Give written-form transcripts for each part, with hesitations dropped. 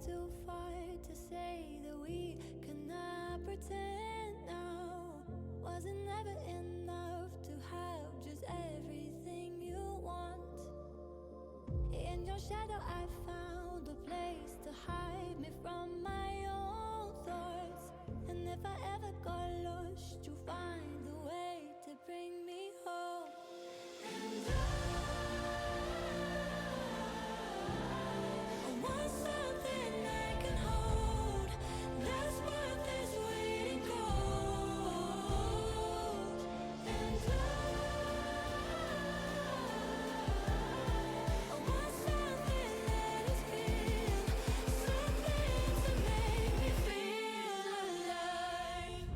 Too far to say that we cannot pretend now. Was it never enough to have just everything you want? In your shadow I found a place to hide me from my own thoughts. And if I ever got lost, you find a way to bring me home. And I want something I can hold that's worth this waiting cold. And I want something that is real, something to make me feel alive.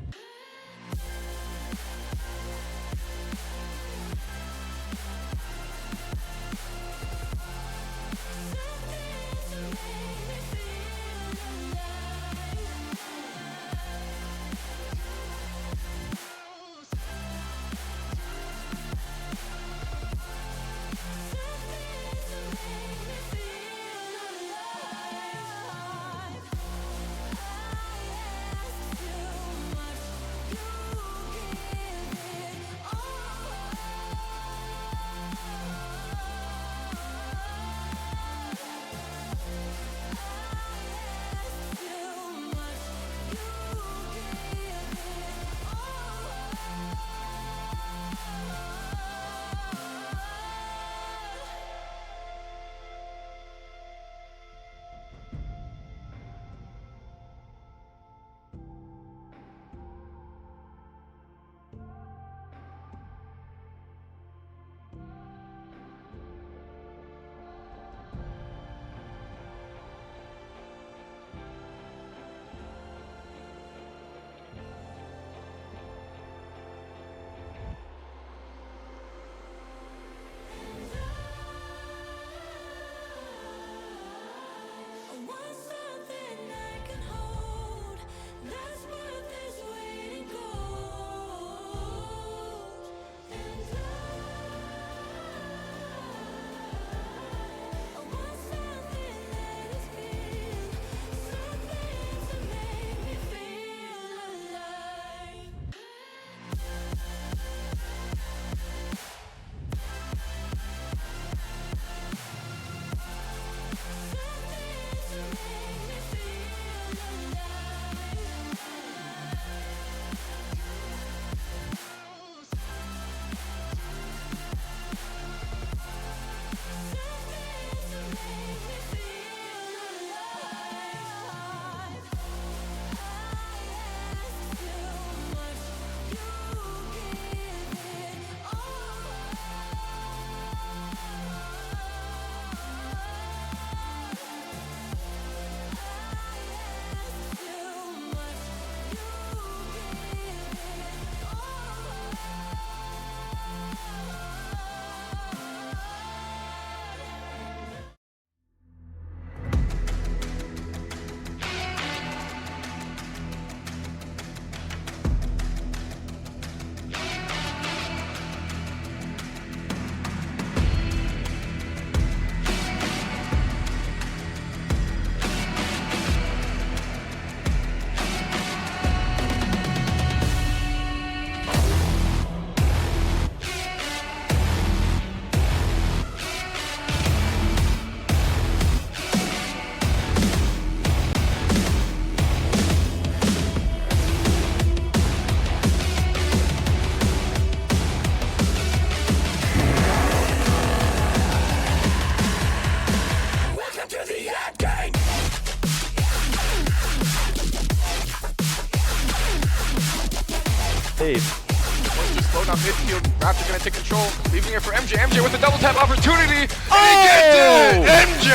Raptor gonna take control, leaving it for MJ. MJ with a double tap opportunity, and he gets it! MJ!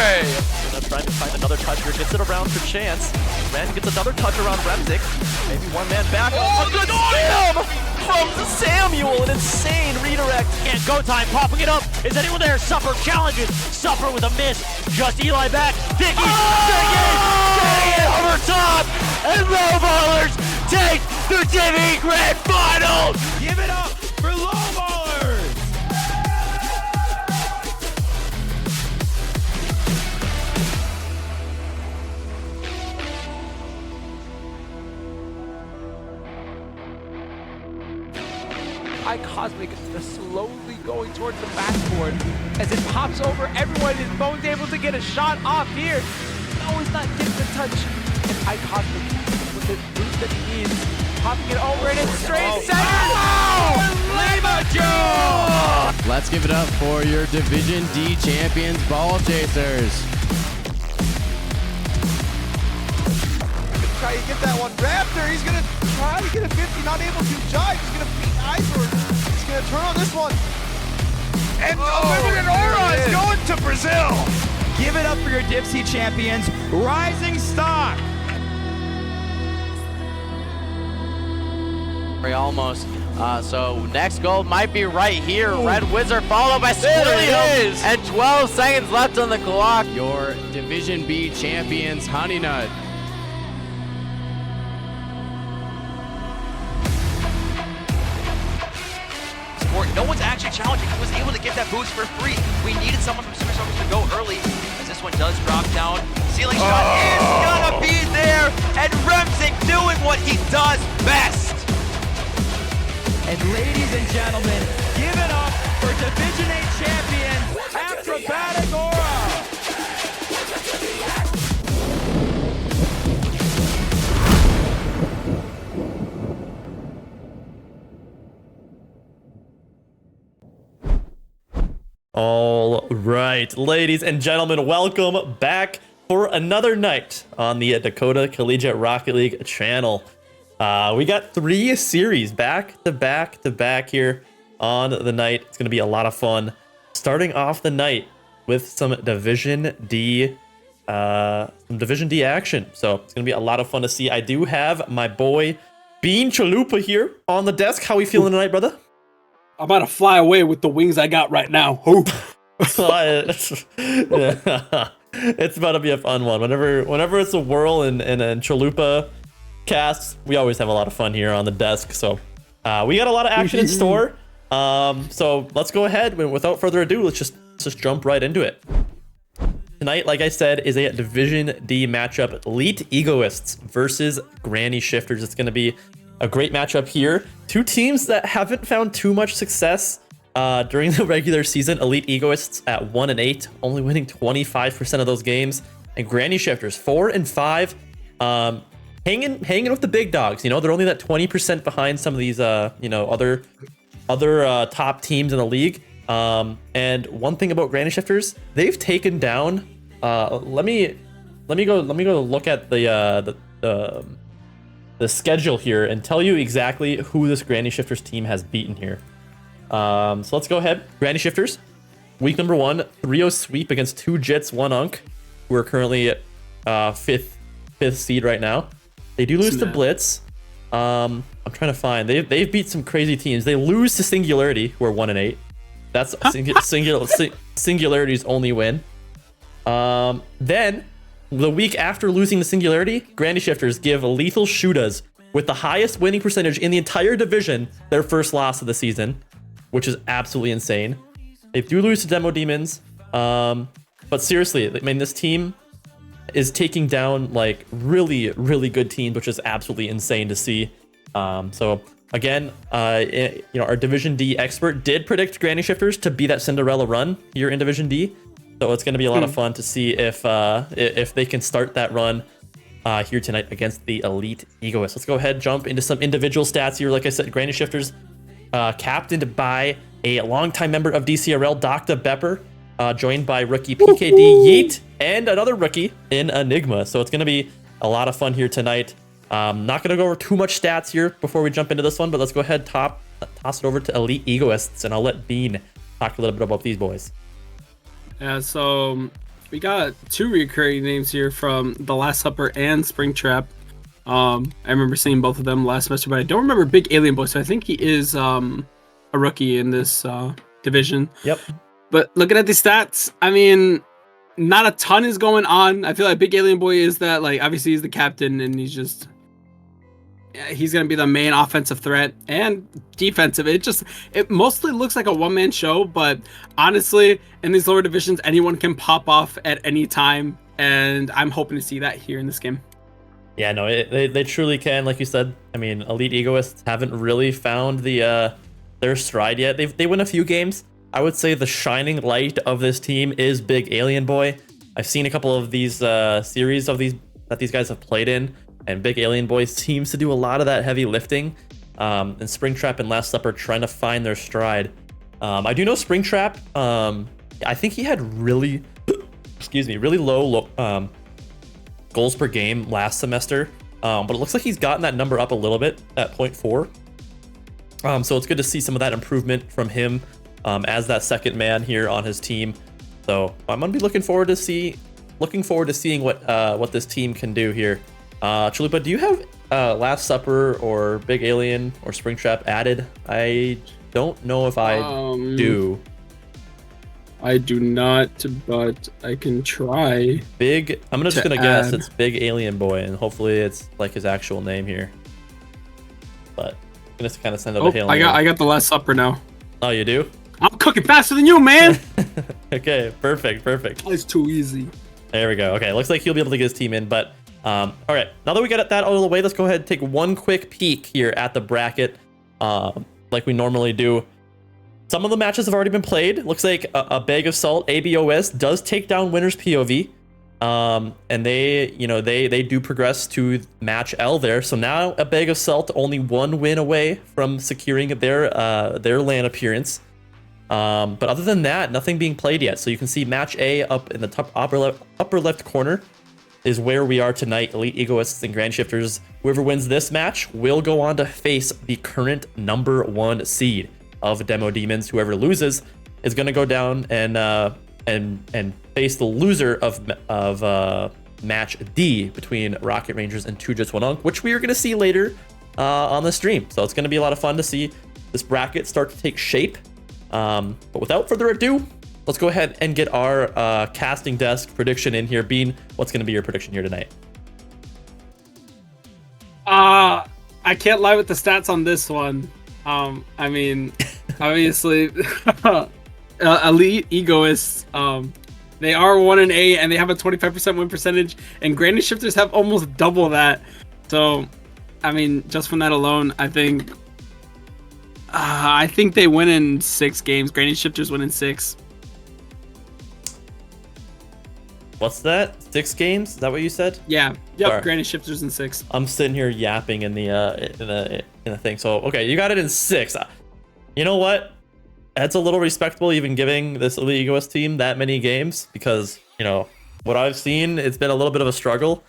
Gonna try to find another touch here, gets it around for Chance. Ren gets another touch around Remzik. Maybe one man back. Oh, A good spam from Samuel, an insane redirect. And go time, popping it up. Is anyone there? Supper challenges. Supper with a miss. Just Eli back. Diggy, getting it over top. And Low Ballers take the TV Grand Finals. Give it up for Low Ballers! iCosmic is slowly going towards the backboard as it pops over everyone and Bone's able to get a shot off here. No, he's not getting the touch. And iCosmic with the boost that he needs, popping it over and it's straight center. Let's give it up for your Division D champions, Ball Chasers. Try to get that one. Raptor, he's gonna try to get a 50, not able to. Jive, he's gonna beat Iceberg. He's gonna turn on this one. And Unlimited Aura is going to Brazil! Give it up for your Dipsy champions, Rising Stock! Almost. So next goal might be right here. Red Wizard followed by Squilliam. And 12 seconds left on the clock. Your Division B champions, Honey Nut. No one's actually challenging. He was able to get that boost for free. We needed someone from Super Strokers to go early, as this one does drop down. Ceiling shot is gonna be there, and Remzik doing what he does best. And ladies and gentlemen, give it up for Division A champion, Acrobatic Aura! All right, ladies and gentlemen, welcome back for another night on the Dakota Collegiate Rocket League channel. We got 3 series back to back here on the night. It's going to be a lot of fun. Starting off the night with some Division D action. So it's going to be a lot of fun to see. I do have my boy Bean Chalupa here on the desk. How we feeling tonight, brother? I'm about to fly away with the wings I got right now. It's about to be a fun one. Whenever it's a whirl and Chalupa casts, we always have a lot of fun here on the desk. So we got a lot of action in store. So let's go ahead. Without further ado, let's just jump right into it. Tonight, like I said, is a Division D matchup. Elite Egoists versus Granny Shifters. It's going to be a great matchup here. 2 teams that haven't found too much success during the regular season. Elite Egoists at 1-8, only winning 25% of those games, and Granny Shifters 4-5, hanging with the big dogs. You know, they're only that 20% behind some of these other top teams in the league. And one thing about Granny Shifters, they've taken down. Let me go look at the schedule here and tell you exactly who this Granny Shifters team has beaten here. So let's go ahead. Granny Shifters, week number 1, 3-0 sweep against 2 Jits, 1 Unk, who are currently at fifth seed right now. They do lose to Blitz. I'm trying to find. They've beat some crazy teams. They lose to Singularity, who are 1-8. That's Singularity's only win. Then the week after losing to Singularity, Granny Shifters give Lethal Shootas, with the highest winning percentage in the entire division, their first loss of the season, which is absolutely insane. They do lose to Demo Demons, but seriously, I mean, this team is taking down like really, really good teams, which is absolutely insane to see. So again, our Division D expert did predict Granny Shifters to be that Cinderella run here in Division D. So it's going to be a lot of fun to see if they can start that run here tonight against the Elite Egoists. Let's go ahead and jump into some individual stats here. Like I said, Granny Shifters captained by a longtime member of DCRL, Dr. Bepper, joined by rookie PKD Yeet and another rookie in Enigma. So it's going to be a lot of fun here tonight. Not going to go over too much stats here before we jump into this one, but let's go ahead top toss it over to Elite Egoists, and I'll let Bean talk a little bit about these boys. Yeah, so we got 2 recurring names here from The Last Supper and Springtrap. I remember seeing both of them last semester, but I don't remember Big Alien Boy, so I think he is a rookie in this division. Yep. But looking at the stats, I mean, not a ton is going on. I feel like Big Alien Boy is that, like, obviously he's the captain, and he's going to be the main offensive threat and defensive. It mostly looks like a one-man show, but honestly, in these lower divisions, anyone can pop off at any time, and I'm hoping to see that here in this game. Yeah, no, they truly can. Like you said, I mean, Elite Egoists haven't really found their stride yet. They win a few games. I would say the shining light of this team is Big Alien Boy. I've seen a couple of these series of these guys have played in, and Big Alien Boy seems to do a lot of that heavy lifting. And Springtrap and Last Supper trying to find their stride. I do know Springtrap. I think he had really low goals per game last semester, but it looks like he's gotten that number up a little bit at 0.4. So it's good to see some of that improvement from him as that second man here on his team. So I'm gonna be looking forward to seeing what this team can do here. Chalupa, do you have Last Supper or Big Alien or Springtrap added? I don't know if I do. I do not, but I can try. I'm just gonna guess it's Big Alien Boy, and hopefully it's like his actual name here. But I'm gonna kind of send out a hail. I got the Last Supper now. Oh, you do? I'm cooking faster than you, man. Okay, perfect. It's too easy. There we go. Okay, looks like he'll be able to get his team in, but all right. Now that we got that out of the way, let's go ahead and take one quick peek here at the bracket, like we normally do. Some of the matches have already been played. Looks like a bag of salt, ABOS, does take down winners POV, and they do progress to match L there. So now a bag of salt only 1 win away from securing their LAN appearance. But other than that, nothing being played yet. So you can see match A up in the top upper left corner is where we are tonight. Elite Egoists and Grand Shifters. Whoever wins this match will go on to face the current #1 seed of Demo Demons. Whoever loses is going to go down and face the loser of match D between Rocket Rangers and 2 Just 1 Unk, which we are going to see later on the stream. So it's going to be a lot of fun to see this bracket start to take shape. But without further ado, let's go ahead and get our casting desk prediction in here. Bean, what's going to be your prediction here tonight? I can't lie with the stats on this one. I mean, obviously, Elite Egoists, they are 1-8 and they have a 25% win percentage, and Granny Shifters have almost double that. So, I mean, just from that alone, I think they win in 6 games. Granny Shifters win in 6. What's that? 6 games? Is that what you said? Yeah. Yep. Right. Granny Shifters in 6. I'm sitting here yapping in the thing. So okay, you got it in 6. You know what? That's a little respectable, even giving this Elite Egoist team that many games, because what I've seen, it's been a little bit of a struggle.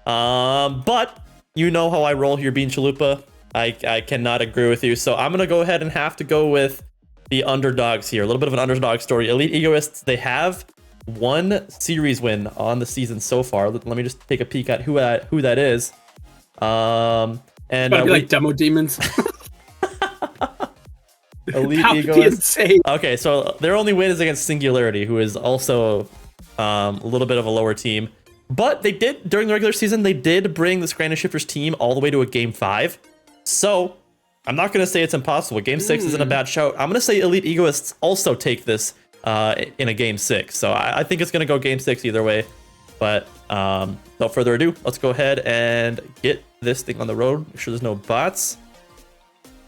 But you know how I roll here, Bean Chalupa. I cannot agree with you. So I'm gonna go ahead and have to go with the underdogs here. A little bit of an underdog story. Elite Egoists, they have 1 series win on the season so far. Let me just take a peek at who that is. And like Demo Demons. Elite Egoists. Okay, so their only win is against Singularity, who is also a little bit of a lower team. But they did, during the regular season, they did bring the Granny Shifters team all the way to a Game 5. So I'm not going to say it's impossible. Game 6 isn't a bad shout. I'm going to say Elite Egoists also take this in a Game 6. So I think it's going to go Game 6 either way. But without further ado, let's go ahead and get this thing on the road. Make sure there's no bots.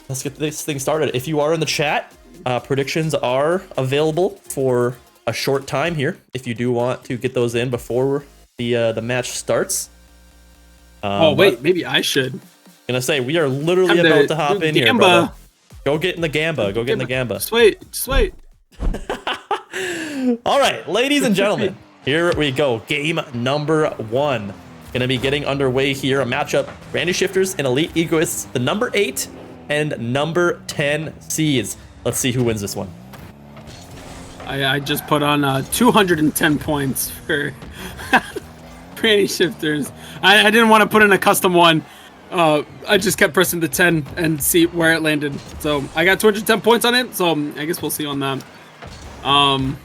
Let's get this thing started. If you are in the chat, predictions are available for a short time here. If you do want to get those in before the match starts. Maybe I should. Gonna say we are literally about to hop in here, brother. Go get in the Gamba. Go get in the Gamba. Just wait. All right, ladies and gentlemen, here we go. Game number 1. Gonna be getting underway here. A matchup: Granny Shifters and Elite Egoists. The number 8 and number 10 seeds. Let's see who wins this one. I just put on 210 points for Granny Shifters. I didn't want to put in a custom one. I just kept pressing the 10 and see where it landed. So I got 210 points on it. So I guess we'll see on that. Oh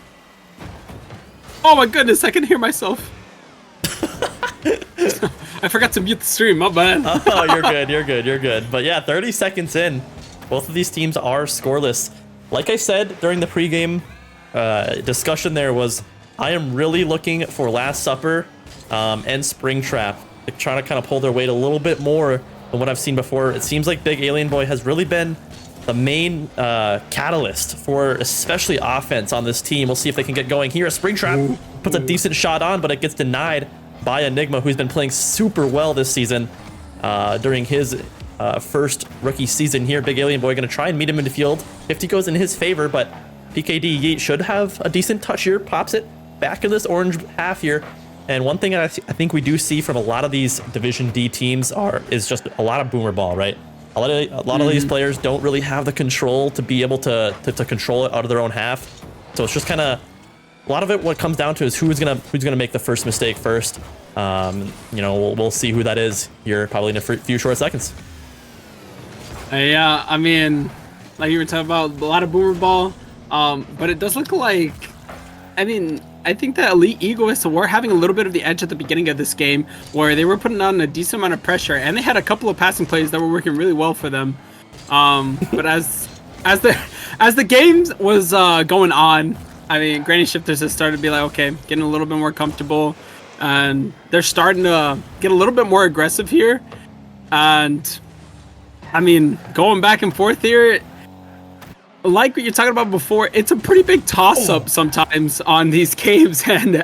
my goodness, I can hear myself. I forgot to mute the stream, my bad. Oh, you're good. But yeah, 30 seconds in. Both of these teams are scoreless. Like I said during the pregame discussion there was, I am really looking for Last Supper and Springtrap. They're trying to kind of pull their weight a little bit more than what I've seen before. It seems like Big Alien Boy has really been the main catalyst for especially offense on this team. We'll see if they can get going here. Springtrap puts a decent shot on, but it gets denied by Enigma, who's been playing super well this season during his first rookie season here. Big Alien Boy going to try and meet him in the field. 50 goes in his favor, but PKD Yeet should have a decent touch here. Pops it back in this orange half here. And one thing I think we do see from a lot of these Division D teams is just a lot of boomer ball, right? A lot of these players don't really have the control to be able to control it out of their own half. So it's just kind of a lot of it. What comes down to is who's gonna make the first mistake first. We'll see who that is here probably in a few short seconds. Yeah, I mean, like you were talking about, a lot of boomer ball. But it does look like, I think that Elite Egoists were having a little bit of the edge at the beginning of this game, where they were putting on a decent amount of pressure, and they had a couple of passing plays that were working really well for them. But as the game was going on, Granny Shifters has started to be like, okay, getting a little bit more comfortable, and they're starting to get a little bit more aggressive here. And going back and forth here, like what you're talking about before, it's a pretty big toss-up sometimes on these games, and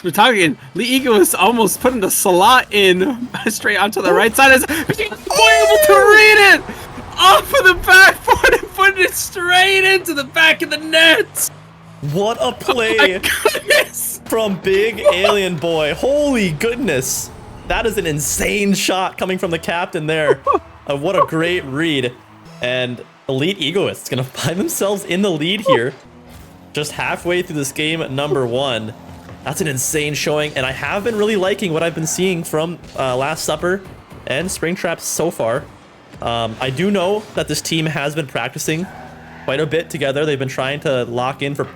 we're talking, Lee Egoists almost putting the slot in straight onto the right side, as able to read it off of the backboard and put it straight into the back of the net. What a play from Big Alien Boy. Holy goodness. That is an insane shot coming from the captain there. What a great read. And Elite Egoists gonna find themselves in the lead here, just halfway through this game number 1. That's an insane showing, and I have been really liking what I've been seeing from Last Supper and Springtrap so far. I do know that this team has been practicing quite a bit together. They've been trying to lock in for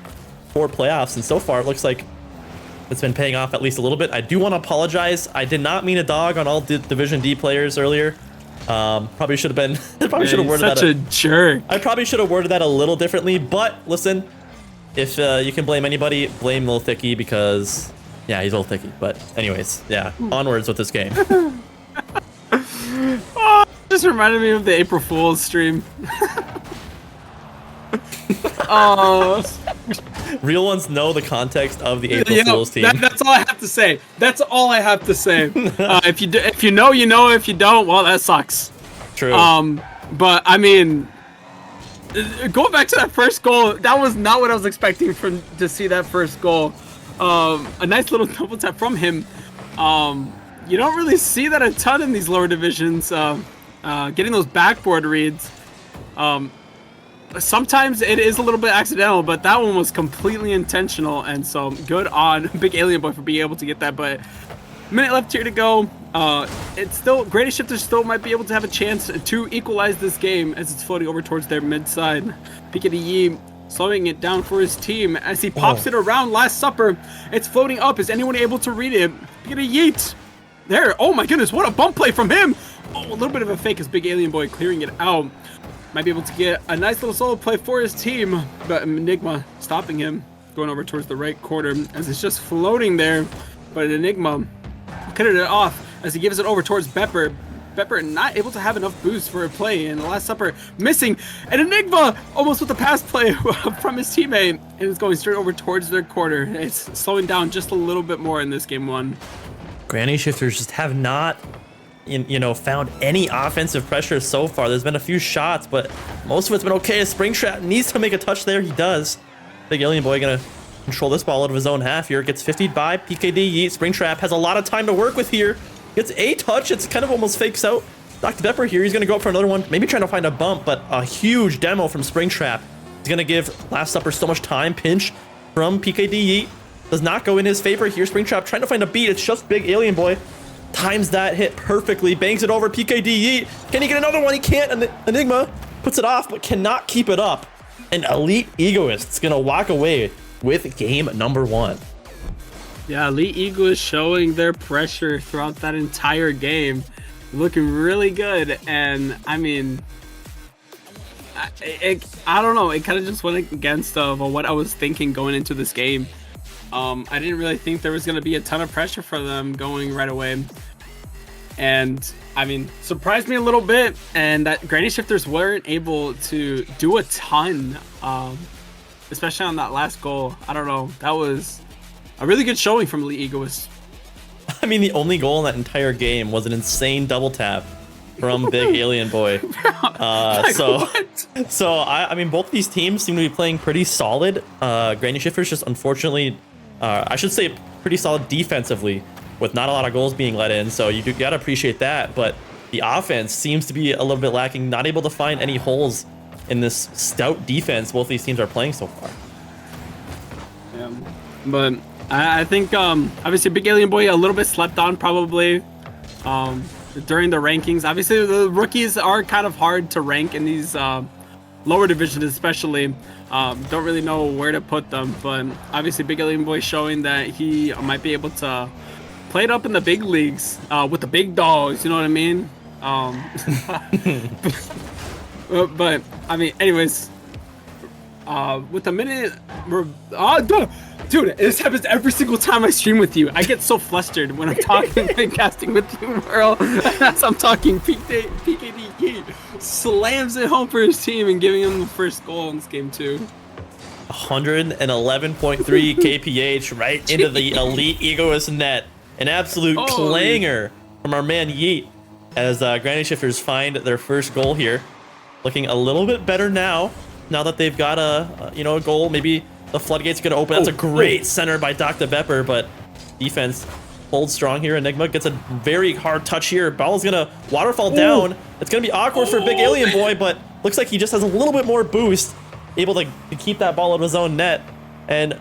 playoffs, and so far it looks like it's been paying off at least a little bit. I do want to apologize. I did not mean a dog on all Division D players earlier. Probably should have been. Should have worded that. Such a jerk. I probably should have worded that a little differently. But listen, if you can blame anybody, blame Lil Thicky, because yeah, he's Lil Thicky. But anyways, yeah, onwards with this game. Just reminded me of the April Fool's stream. Real ones know the context of the April Fool's team. That's all I have to say. That's all I have to say. If you know, you know. If you don't, well, that sucks. True. But going back to that first goal, that was not what I was expecting to see that first goal. A nice little double tap from him. You don't really see that a ton in these lower divisions. Getting those backboard reads. Sometimes it is a little bit accidental, but that one was completely intentional, and so good on Big Alien Boy for being able to get that. But minute left here to go. It's still, Granny Shifters still might be able to have a chance to equalize this game as it's floating over towards their mid side. Piketty Yee slowing it down for his team as he pops it around Last Supper. It's floating up. Is anyone able to read it? Piketty Yeet. There. Oh my goodness, what a bump play from him. Oh, a little bit of a fake as Big Alien Boy clearing it out. Might be able to get a nice little solo play for his team, but Enigma stopping him, going over towards the right corner as it's just floating there. But Enigma cutting it off as he gives it over towards Bepper. Bepper not able to have enough boost for a play, and the Last Supper missing. And Enigma almost with the pass play from his teammate, and it's going straight over towards their corner. It's slowing down just a little bit more in this game 1. Granny Shifters just have not found any offensive pressure so far. There's been a few shots, but most of it's been okay. Springtrap needs to make a touch there. He does. Big Alien Boy gonna control this ball out of his own half here. Gets 50 by PKD Yeet. Springtrap has a lot of time to work with here. Gets a touch. It's kind of almost fakes out Dr. Pepper here, he's gonna go up for another one, maybe trying to find a bump, but a huge demo from Springtrap. He's gonna give Last Supper so much time. Pinch from PKD Yeet does not go in his favor here. Springtrap trying to find a beat. It's just Big Alien Boy. Times that hit perfectly, bangs it over PKD Yeet. Can he get another one? He can't. Enigma puts it off, but cannot keep it up. And Elite Egoists gonna walk away with game number 1. Yeah, Elite Egoists showing their pressure throughout that entire game. Looking really good. And I mean, I don't know. It kind of just went against what I was thinking going into this game. I didn't really think there was going to be a ton of pressure for them going right away. And I mean, surprised me a little bit. And that Granny Shifters weren't able to do a ton, especially on that last goal. I don't know. That was a really good showing from Elite Egoists. I mean, the only goal in that entire game was an insane double tap from Big Alien Boy. So I mean, both these teams seem to be playing pretty solid. Granny Shifters just unfortunately, I should say, pretty solid defensively, with not a lot of goals being let in. So you gotta appreciate that. But the offense seems to be a little bit lacking, not able to find any holes in this stout defense both these teams are playing so far. Yeah, but I think obviously Big Alien Boy a little bit slept on probably during the rankings. Obviously the rookies are kind of hard to rank in these lower divisions, especially. Don't really know where to put them, but obviously Big Alien Boy showing that he might be able to play it up in the big leagues with the big dogs, you know what I mean? But I mean, anyways, with a minute, dude, this happens every single time I stream with you. I get so flustered when I'm talking and casting with you, Merle. As I'm talking, PKD slams it home for his team and giving him the first goal in this game too. 111.3 kph right into the Elite Egoist net. An absolute clanger from our man Yeet as Granny Shifters find their first goal here. Looking a little bit better now that they've got a goal. Maybe the floodgate's gonna open. That's a great center by Dr. Pepper, but defense holds strong here. Enigma gets a very hard touch here. Ball's gonna waterfall down. It's gonna be awkward for Big Alien Boy, but looks like he just has a little bit more boost, able to keep that ball out of his own net. And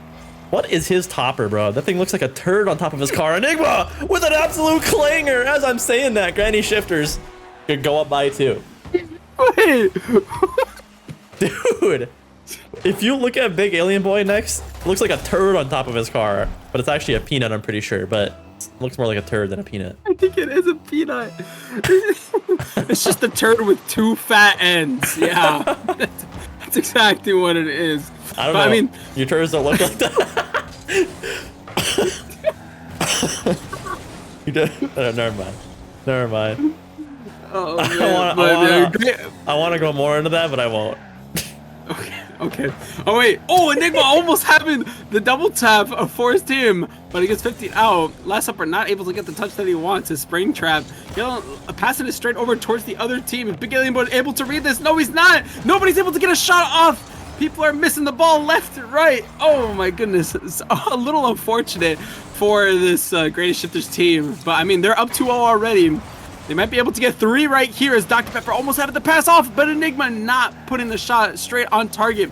what is his topper, bro? That thing looks like a turd on top of his car. Enigma with an absolute clanger. As I'm saying that, Granny Shifters could go up by 2. Wait. Dude, if you look at Big Alien Boy next, it looks like a turd on top of his car, but it's actually a peanut, I'm pretty sure, but it looks more like a turd than a peanut. I think it is a peanut. It's just a turd with 2 fat ends. Yeah, that's exactly what it is. I don't know. I mean, your turds don't look like that. You did? Never mind. Oh, I want to go more into that, but I won't. Okay. Oh wait. Oh, Enigma almost having the double tap for his team, but he gets 15 out. Last Supper not able to get the touch that he wants. His Springtrap, passing it straight over towards the other team. Big Alien Boy able to read this. No, he's not. Nobody's able to get a shot off. People are missing the ball left and right. Oh my goodness. It's a little unfortunate for this Granny Shifters team, but I mean they're up 2-0 already. They might be able to get 3 right here as Dr. Pepper almost had it to pass off, but Enigma not putting the shot straight on target.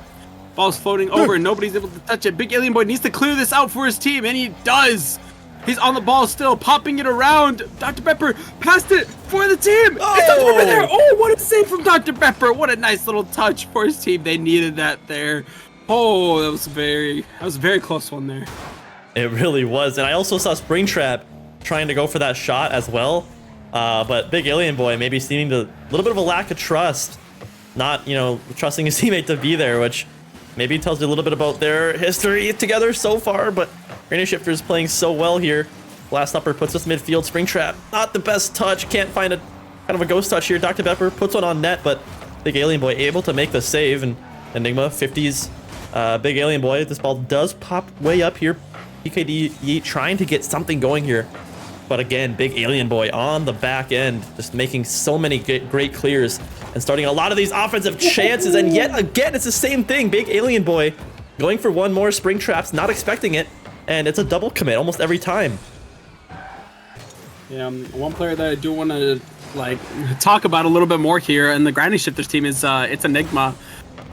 Ball's floating over, nobody's able to touch it. Big Alien Boy needs to clear this out for his team, and he does. He's on the ball still, popping it around. Dr. Pepper passed it for the team. It's Dr. Pepper there. Oh, what a save from Dr. Pepper. What a nice little touch for his team. They needed that there. Oh, that was a very close one there. It really was. And I also saw Springtrap trying to go for that shot as well. But Big Alien Boy maybe seeming to a little bit of a lack of trust, not trusting his teammate to be there, which maybe tells you a little bit about their history together so far. But Granny Shifters playing so well here. Last Supper puts us midfield. Springtrap not the best touch, can't find a kind of a ghost touch here. Dr. Pepper puts one on net, but Big Alien Boy able to make the save. And Enigma 50s Big Alien Boy. This ball does pop way up here. PKD Yeet trying to get something going here. But again, Big Alien Boy on the back end, just making so many great clears and starting a lot of these offensive chances. And yet again, it's the same thing. Big Alien Boy going for one more. Springtraps, not expecting it. And it's a double commit almost every time. Yeah, one player that I do want to like talk about a little bit more here, and the Grinding Shifters team is it's Enigma.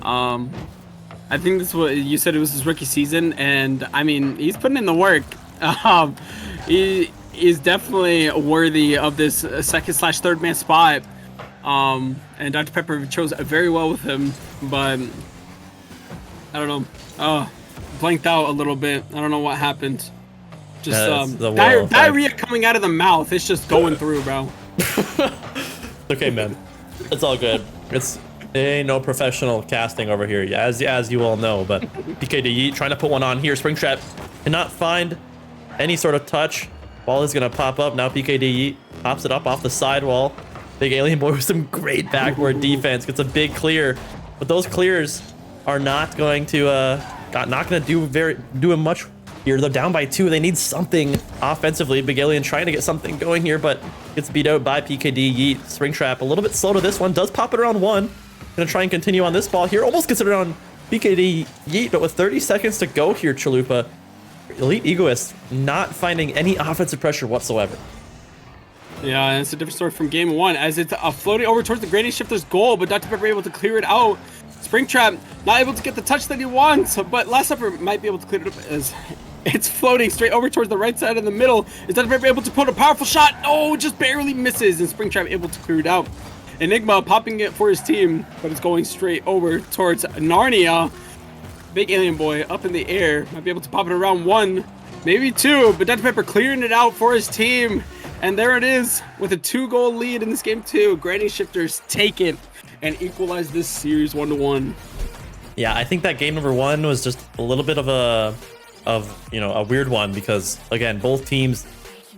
I think this is what you said. It was his rookie season, and I mean he's putting in the work. He is definitely worthy of this second/third man spot. And Dr. Pepper chose very well with him, but I don't know. Blanked out a little bit. I don't know what happened. Just diarrhea coming out of the mouth. It's just going through, bro. Okay, man. It's all good. Ain't no professional casting over here, as you all know. But PKD Yeet trying to put one on here. Springtrap cannot find any sort of touch. Ball is gonna pop up now. PKD Yeet pops it up off the sidewall. Big Alien Boy with some great backward defense, gets a big clear, but those clears are not going to do much here. They're down by 2. They need something offensively. Big Alien trying to get something going here, but gets beat out by PKD Yeet. Springtrap a little bit slow to this one, does pop it around 1. Gonna try and continue on this ball here. Almost gets it around PKD Yeet, but with 30 seconds to go here, Chalupa, Elite Egoists not finding any offensive pressure whatsoever. Yeah, and it's a different story from game 1, as it's floating over towards the Grinding Shifter's goal, but Dr. Pepper able to clear it out. Springtrap not able to get the touch that he wants, but Last Supper might be able to clear it up as it's floating straight over towards the right side of the middle. Is Dr. Pepper able to put a powerful shot? Oh, just barely misses, and Springtrap able to clear it out. Enigma popping it for his team, but it's going straight over towards Narnia. Big Alien Boy up in the air, might be able to pop it around 1, maybe 2, but Dr. Pepper clearing it out for his team. And there it is, with a 2-goal lead in this game 2. Grinding Shifters take it and equalize this series 1-1. Yeah, I think that game number 1 was just a little bit of a weird one, because again, both teams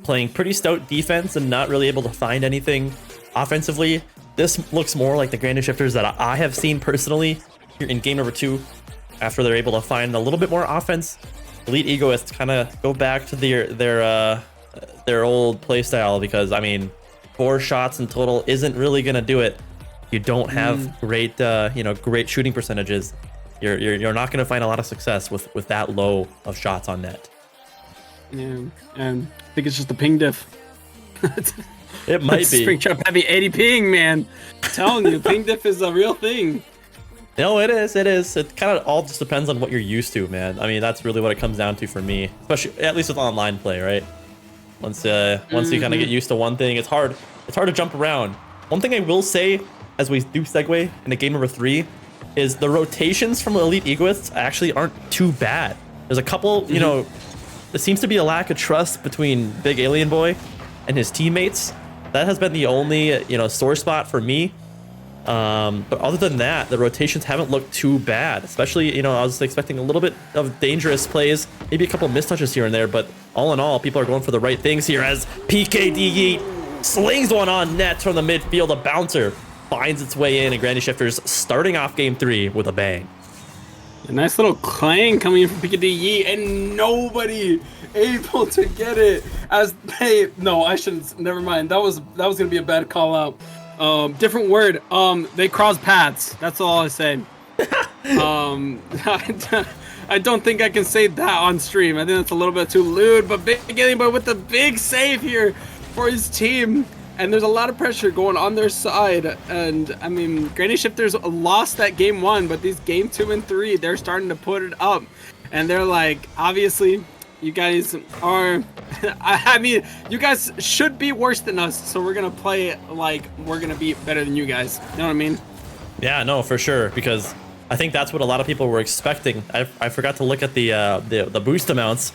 playing pretty stout defense and not really able to find anything offensively. This looks more like the Grinding Shifters that I have seen personally here in game number 2. After they're able to find a little bit more offense, Elite Egoists kind of go back to their old playstyle, because I mean 4 shots in total isn't really gonna do it. You don't have great shooting percentages. You're not gonna find a lot of success with that low of shots on net. Yeah, and I think it's just the ping diff. It might be. Springtrap heavy 80 ping, man. I'm telling you, ping diff is a real thing. No, it is. It kind of all just depends on what you're used to, man. I mean, that's really what it comes down to for me, especially at least with online play, right? Once you kind of get used to one thing, it's hard to jump around. One thing I will say, as we do segue into game number 3, is the rotations from Elite Egoists actually aren't too bad. There's a couple, there seems to be a lack of trust between Big Alien Boy and his teammates. That has been the only, sore spot for me. But other than that, the rotations haven't looked too bad. Especially, I was expecting a little bit of dangerous plays, maybe a couple of mistouches here and there, but all in all, people are going for the right things here as PKD Yeet slings one on net from the midfield. A bouncer finds its way in, and Grinding Shifters starting off game 3 with a bang. A nice little clang coming in from PKD Yeet, and nobody able to get it. I shouldn't. Never mind. That was gonna be a bad call out. Different word. They cross paths. That's all I say. I don't think I can say that on stream. I think that's a little bit too lewd. But Big Alien Boy with the big save here for his team. And there's a lot of pressure going on their side. And I mean, Grinding Shifters lost that game 1, but these game 2 and 3, they're starting to put it up. And they're like, obviously, you guys are, I mean, you guys should be worse than us. So we're going to play like we're going to be better than you guys. You know what I mean? Yeah, no, for sure. Because I think that's what a lot of people were expecting. I forgot to look at the boost amounts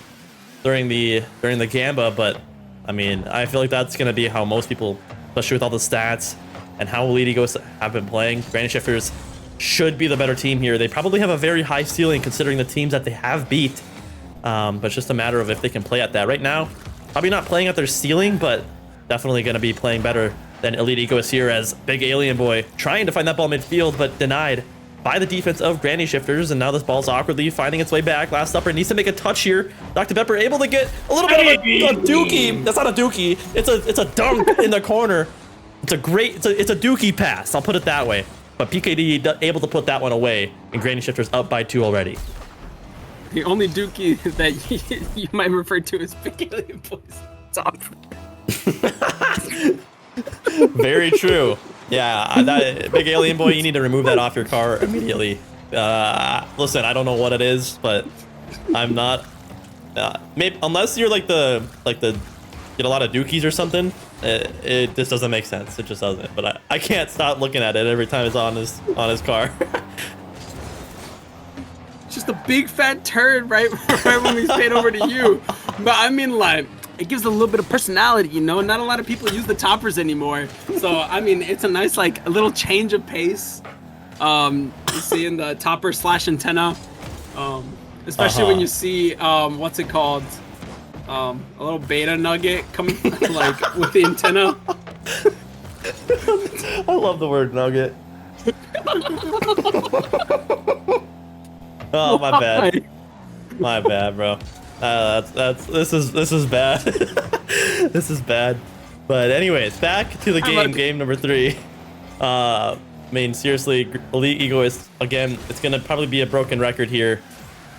during the Gamba, but I mean, I feel like that's going to be how most people, especially with all the stats and how Elite Egoists have been playing, Grinding Shifters should be the better team here. They probably have a very high ceiling considering the teams that they have beat. But it's just a matter of if they can play at that. Right now, probably not playing at their ceiling, but definitely going to be playing better than Elite Egoists here as Big Alien Boy trying to find that ball midfield, but denied by the defense of Grinding Shifters. And now this ball's awkwardly finding its way back. Last Supper needs to make a touch here. Dr. Pepper able to get a little bit of a dookie. That's not a dookie. It's a dunk in the corner. It's a dookie pass. I'll put it that way. But PKD able to put that one away, and Grinding Shifters up by 2 already. The only dookie that you might refer to as Big Alien Boy's top. Very true. Yeah, that big alien boy, you need to remove that off your car immediately. Listen, I don't know what it is, but I'm not. Maybe unless you're like the get a lot of dookies or something. It just doesn't make sense. It just doesn't. But I can't stop looking at it every time it's on his car. Just a big fat turd right when we fade over to you. But I mean, like, it gives a little bit of personality, you know? Not a lot of people use the toppers anymore. So, I mean, it's a nice, like, a little change of pace. You see in the topper / antenna. Especially when you see, what's it called? A little beta nugget coming, like, with the antenna. I love the word nugget. Oh, my bad. My bad, bro. This is bad. This is bad. But anyways, back to the game number 3. I mean, seriously, Elite Egoists, again, it's gonna probably be a broken record here.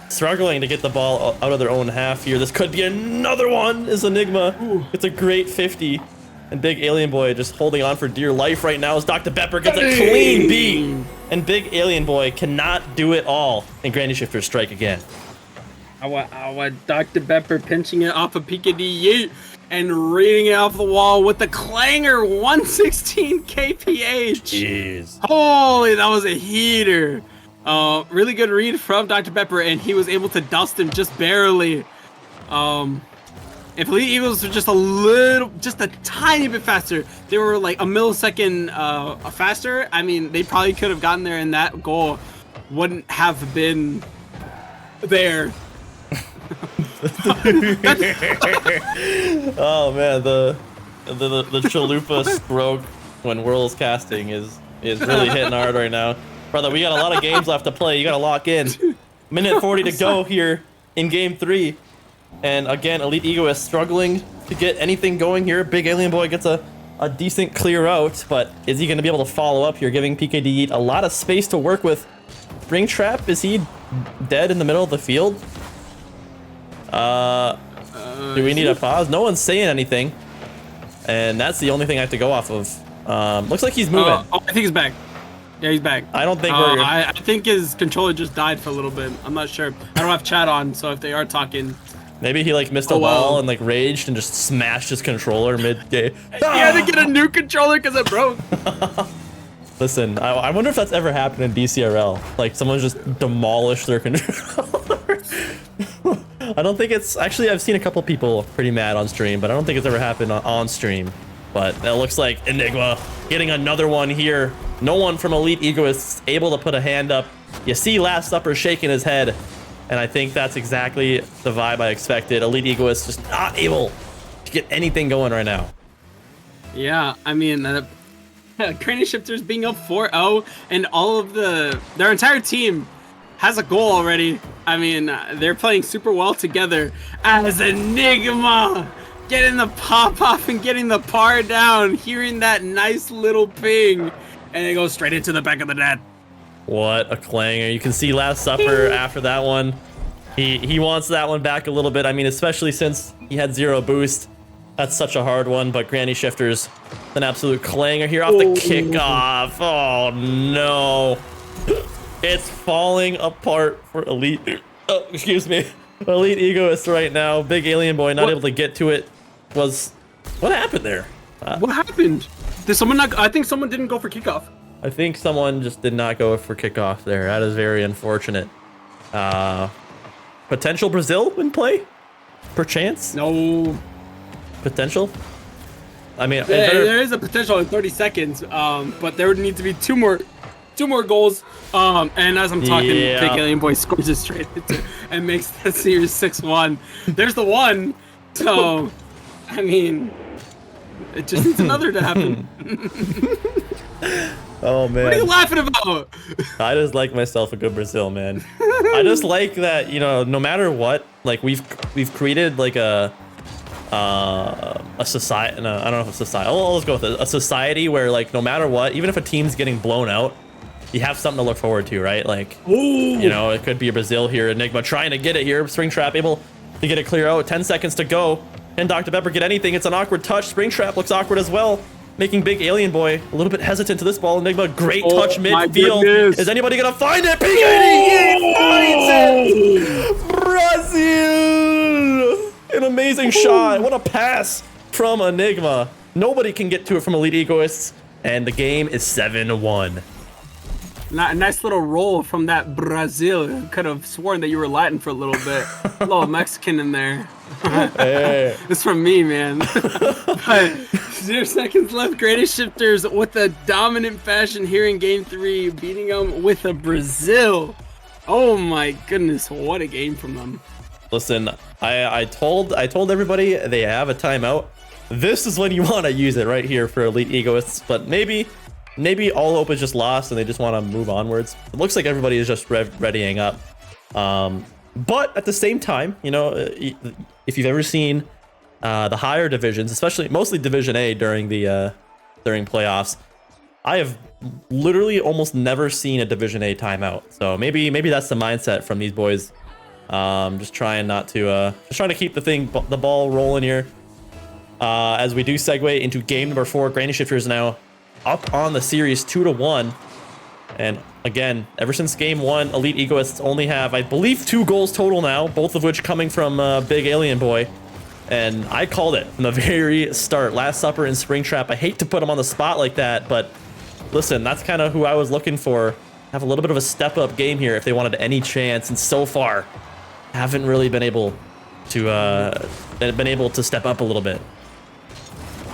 Struggling to get the ball out of their own half here. This could be another one, is Enigma. It's a great 50. And Big Alien Boy just holding on for dear life right now as Dr. Pepper gets a clean beat. And Big Alien Boy cannot do it all. And Granny Shifters strike again. I want Dr. Pepper pinching it off of Pika and reading it off the wall with the clanger 116 kph. Jeez. Holy, that was a heater. Really good read from Dr. Pepper, and he was able to dust him just barely. If Elite Eagles were just a tiny bit faster, they were like a millisecond faster, I mean, they probably could have gotten there, and that goal wouldn't have been there. Oh man, the chalupa stroke when Whirl's casting is really hitting hard right now. Brother, we got a lot of games left to play. You gotta lock in. Minute 40 to go here in game 3. And again, Elite Egoist struggling to get anything going here. Big Alien Boy gets a decent clear out, but is he gonna be able to follow up here, giving PKD a lot of space to work with? Springtrap, is he dead in the middle of the field? Do we need a pause? No one's saying anything. And that's the only thing I have to go off of. Looks like he's moving. I think he's back. Yeah, he's back. I don't think we're... I think his controller just died for a little bit. I'm not sure. I don't have chat on, so if they are talking... Maybe he like missed a ball and like raged and just smashed his controller mid-game. He had to get a new controller because it broke. Listen, I wonder if that's ever happened in Dcrl. Like someone just demolished their controller. I don't think it's... Actually, I've seen a couple people pretty mad on stream, but I don't think it's ever happened on stream. But it looks like Enigma getting another one here. No one from Elite Egoists able to put a hand up. You see Last Supper shaking his head. And I think that's exactly the vibe I expected. Elite Egoists just not able to get anything going right now. Yeah, I mean, Granny Shifters being up 4-0, and all of their entire team has a goal already. I mean, they're playing super well together as Enigma getting the pop off and getting the par down, hearing that nice little ping, and it goes straight into the back of the net. What a clanger. You can see Last Supper after that one. He wants that one back a little bit. I mean, especially since he had 0 boost. That's such a hard one, but Granny Shifters, an absolute clanger here off the kickoff. Oh no. It's falling apart for Elite. Oh, excuse me. Elite Egoists right now. Big Alien Boy not able to get to it. What happened there? What happened? Did someone not? I think someone didn't go for kickoff. I think someone just did not go for kickoff there. That is very unfortunate. Potential Brazil in play? Perchance? No. Potential? I mean, there is a potential in 30 seconds, but there would need to be two more goals. And as I'm talking, Big Alien Boy scores it straight into and makes the series 6-1. There's the one. So, I mean, it just needs another to happen. Oh man. What are you laughing about? I just like myself a good Brazil, man. I just like that, you know, no matter what, like we've created like a society. No, I don't know if it's society. Oh, let's go with it. A society where like no matter what, even if a team's getting blown out, you have something to look forward to, right? Like, you know, it could be a Brazil here. Enigma trying to get it here. Springtrap able to get it clear out. 10 seconds to go. Can Dr. Pepper get anything? It's an awkward touch. Springtrap looks awkward as well. making Big Alien Boy a little bit hesitant to this ball. Enigma, great touch my midfield. goodness. Is anybody gonna find it? He finds it! Brazil! An amazing shot. What a pass from Enigma. Nobody can get to it from Elite Egoists, and the game is 7-1. Nice little roll from that Brazil. Could have sworn that you were Latin for a little bit. A little Mexican in there. Hey. It's from me, man. But 0 seconds left. Greatest Shifters with a dominant fashion here in Game 3, beating them with a Brazil. Oh my goodness, what a game from them. Listen, I told everybody they have a timeout. This is when you want to use it right here for Elite Egoists, but maybe all hope is just lost and they just want to move onwards. It looks like everybody is just readying up. But at the same time, you know, if you've ever seen the higher divisions, especially mostly Division A during playoffs, I have literally almost never seen a Division A timeout. So maybe that's the mindset from these boys. Just trying to keep the ball rolling here. As we do segue into game number 4, Granny Shifters now up on the series 2-1. And again, ever since game 1, Elite Egoists only have, I believe, 2 goals total now, both of which coming from Big Alien Boy. And I called it from the very start. Last Supper and Springtrap. I hate to put him on the spot like that, but listen, that's kind of who I was looking for. Have a little bit of a step-up game here if they wanted any chance, and so far, haven't really been able to step up a little bit.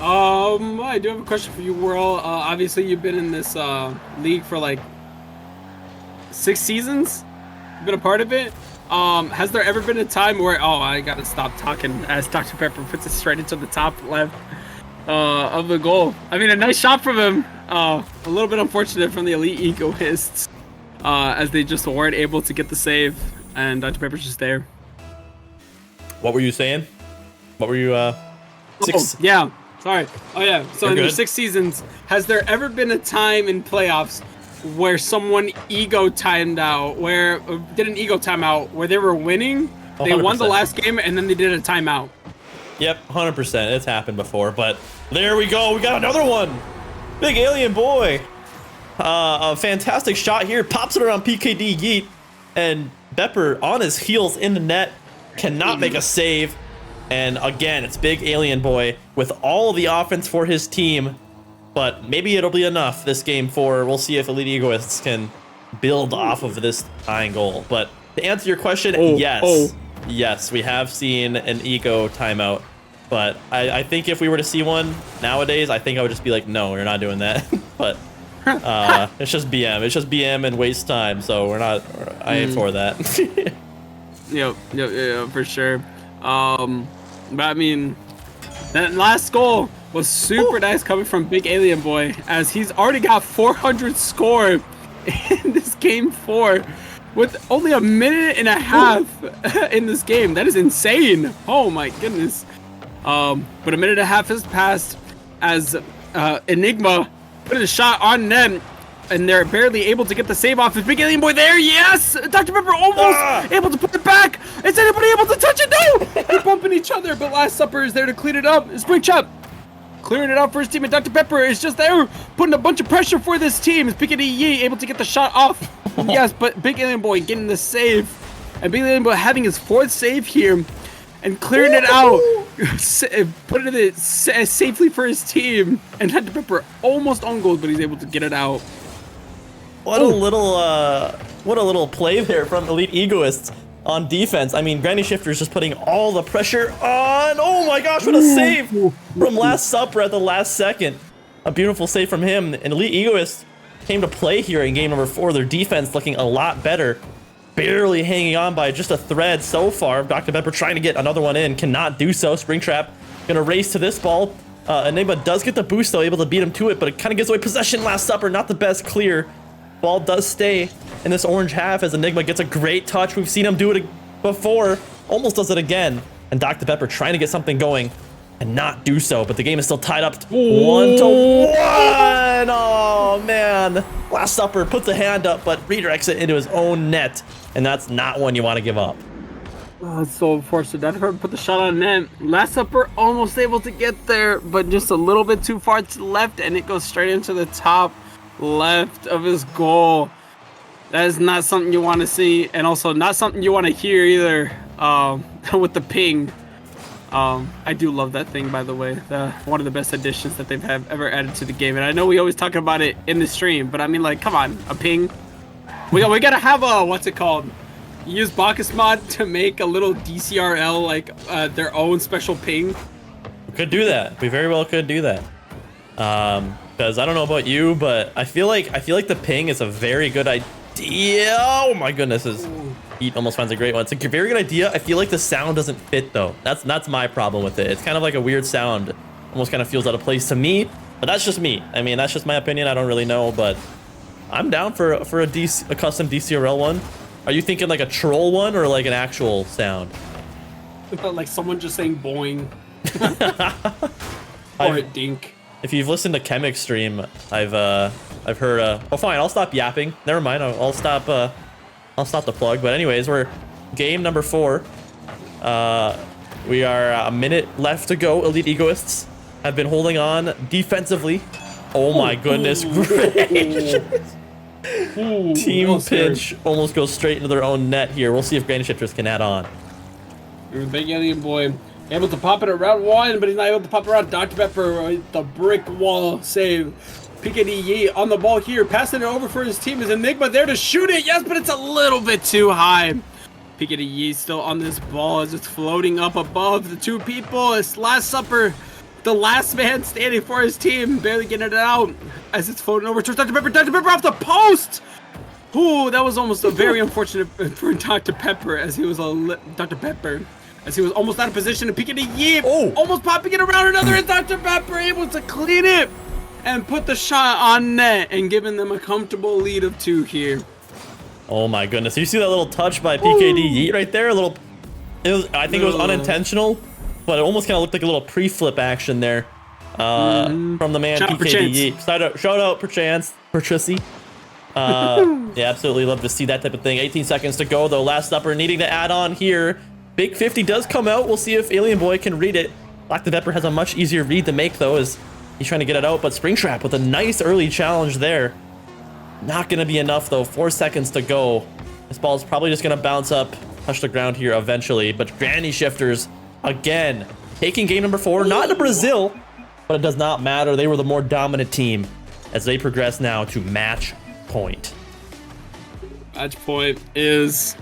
I do have a question for you, Whirl. Obviously, you've been in this league for like 6 seasons. You've been a part of it. Has there ever been a time where, I gotta stop talking as Dr. Pepper puts it straight into the top left of the goal. I mean, a nice shot from him. A little bit unfortunate from the Elite Egoists, as they just weren't able to get the save, and Dr. Pepper's just there. What were you saying? What were you, six? Oh, yeah. Sorry. Oh, yeah. So You're in the good. 6 seasons, has there ever been a time in playoffs where someone ego timed out, did an ego timeout where they were winning, they won the 100%. last game, and then they did a timeout? Yep, 100%. It's happened before, but there we go. We got another one. Big Alien Boy. A fantastic shot here. Pops it around PKD Yeet. And Bepper on his heels in the net. Cannot make a save. And again, it's Big Alien Boy with all the offense for his team. But maybe it'll be enough this game 4. We'll see if Elite Egoists can build off of this tying goal. But to answer your question, yes. Yes, we have seen an ego timeout. But I think if we were to see one nowadays, I think I would just be like, no, you're not doing that. But it's just BM. It's just BM and waste time. So I ain't for that. Yep, for sure. But I mean, that last goal was super nice coming from Big Alien Boy, as he's already got 400 score in this game 4 with only a minute and a half in this game. That is insane. Oh my goodness. But a minute and a half has passed as Enigma put a shot on net, and they're barely able to get the save off. Is Big Alien Boy there? Yes! Dr. Pepper almost able to put it back. Is anybody able to touch it? No! They're bumping each other, but Last Supper is there to clean it up. Springtrap clearing it up for his team, and Dr. Pepper is just there putting a bunch of pressure for this team. Is Pickety Yee able to get the shot off? Yes, but Big Alien Boy getting the save. And Big Alien Boy having his 4th save here and clearing it out. Putting it safely for his team. And Dr. Pepper almost on goal, but he's able to get it out. What a little play there from Elite Egoists on defense. I mean, Granny Shifter's just putting all the pressure on. Oh my gosh, what a save from Last Supper at the last second. A beautiful save from him. And Elite Egoists came to play here in game number 4. Their defense looking a lot better. Barely hanging on by just a thread so far. Dr. Pepper trying to get another one in. Cannot do so. Springtrap gonna race to this ball. Enigma does get the boost though, able to beat him to it, but it kind of gives away possession. Last Supper, not the best clear. Ball does stay in this orange half as Enigma gets a great touch. We've seen him do it before. Almost does it again. And Dr. Pepper trying to get something going and not do so, but the game is still tied up 1-1. Oh man. Last Supper puts a hand up, but redirects it into his own net. And that's not one you want to give up. Oh, it's so unfortunate. That hurt. Put the shot on net. Last Supper almost able to get there, but just a little bit too far to the left, and it goes straight into the top left of his goal. That is not something you want to see, and also not something you want to hear either. With the ping. I do love that thing, by the way. One of the best additions that they've ever added to the game. And I know we always talk about it in the stream, but I mean, like, come on, a ping. We gotta have a, what's it called? Use Bacchus mod to make a little DCRL, like, their own special ping. We could do that. We very well could do that. Because I don't know about you, but I feel like the ping is a very good idea. Oh my goodness, Heat almost finds a great one. It's a very good idea. I feel like the sound doesn't fit though. That's my problem with it. It's kind of like a weird sound. Almost kind of feels out of place to me, but that's just me. I mean, that's just my opinion. I don't really know, but I'm down for a custom DCRL one. Are you thinking like a troll one or like an actual sound? Like someone just saying boing. Or a dink. If you've listened to Chemic's stream, I've heard oh fine, I'll stop yapping. Never mind, I'll stop the plug. But anyways, we're game number 4. We are a minute left to go. Elite Egoists have been holding on defensively. Oh my goodness gracious. Team pinch almost goes straight into their own net here. We'll see if Granny Shifters can add on. Big alien boy able to pop it around 1, but he's not able to pop around Dr. Pepper. The brick wall save. Piketty on the ball here, passing it over for his team. Is Enigma there to shoot it? Yes, but it's a little bit too high. Piketty still on this ball as it's floating up above the two people. It's Last Supper, the last man standing for his team, barely getting it out as it's floating over towards Dr. Pepper. Dr. Pepper off the post! Ooh, that was almost a very unfortunate for Dr. Pepper as he was Dr. Pepper. As he was almost out of position to Piketty almost popping it around another, and Dr. Pepper able to clean it and put the shot on net and giving them a comfortable lead of 2 here. Oh my goodness! You see that little touch by PKD Yeet right there? I think it was unintentional, but it almost kind of looked like a little pre-flip action there from the man PKD Yeet. Shout out Perchance. Yeah, absolutely love to see that type of thing. 18 seconds to go though. Last Supper needing to add on here. Big 50 does come out. We'll see if Alien Boy can read it. Black the Pepper has a much easier read to make though, as he's trying to get it out, but Springtrap with a nice early challenge there. Not gonna be enough though. 4 seconds to go. This ball is probably just gonna bounce up, touch the ground here eventually, but Granny Shifters again taking game number 4, not to Brazil, but it does not matter. They were the more dominant team as they progress now to match point. Match point is...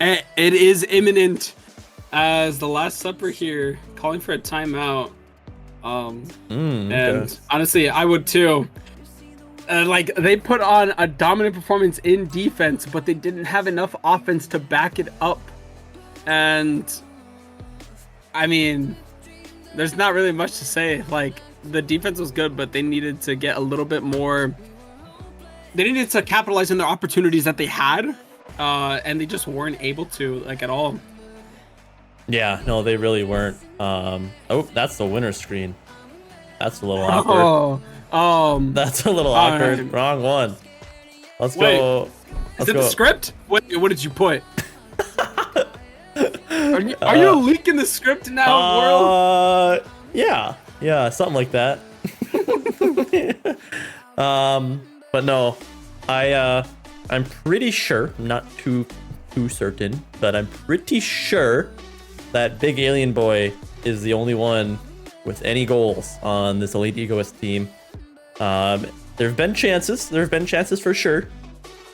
It is imminent as the Last Supper here calling for a timeout. And honestly, I would too. Like, they put on a dominant performance in defense, but they didn't have enough offense to back it up. And I mean, there's not really much to say. Like, the defense was good, but they needed to get a little bit more. They needed to capitalize on the opportunities that they had. And they just weren't able to, like, at all. Yeah, no, they really weren't. Oh, that's the winner screen. That's a little awkward. That's a little awkward. Right. Wrong one. Let's go. Is it the script? What did you put? Are you leaking the script now, world? Yeah, something like that. But no, I'm pretty sure, not too certain, but I'm pretty sure that Big Alien Boy is the only one with any goals on this Elite Egoist team. There have been chances for sure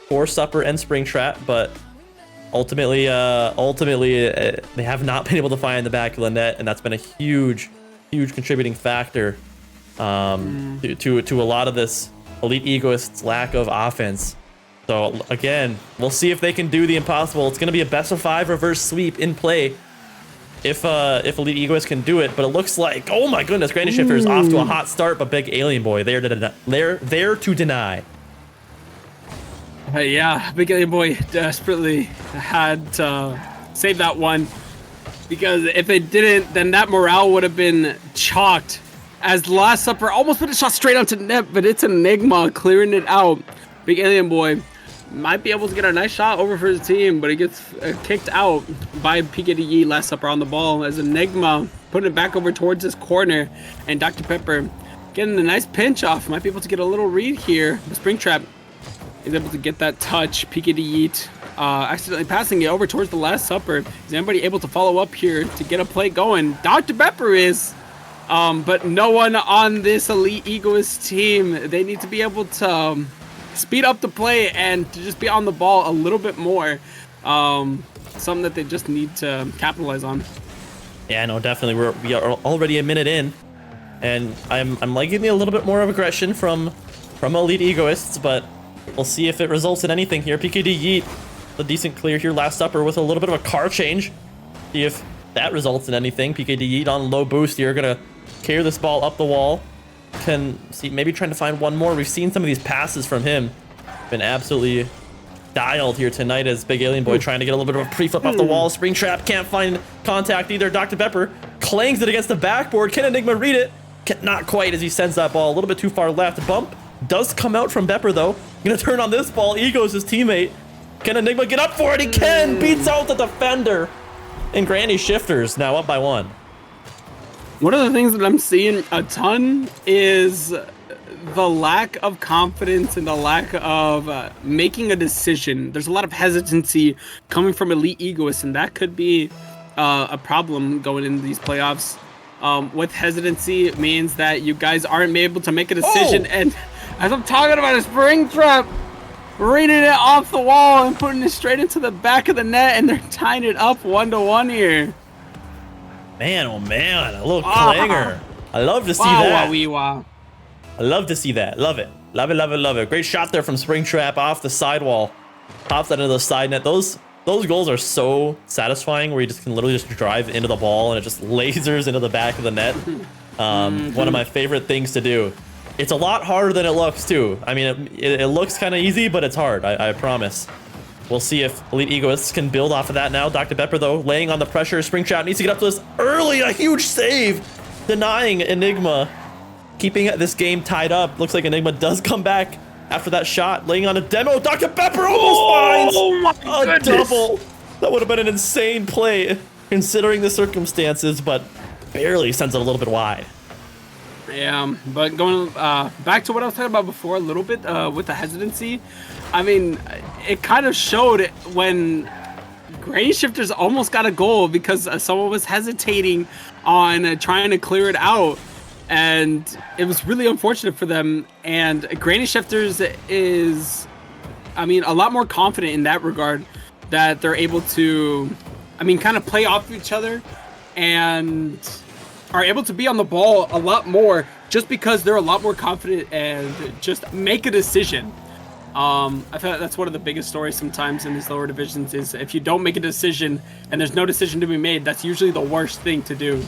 for Supper and Springtrap, but ultimately they have not been able to find the back of the net, and that's been a huge contributing factor to a lot of this Elite Egoist's lack of offense. So again, we'll see if they can do the impossible. It's going to be a best of 5 reverse sweep in play if Elite Egoist can do it. But it looks like, oh my goodness, Granny Shifter is off to a hot start, but Big Alien Boy there to deny. Yeah, Big Alien Boy desperately had to save that one, because if they didn't, then that morale would have been chalked. As Last Supper almost put a shot straight onto net, but it's Enigma clearing it out. Big Alien Boy might be able to get a nice shot over for his team, but he gets kicked out by PKDE last supper on the ball as Enigma putting it back over towards his corner, and Dr. Pepper getting a nice pinch off. Might be able to get a little read here. The Springtrap is able to get that touch. PKDE accidentally passing it over towards the last supper. Is anybody able to follow up here to get a play going? Dr. Pepper is, but no one on this Elite Egoist team. They need to be able to speed up the play and to just be on the ball a little bit more. Something that they just need to capitalize on. Yeah, no, definitely. We are already a minute in, and I'm liking a little bit more of aggression from Elite Egoists, but we'll see if it results in anything here. PKD Yeet, a decent clear here last supper with a little bit of a car change. See if that results in anything. PKD Yeet on low boost here, gonna carry this ball up the wall. Can see maybe trying to find one more. We've seen some of these passes from him. Been absolutely dialed here tonight as Big Alien Boy trying to get a little bit of a pre-flip off the wall. Springtrap can't find contact either. Dr. Pepper clangs it against the backboard. Can Enigma read it? Not quite, as he sends that ball a little bit too far left. Bump does come out from Pepper though. Gonna turn on this ball. Ego's his teammate. Can Enigma get up for it? He can! Beats out the defender. And Granny Shifters now up by 1. One of the things that I'm seeing a ton is the lack of confidence and the lack of making a decision. There's a lot of hesitancy coming from Elite Egoists, and that could be a problem going into these playoffs. With hesitancy, it means that you guys aren't able to make a decision. And as I'm talking about a Springtrap, reading it off the wall and putting it straight into the back of the net, and they're tying it up 1-1 here. Man, oh man, a little clanger. I love to see that. Wow. I love to see that. Love it. Love it, love it, love it. Great shot there from Springtrap off the sidewall. Pops that into the side net. Those goals are so satisfying where you just can literally just drive into the ball and it just lasers into the back of the net. One of my favorite things to do. It's a lot harder than it looks too. I mean, it looks kind of easy, but it's hard, I promise. We'll see if Elite Egoists can build off of that now. Dr. Pepper, though, laying on the pressure. Springtrap needs to get up to this early. A huge save. Denying Enigma. Keeping this game tied up. Looks like Enigma does come back after that shot. Laying on a demo. Dr. Pepper almost finds a double. That would have been an insane play considering the circumstances, but barely sends it a little bit wide. Yeah, but going back to what I was talking about before a little bit with the hesitancy. I mean, it kind of showed when Granny Shifters almost got a goal because someone was hesitating on trying to clear it out. And it was really unfortunate for them. And Granny Shifters is, I mean, a lot more confident in that regard that they're able to, I mean, kind of play off each other and are able to be on the ball a lot more just because they're a lot more confident and just make a decision. I feel like that's one of the biggest stories sometimes in these lower divisions is if you don't make a decision and there's no decision to be made, that's usually the worst thing to do.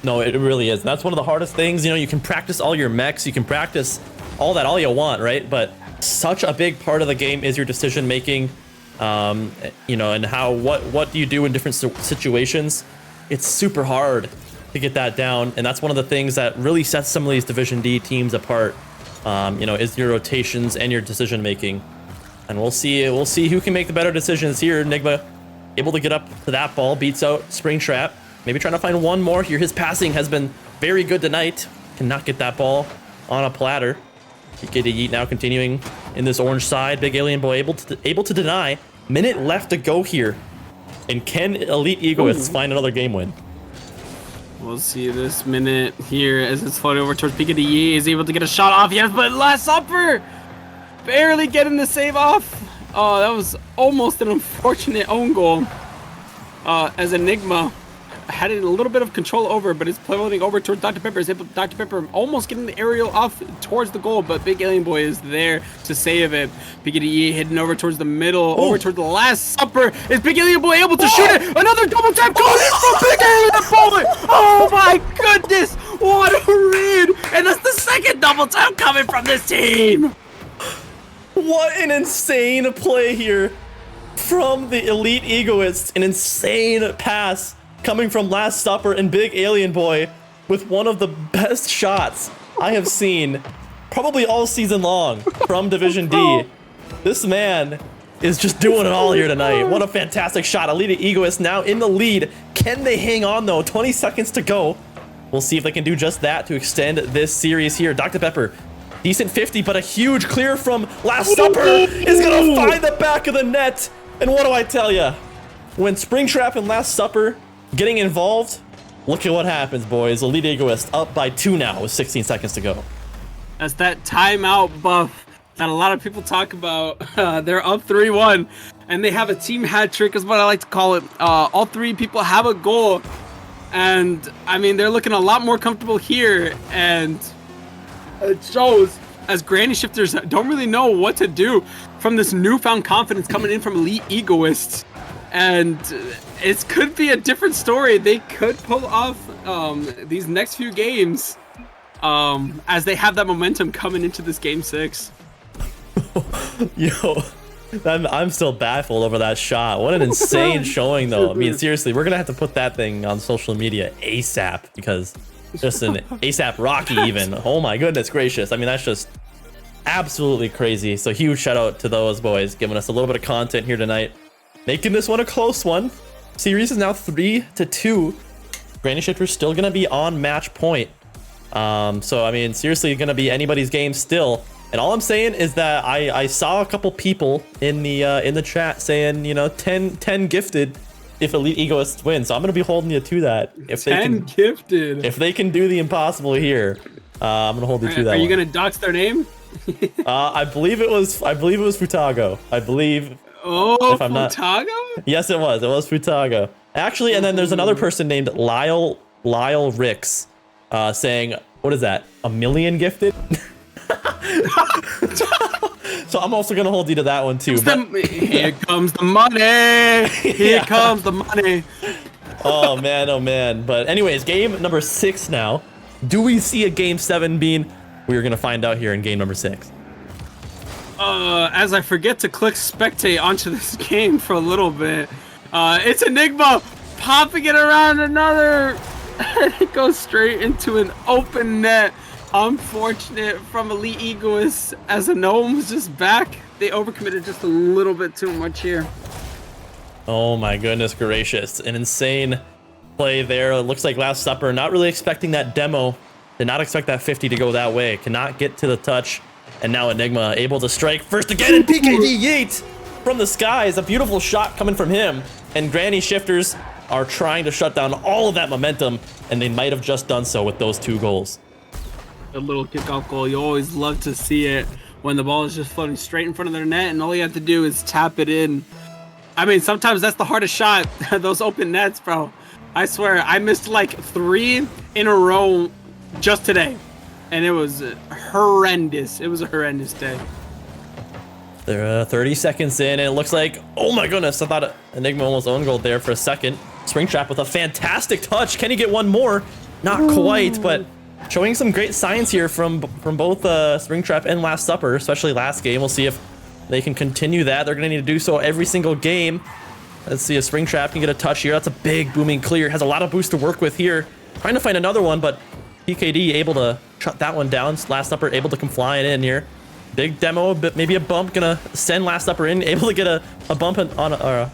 No, it really is. That's one of the hardest things. You know, you can practice all your mechs, you can practice all you want, right? But such a big part of the game is your decision making, you know, and what do you do in different situations? It's super hard to get that down, and that's one of the things that really sets some of these Division D teams apart. You know, is your rotations and your decision making, and we'll see who can make the better decisions here. Enigma able to get up to that ball, beats out Springtrap. Maybe trying to find one more here. His passing has been very good tonight. Cannot get that ball on a platter. PKD Yeet now continuing in this orange side. Big Alien Boy able to deny. Minute left to go here, and can Elite Egoists find another game win? We'll see this minute here as it's floated over towards PKD. Is able to get a shot off, yes, but last supper barely getting the save off. Oh, that was almost an unfortunate own goal. As Enigma had it a little bit of control over, but it's floating over towards Dr. Pepper. Dr. Pepper almost getting the aerial off towards the goal, but Big Alien Boy is there to save it. PKD heading over towards the middle, over towards the last supper. Is Big Alien Boy able to shoot it? Another double tap coming in from Big Alien Boy! Oh my goodness! What a read! And that's the second double tap coming from this team! What an insane play here from the Elite Egoists. An insane pass coming from Last Supper and Big Alien Boy with one of the best shots I have seen probably all season long from Division D. This man is just doing it all here tonight. What a fantastic shot. Elite Egoists now in the lead. Can they hang on though? 20 seconds to go. We'll see if they can do just that to extend this series here. Dr. Pepper, decent 50, but a huge clear from Last Supper is gonna find the back of the net. And what do I tell you? When Springtrap and Last Supper getting involved, look at what happens, boys. Elite Egoists up by 2 now with 16 seconds to go. That's that timeout buff that a lot of people talk about. They're up 3-1, and they have a team hat trick is what I like to call it. All 3 people have a goal, and I mean, they're looking a lot more comfortable here, and it shows as Granny Shifters don't really know what to do from this newfound confidence coming in from Elite Egoists. And it could be a different story. They could pull off these next few games as they have that momentum coming into this game 6. Yo, I'm still baffled over that shot. What an insane showing, though. I mean, seriously, we're gonna have to put that thing on social media ASAP, because just an ASAP Rocky even. Oh my goodness gracious. I mean, that's just absolutely crazy. So huge shout out to those boys giving us a little bit of content here tonight, making this one a close one. Series is now 3-2. Granny Shifter's still gonna be on match point. So I mean, seriously, gonna be anybody's game still. And all I'm saying is that I saw a couple people in the chat saying, you know, 10 gifted if Elite Egoists win. So I'm gonna be holding you to that. If 10 gifted. If they can do the impossible here, I'm gonna hold you to that. Are you one. gonna dox their name? I believe it was Futago. I believe. Oh, if I'm Futago? Yes, it was. It was Futago. Actually, and then there's another person named Lyle Ricks, saying, what is that? 1 million gifted? So I'm also gonna hold you to that one too. But here comes the money. Here comes the money. Oh man. But anyways, game number 6 now. Do we see a game 7 being? We're gonna find out here in game number 6. As I forget to click spectate onto this game for a little bit, it's Enigma popping it around another. It goes straight into an open net. Unfortunate from Elite Egoists, as a gnome was just back. They overcommitted just a little bit too much here. Oh my goodness gracious. An insane play there. It looks like Last Supper not really expecting that demo. Did not expect that 50 to go that way. Cannot get to the touch. And now Enigma able to strike first again, and PKD Yeet from the skies. A beautiful shot coming from him. And Granny Shifters are trying to shut down all of that momentum, and they might have just done so with those 2 goals. A little kickoff goal. You always love to see it when the ball is just floating straight in front of their net, and all you have to do is tap it in. I mean, sometimes that's the hardest shot. Those open nets, bro. I swear, I missed like 3 in a row just today, and it was horrendous. It was a horrendous day. They're 30 seconds in, and it looks like, oh my goodness, I thought Enigma almost owned goal there for a second. Springtrap with a fantastic touch. Can he get one more? Not quite, but showing some great signs here from both Springtrap and Last Supper, especially last game. We'll see if they can continue that. They're going to need to do so every single game. Let's see if Springtrap can get a touch here. That's a big booming clear. Has a lot of boost to work with here. Trying to find another one, but PKD able to shut that one down. Last Supper able to come flying in here. Big demo, but maybe a bump. Gonna send Last Supper in. Able to get a bump on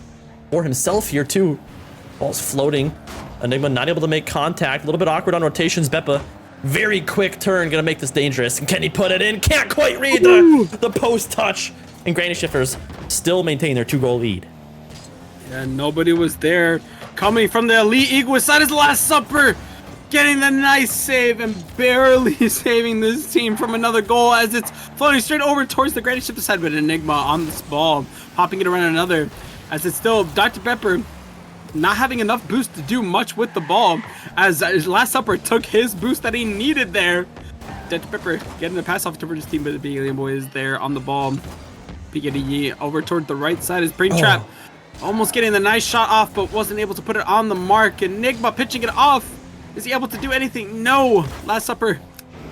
for himself here too. Ball's floating. Enigma not able to make contact. A little bit awkward on rotations. Beppa, very quick turn. Gonna make this dangerous. And can he put it in? Can't quite read the post touch. And Granny Shifters still maintain their 2-goal lead. Yeah, nobody was there. Coming from the Elite Egoist side is Last Supper. Getting the nice save and barely saving this team from another goal as it's floating straight over towards the Granny Shifter side, but Enigma on this ball, popping it around another, as it's still Dr. Pepper not having enough boost to do much with the ball, as Last Supper took his boost that he needed there. Dr. Pepper getting the pass off towards his team, but the Big Alien Boy is there on the ball. PKD over toward the right side is Springtrap. Almost getting the nice shot off, but wasn't able to put it on the mark. Enigma pitching it off. Is he able to do anything? No! Last Supper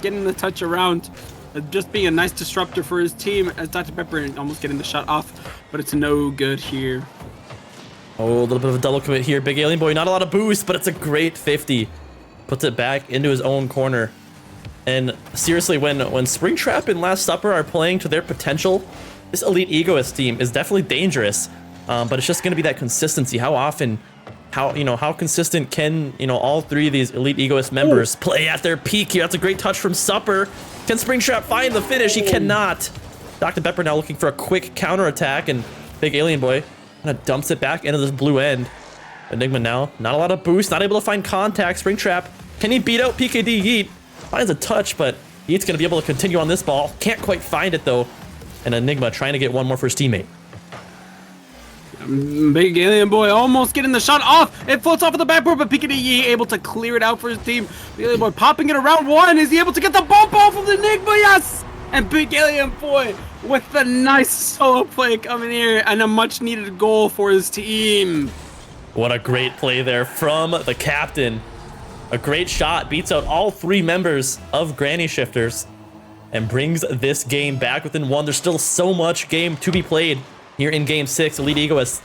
getting the touch around. Just being a nice disruptor for his team as Dr. Pepper almost getting the shot off, but it's no good here. Oh, a little bit of a double commit here. Big Alien Boy, not a lot of boost, but it's a great 50. Puts it back into his own corner. And seriously, when Springtrap and Last Supper are playing to their potential, this Elite Egoist team is definitely dangerous, but it's just going to be that consistency. How often, how consistent can, all three of these Elite Egoist members play at their peak here? That's a great touch from Supper. Can Springtrap find the finish? He cannot. Dr. Pepper now looking for a quick counterattack, and Big Alien Boy kind of dumps it back into this blue end. Enigma now, not a lot of boost, not able to find contact. Springtrap, can he beat out PKD Yeet? Finds a touch, but Yeet's gonna be able to continue on this ball. Can't quite find it though. And Enigma trying to get one more for his teammate. Big Alien Boy almost getting the shot off. It floats off of the backboard, but PKD able to clear it out for his team. Big Alien Boy popping it around one. Is he able to get the bump off of the Enigma? Yes! And Big Alien Boy with the nice solo play coming here and a much needed goal for his team. What a great play there from the captain. A great shot, beats out all three members of Granny Shifters and brings this game back within one. There's still so much game to be played here in Game 6. Elite Egoists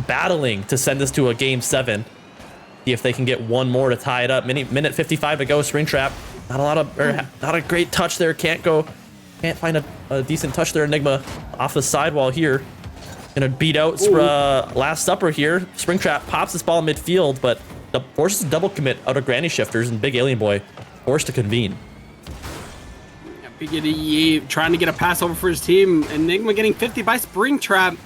battling to send this to a Game 7. See if they can get one more to tie it up. Minute 55 to go. Springtrap, not a great touch there. Can't find a decent touch there. Enigma off the sidewall here. Gonna beat out Last Supper here. Springtrap pops this ball in midfield, but forces a double commit out of Granny Shifters, and Big Alien Boy forced to convene. Big trying to get a pass over for his team. Enigma getting 50 by Springtrap.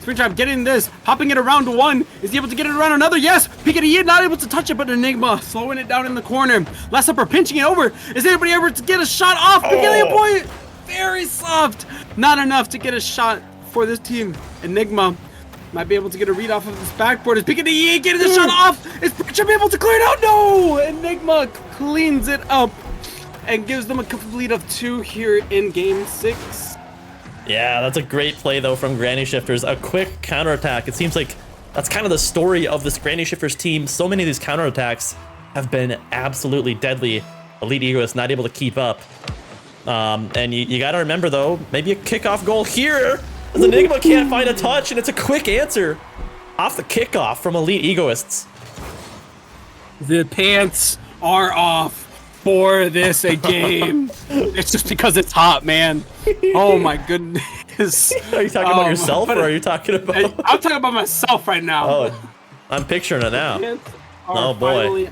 Springtrap getting this, hopping it around one. Is he able to get it around another? Yes! PKD not able to touch it, but Enigma slowing it down in the corner. Last Supper pinching it over. Is anybody able to get a shot off? Big Alien Boy, very soft. Not enough to get a shot for this team. Enigma might be able to get a read off of this backboard. Is PKD getting the shot off? Is Springtrap able to clear it out? No! Enigma cleans it up and gives them a complete of 2 here in Game 6. Yeah, that's a great play though from Granny Shifters. A quick counterattack. It seems like that's kind of the story of this Granny Shifters team. So many of these counterattacks have been absolutely deadly. Elite Egoists not able to keep up. And you gotta remember though, maybe a kickoff goal here. As Enigma can't find a touch, and it's a quick answer off the kickoff from Elite Egoists. The pants are off for this game. It's just because it's hot, man. Oh my goodness. Are you talking about yourself, or are you talking about... I'm talking about myself right now. Oh, I'm picturing it now. Oh boy.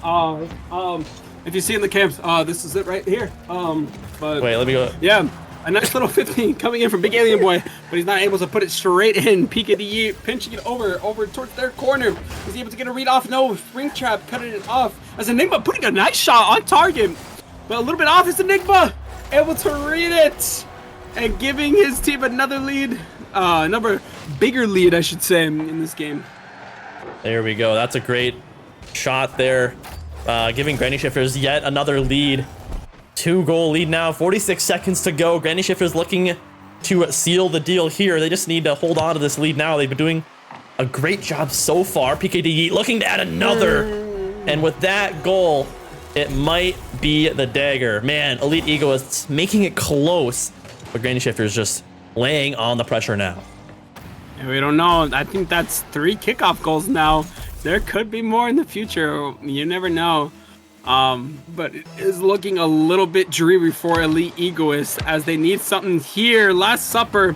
If you see in the camps, this is it right here. But wait, let me go. Yeah. A nice little 15 coming in from Big Alien Boy, but he's not able to put it straight in. PKD pinching it over towards their corner. Is he able to get a read off? No, Springtrap cutting it off. As Enigma putting a nice shot on target, but a little bit off. Is Enigma able to read it and giving his team another lead, another bigger lead, I should say, in this game. There we go. That's a great shot there, giving Granny Shifters yet another lead. 2-goal lead now, 46 seconds to go. Granny Shifters looking to seal the deal here. They just need to hold on to this lead now. They've been doing a great job so far. PKD looking to add another. And with that goal, it might be the dagger. Man, Elite Egoists making it close, but Granny Shifters just laying on the pressure now. Yeah, we don't know. I think that's 3 kickoff goals now. There could be more in the future. You never know. But it is looking a little bit dreary for Elite Egoists as they need something here. Last Supper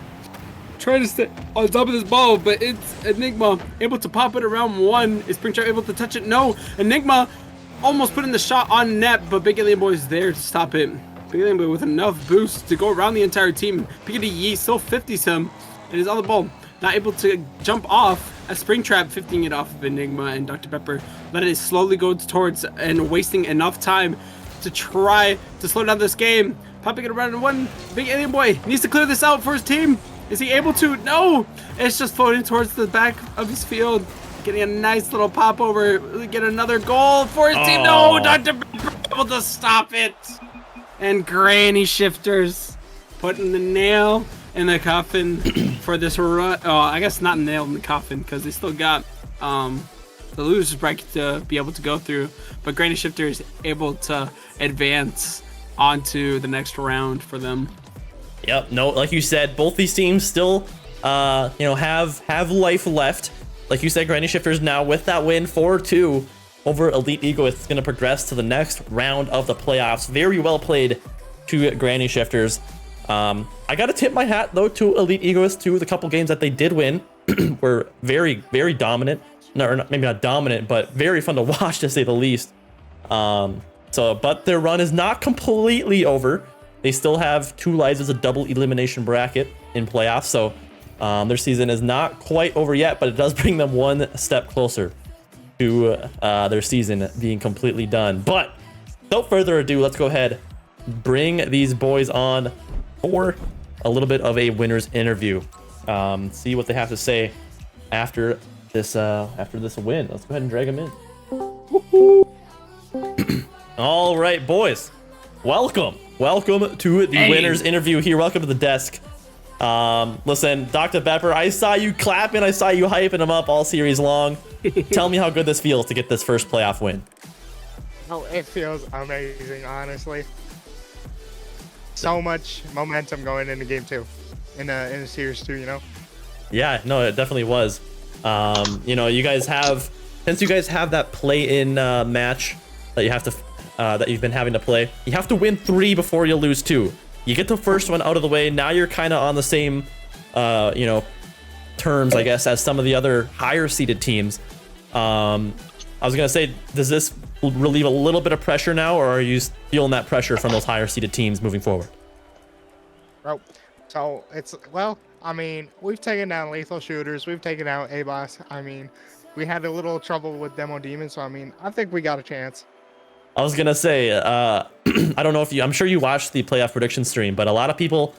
trying to stay on top of this ball, but it's Enigma able to pop it around one. Is Springtrap able to touch it? No. Enigma almost putting the shot on net, but Big Alien Boy is there to stop it. Big Alien Boy with enough boost to go around the entire team. PKD still 50s him and is on the ball. Not able to jump off as Springtrap 15 it off of Enigma, and Dr. Pepper let it slowly go towards and wasting enough time to try to slow down this game. Popping it around in one. Big Alien Boy needs to clear this out for his team. Is he able to? No! It's just floating towards the back of his field. Getting a nice little pop over. Get another goal for his team. No! Dr. Pepper able to stop it. And Granny Shifters putting the nail in the coffin for this run. Oh, I guess not nailed in the coffin because they still got the losers bracket to be able to go through. But Granny Shifter is able to advance onto the next round for them. Yep. No, like you said, both these teams still, have life left. Like you said, Granny Shifters now with that win 4-2 over Elite Egoists going to progress to the next round of the playoffs. Very well played to Granny Shifters. I gotta tip my hat though to Elite Egoists too. The couple games that they did win were very, very dominant. No, or not, maybe not dominant, but very fun to watch to say the least. But their run is not completely over. They still have 2 lives as a double elimination bracket in playoffs, so their season is not quite over yet, but it does bring them one step closer to their season being completely done. But without further ado, let's go ahead, bring these boys on for a little bit of a winner's interview. See what they have to say after this win. Let's go ahead and drag them in. All right, boys, welcome to the winner's interview here. Welcome to the desk. Listen, Dr. Pepper, I saw you clapping, I saw you hyping him up all series long. Tell me how good this feels to get this first playoff win. Oh, it feels amazing, honestly. So much momentum going into game 2 in a series 2, you know? Yeah, no, it definitely was. You guys have, since you guys have that play-in match that you have to that you've been having to play, you have to win 3 before you lose 2. You get the first one out of the way. Now you're kind of on the same terms, I guess, as some of the other higher seeded teams. I was gonna say, does this relieve a little bit of pressure now, or are you feeling that pressure from those higher seeded teams moving forward? Bro, so it's, well, I mean, we've taken down lethal shooters, we've taken out A-Boss. I mean, we had a little trouble with Demo Demon, so I mean, I think we got a chance. I was gonna say, I don't know if I'm sure you watched the playoff prediction stream, but a lot of people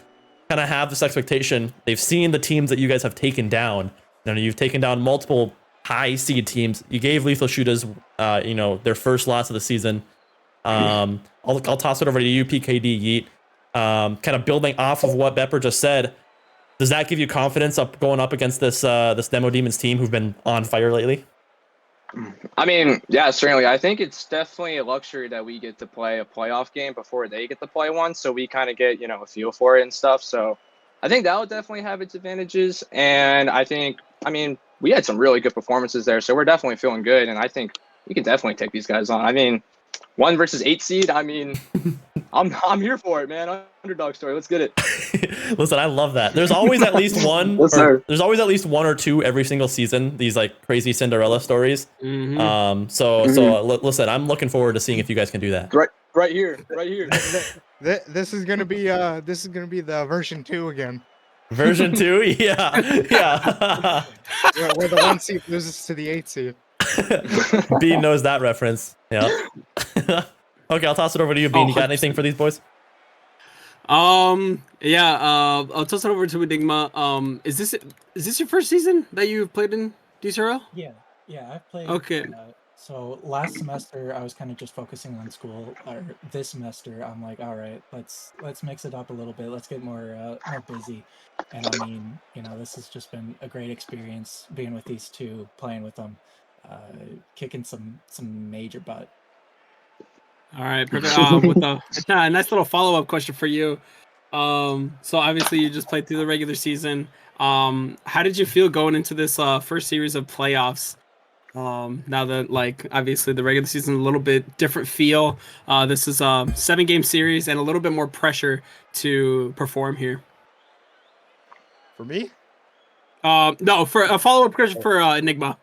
kind of have this expectation. They've seen the teams that you guys have taken down. You've taken down multiple high seed teams. You gave Lethal Shooters, their first loss of the season. I'll toss it over to you, PKD Yeet. Kind of building off of what Bepper just said, does that give you confidence going up against this Demo Demons team who've been on fire lately? I mean, yeah, certainly. I think it's definitely a luxury that we get to play a playoff game before they get to play one, so we kind of get, a feel for it and stuff. So I think that would definitely have its advantages. And I think, we had some really good performances there, so we're definitely feeling good. And I think we can definitely take these guys on. 1 versus 8 seed. I'm here for it, man. Underdog story. Let's get it. Listen, I love that. There's always at least one. There's always at least 1 or 2 every single season. These like crazy Cinderella stories. Listen, I'm looking forward to seeing if you guys can do that. Right here. This is gonna be the version 2 again. Version 2, yeah. Where the 1 seed loses to the 8 seed. Bean knows that reference. Yeah. Okay, I'll toss it over to you, Bean. You got anything for these boys? I'll toss it over to Enigma. Is this your first season that you've played in Dcrl? Yeah, I've played. Okay. So last semester I was kind of just focusing on school. Or this semester I'm like, all right, let's mix it up a little bit. Let's get more busy. And this has just been a great experience being with these two, playing with them, kicking some major butt. All right, perfect. With a nice little follow-up question for you. So obviously you just played through the regular season. How did you feel going into this first series of playoffs? Now that obviously the regular season is a little bit different feel. This is a 7-game series and a little bit more pressure to perform here. For me? No, for a follow-up question for Enigma.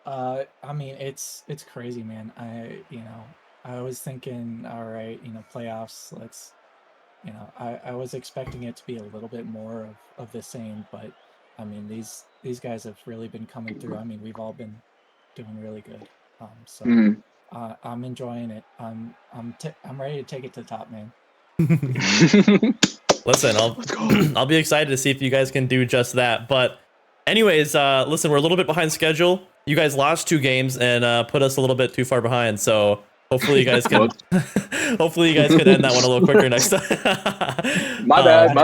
It's crazy, man. I was thinking, all right, playoffs, let's, I was expecting it to be a little bit more of the same, but these guys have really been coming through. We've all been doing really good. I'm enjoying it. I'm ready to take it to the top, man. Listen, I'll be excited to see if you guys can do just that. But anyways, listen, we're a little bit behind schedule. You guys lost 2 games and put us a little bit too far behind, so hopefully you guys can end that one a little quicker next time. My bad.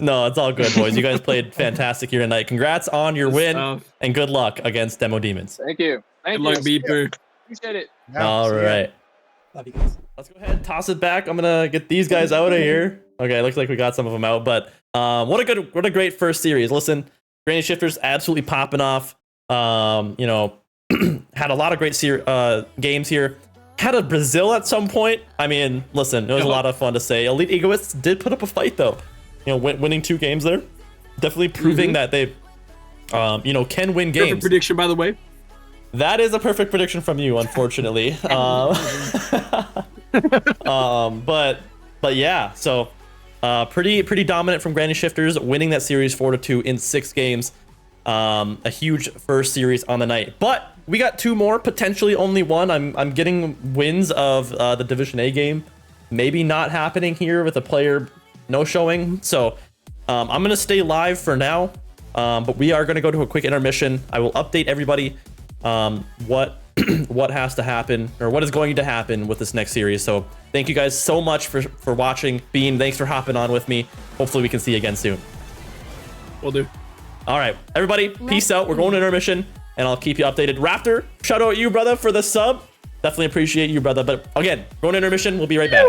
No, it's all good, boys. You guys played fantastic here tonight. Congrats on your win and good luck against Demo Demons. Thank you. Good luck, Beeper. Appreciate it. All right. Love you guys. Let's go ahead and toss it back. I'm gonna get these guys out of here. Okay, looks like we got some of them out, but what a great first series. Listen, Granny Shifters absolutely popping off. Had a lot of great games here. Had a Brazil at some point. Listen, it was a lot of fun to say. Elite Egoists did put up a fight though. winning 2 games there, definitely proving that they, can win games. Perfect prediction, by the way. That is a perfect prediction from you, unfortunately. But yeah, so pretty dominant from Granny Shifters, winning that series 4-2 in 6 games. A huge first series on the night, but we got 2 more, potentially only 1. I'm getting wins of the Division A game maybe not happening here with a player no showing. So I'm gonna stay live for now, but we are gonna go to a quick intermission. I will update everybody what what has to happen, or what is going to happen with this next series. So thank you guys so much for watching. Bean, thanks for hopping on with me. Hopefully we can see you again soon. Will do. All right, everybody, peace out. We're going to intermission, and I'll keep you updated. Raptor, shout out you, brother, for the sub. Definitely appreciate you, brother. But again, going to intermission. We'll be right back.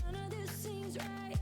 None of this seems right.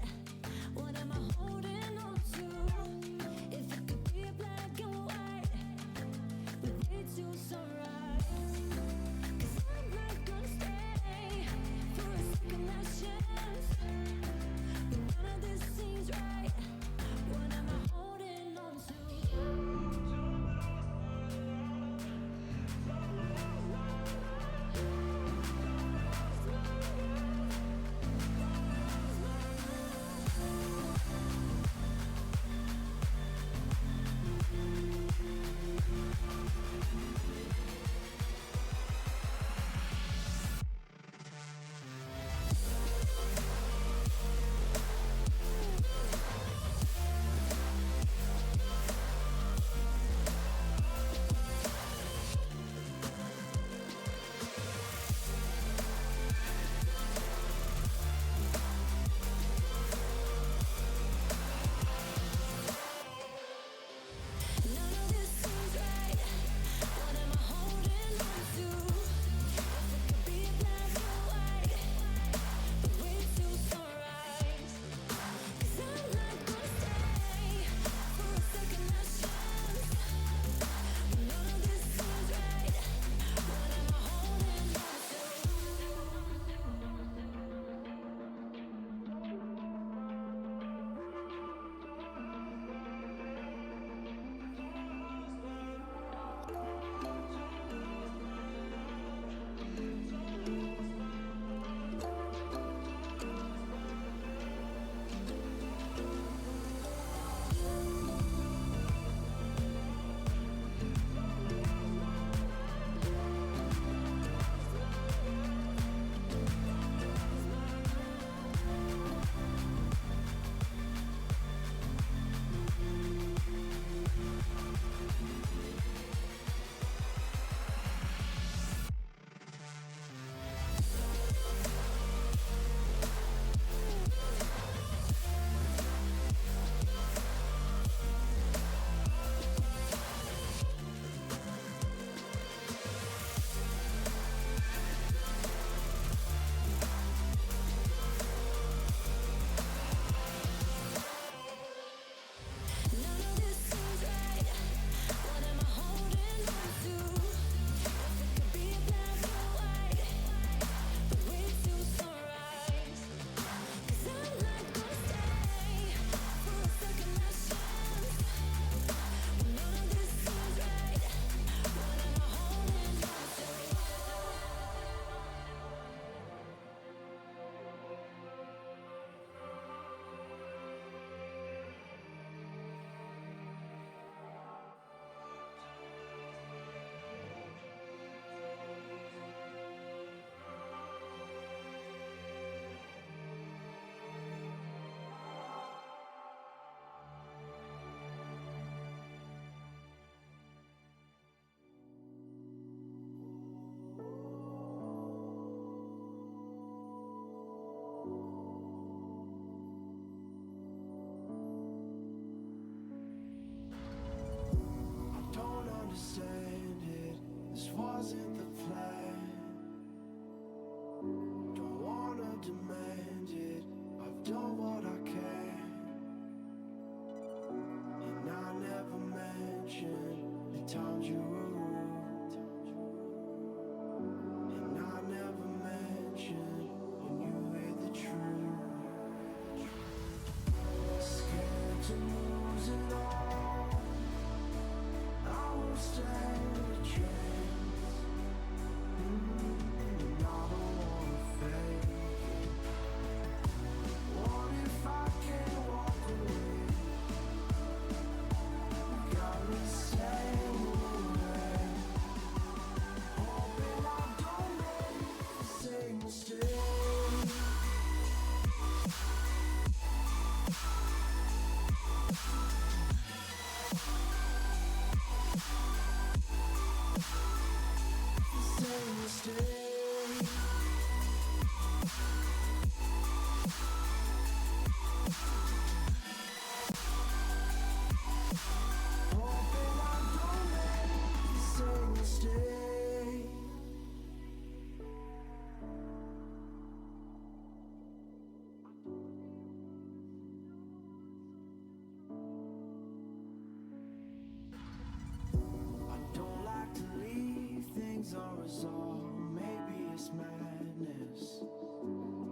was all, maybe it's madness.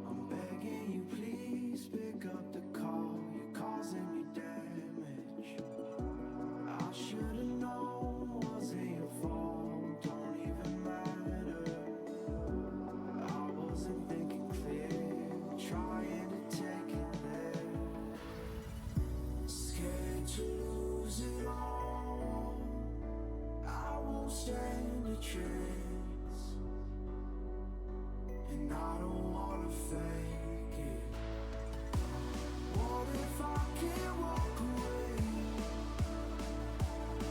I'm begging you, please pick up the call. You're causing me damage. I should've known, wasn't your fault. Don't even matter. I wasn't thinking clear, trying to take it there. Scared to lose it all. I won't stand a chance, and I don't wanna fake it. What if I can't walk away?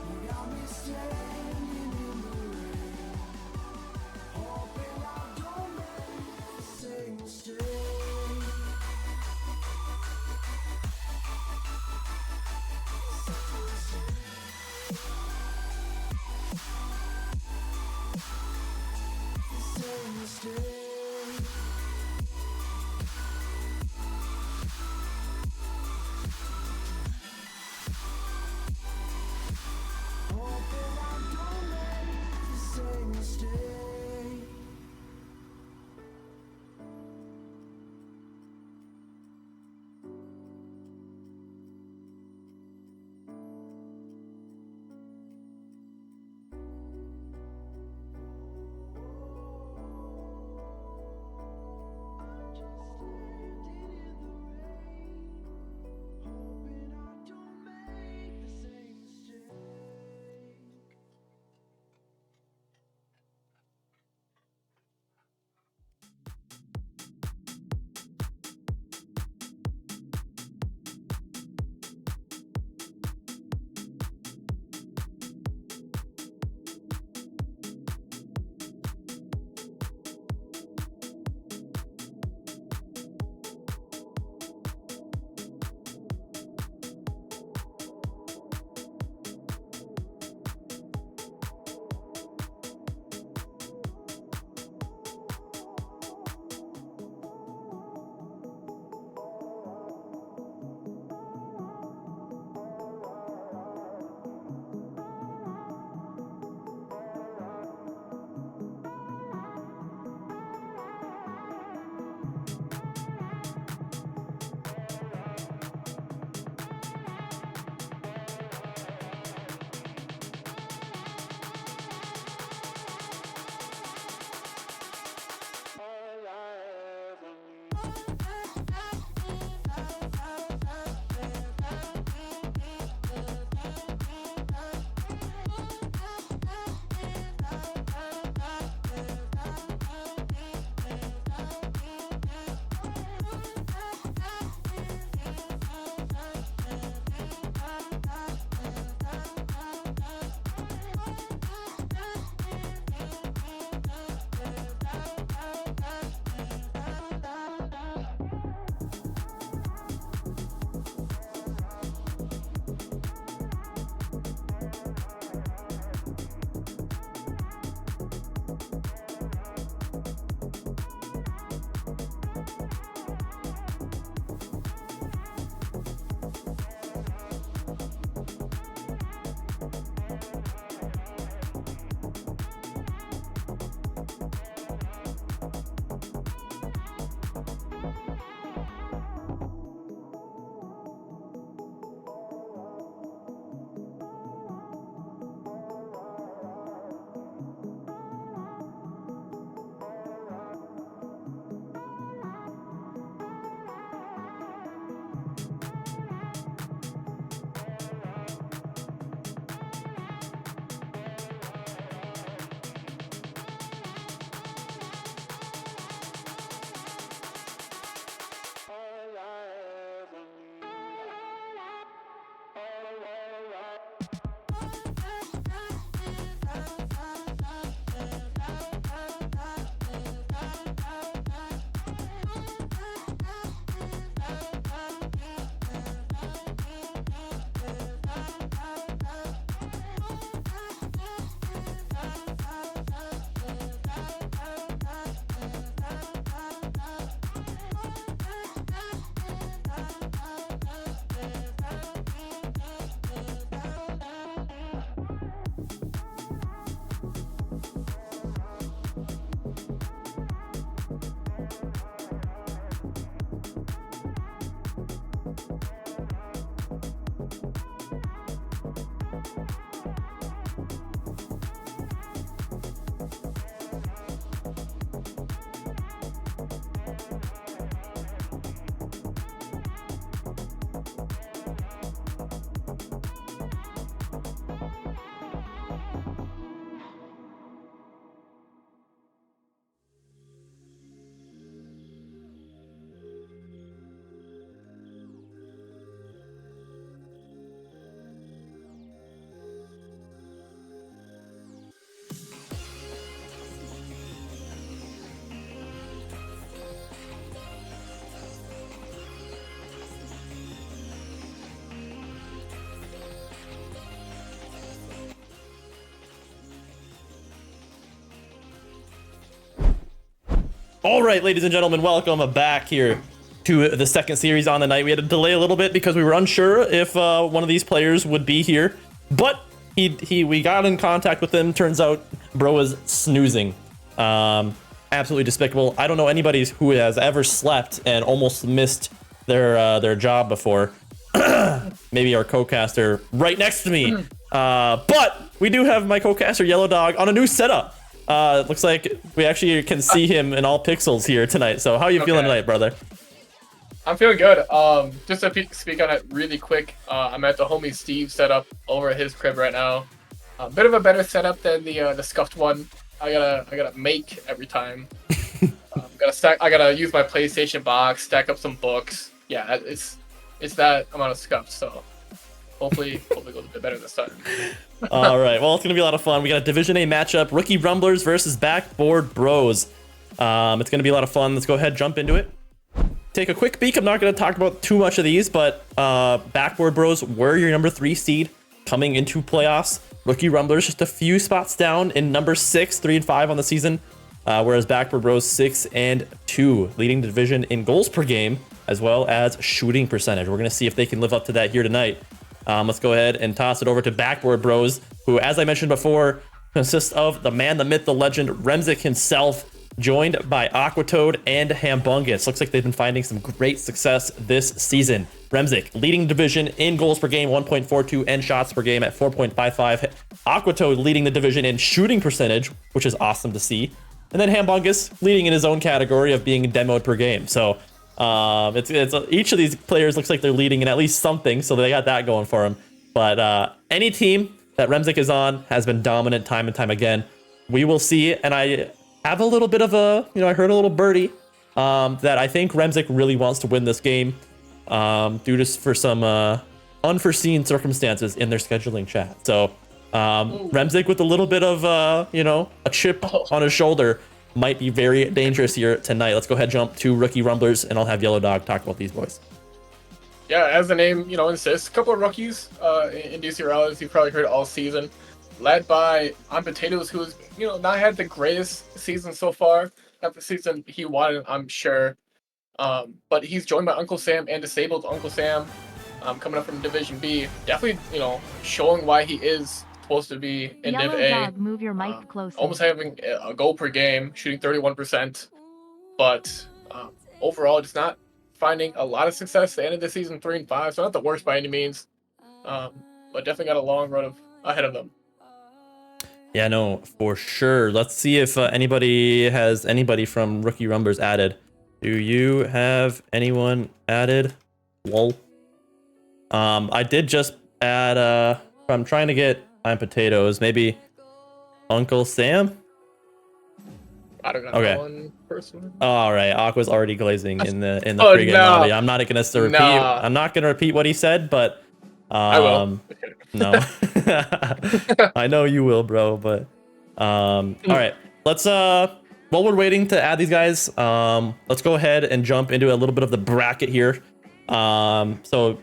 You got me standing in the rain, hoping I don't make the same mistake. All right, ladies and gentlemen, welcome back here to the second series on the night. We had to delay a little bit because we were unsure if one of these players would be here, but we got in contact with him. Turns out bro is snoozing. Absolutely despicable. I don't know anybody who has ever slept and almost missed their job before. Maybe our co-caster right next to me. But we do have my co-caster Yellow Dog on a new setup. It looks like we actually can see him in all pixels here tonight. So how are you feeling tonight, brother? I'm feeling good. Just to speak on it really quick, I'm at the homie Steve setup over at his crib right now. A bit of a better setup than the scuffed one. I gotta make every time. I gotta use my PlayStation box, stack up some books. Yeah, it's that amount of scuffed. So hopefully it goes a bit better this time. All right, well, it's gonna be a lot of fun. We got a Division A matchup: Rookie Rumblers versus Backboard Bros. It's gonna be a lot of fun. Let's go ahead, jump into it. Take a quick peek. I'm not gonna talk about too much of these, but Backboard Bros were your number 3 seed coming into playoffs. Rookie Rumblers just a few spots down in number 6, 3 and 5 on the season, whereas Backboard Bros 6 and 2, leading the division in goals per game as well as shooting percentage. We're gonna see if they can live up to that here tonight. Let's go ahead and toss it over to Backboard Bros, who, as I mentioned before, consists of the man, the myth, the legend, Remzik himself, joined by Aquatoad and Hambungus. Looks like they've been finding some great success this season. Remzik leading division in goals per game, 1.42, and shots per game at 4.55. Aquatoad leading the division in shooting percentage, which is awesome to see. And then Hambungus leading in his own category of being demoed per game. So it's each of these players looks like they're leading in at least something, so they got that going for them. But any team that Remzik is on has been dominant time and time again. We will see, and I have a little bit of I heard a little birdie that I think Remzik really wants to win this game due to for some unforeseen circumstances in their scheduling chat. So Remzik with a little bit of a chip on his shoulder might be very dangerous here tonight. Let's go ahead and jump to Rookie Rumblers, and I'll have Yellow Dog talk about these boys. Yeah, as the name insists, a couple of rookies in Dcrl, as you've probably heard all season, led by On Potatoes, who's not had the greatest season so far. Not the season he wanted, I'm sure. But he's joined by Uncle Sam and Disabled Uncle Sam, coming up from Division B. Definitely, showing why he is supposed to be in Div A. Dog, move your mic closer. Almost having a goal per game, shooting 31%. But overall, just not finding a lot of success. They ended the season 3 and 5, so not the worst by any means. But definitely got a long run ahead of them. Yeah, no, for sure. Let's see if anybody from Rookie Rumblers added. Do you have anyone added? Lol. I did just add, I'm trying to get On Potatoes, maybe Uncle Sam? I don't know one person. All right, Aqua's already glazing in the pregame lobby. I'm not gonna repeat. I'm not gonna repeat what he said, but I will. No, I know you will, bro. But all right, let's while we're waiting to add these guys, let's go ahead and jump into a little bit of the bracket here. So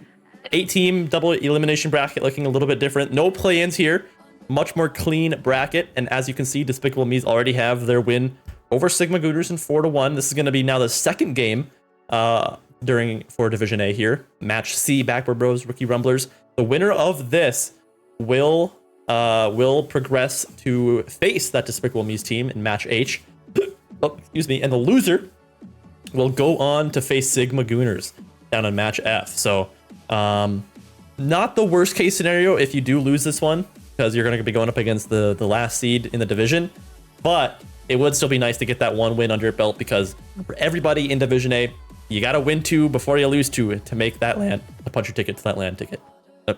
8-team double elimination bracket, looking a little bit different. No play-ins here, much more clean bracket. And as you can see, Despicable Me's already have their win over Sigma Gooters in 4-1. This is going to be now the second game for Division A here. Match C, Backboard Bros, Rookie Rumblers. The winner of this will progress to face that Despicable Me's team in Match H. Oh, excuse me. And the loser will go on to face Sigma Gooners down in Match F. So not the worst case scenario if you do lose this one, because you're going to be going up against the last seed in the division. But it would still be nice to get that one win under your belt, because for everybody in Division A, you got to win 2 before you lose 2 to make that land, to punch your ticket to that land ticket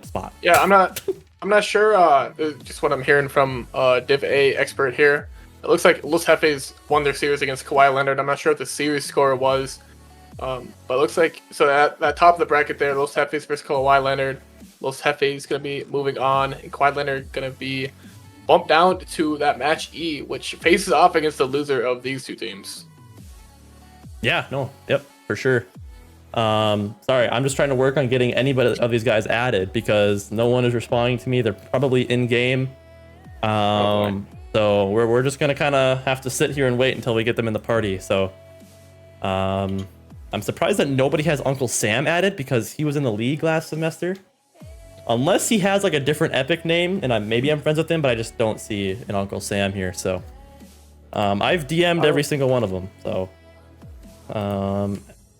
spot. Yeah, I'm not sure. Just what I'm hearing from Div A expert here. It looks like Los Jefes won their series against Kawhi Leonard. I'm not sure what the series score was, but it looks like that top of the bracket there, Los Jefes versus Kawhi Leonard. Los Jefes going to be moving on, and Kawhi Leonard going to be bumped down to that match E, which faces off against the loser of these two teams. Yeah, no, yep, for sure. Sorry, I'm just trying to work on getting anybody of these guys added, because no one is responding to me. They're probably in game. So we're just gonna kind of have to sit here and wait until we get them in the party. So I'm surprised that nobody has Uncle Sam added because he was in the league last semester. Unless he has like a different epic name, and maybe I'm friends with him, but I just don't see an Uncle Sam here. So I've DM'd every single one of them. So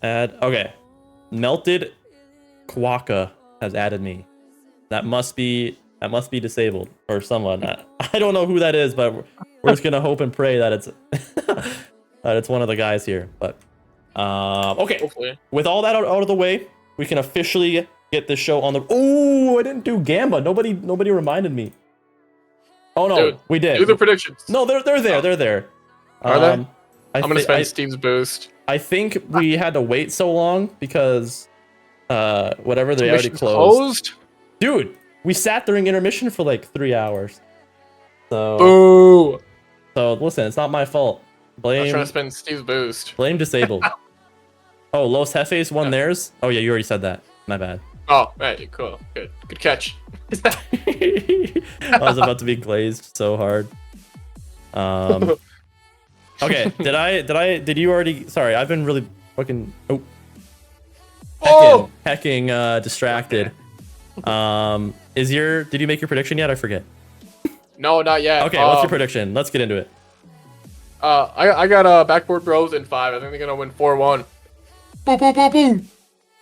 okay, Melted Kwaka has added me. That must be disabled or someone. I don't know who that is, but we're just gonna hope and pray that it's that it's one of the guys here. But okay, hopefully. With all that out of the way, we can officially get this show on the. Oh, I didn't do Gamba. Nobody reminded me. Oh no, Dude, we did. Do the predictions. No, they're there. They're there. Are they? I'm gonna spend Steve's boost. I think we had to wait so long because whatever they already closed. Dude, we sat during intermission for like 3 hours. So. Boo. So listen, it's not my fault. Blame. I was trying to spend Steve's boost. Blame disabled. Oh, Los Jefes won theirs. Oh yeah, you already said that. My bad. Oh, right, cool, good catch. I was about to be glazed so hard. Okay, did you already? Sorry, I've been really fucking hecking distracted. Did you make your prediction yet? I forget. No, not yet. Okay, what's your prediction? Let's get into it. I got Backboard Bros in 5. I think they're gonna win 4-1. Boom, boom, boom, boom.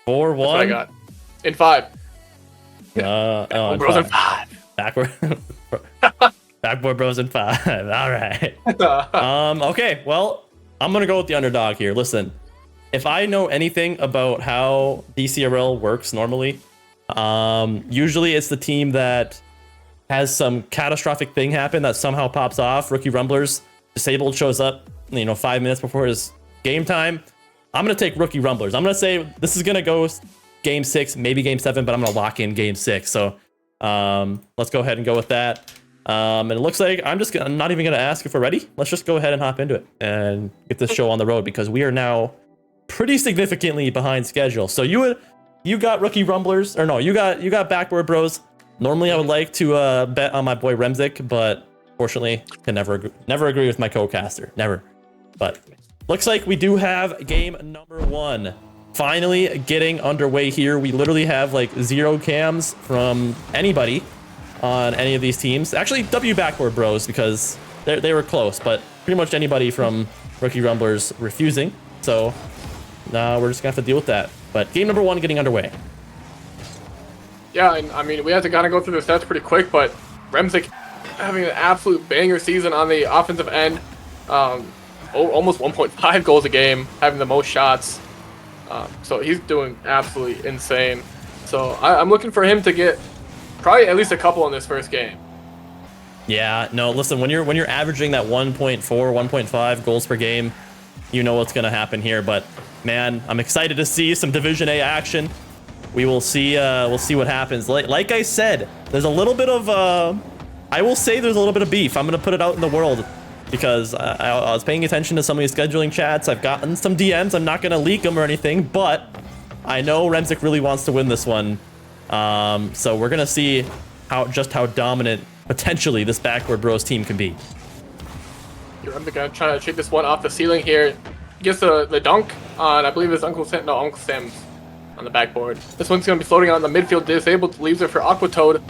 4-1. That's what I got in 5. Bros in 5. Backboard Bros in 5. All right. Okay. Well, I'm gonna go with the underdog here. Listen, if I know anything about how Dcrl works normally, usually it's the team that has some catastrophic thing happen that somehow pops off. Rookie Rumblers, disabled shows up, 5 minutes before his game time. I'm gonna take Rookie Rumblers. I'm gonna say this is gonna go game 6, maybe game 7, but I'm gonna lock in game 6. So let's go ahead and go with that. And it looks like I'm not even gonna ask if we're ready. Let's just go ahead and hop into it and get this show on the road because we are now pretty significantly behind schedule. So you got Rookie Rumblers, or no, you got Backboard Bros. Normally I would like to bet on my boy Remzik, but fortunately can never agree with my co-caster. Never. But looks like we do have game number 1 finally getting underway here. We literally have like 0 cams from anybody on any of these teams. Actually, W Backboard Bros because they were close, but pretty much anybody from Rookie Rumblers refusing. So we're just gonna have to deal with that. But game number 1 getting underway. Yeah, and I mean we have to kind of go through the stats pretty quick, but Remzik having an absolute banger season on the offensive end. Almost 1.5 goals a game, having the most shots. So he's doing absolutely insane. So I'm looking for him to get probably at least a couple in this first game. Yeah, no, listen, when you're averaging that 1.4, 1.5 goals per game, you know what's gonna happen here. But man, I'm excited to see some Division A action. We will see. We'll see what happens. Like I said, there's a little bit of. I will say there's a little bit of beef. I'm gonna put it out in the world because I was paying attention to some of these scheduling chats. I've gotten some DMs. I'm not gonna leak them or anything, but I know Remzik really wants to win this one. So we're gonna see how dominant potentially this Backboard Bros team can be. Remzik gonna try to shoot this one off the ceiling here. Gets the dunk on, I believe it's Uncle Sam's on the backboard. This one's gonna be floating out in the midfield, disabled, leaves it for Aquatoad.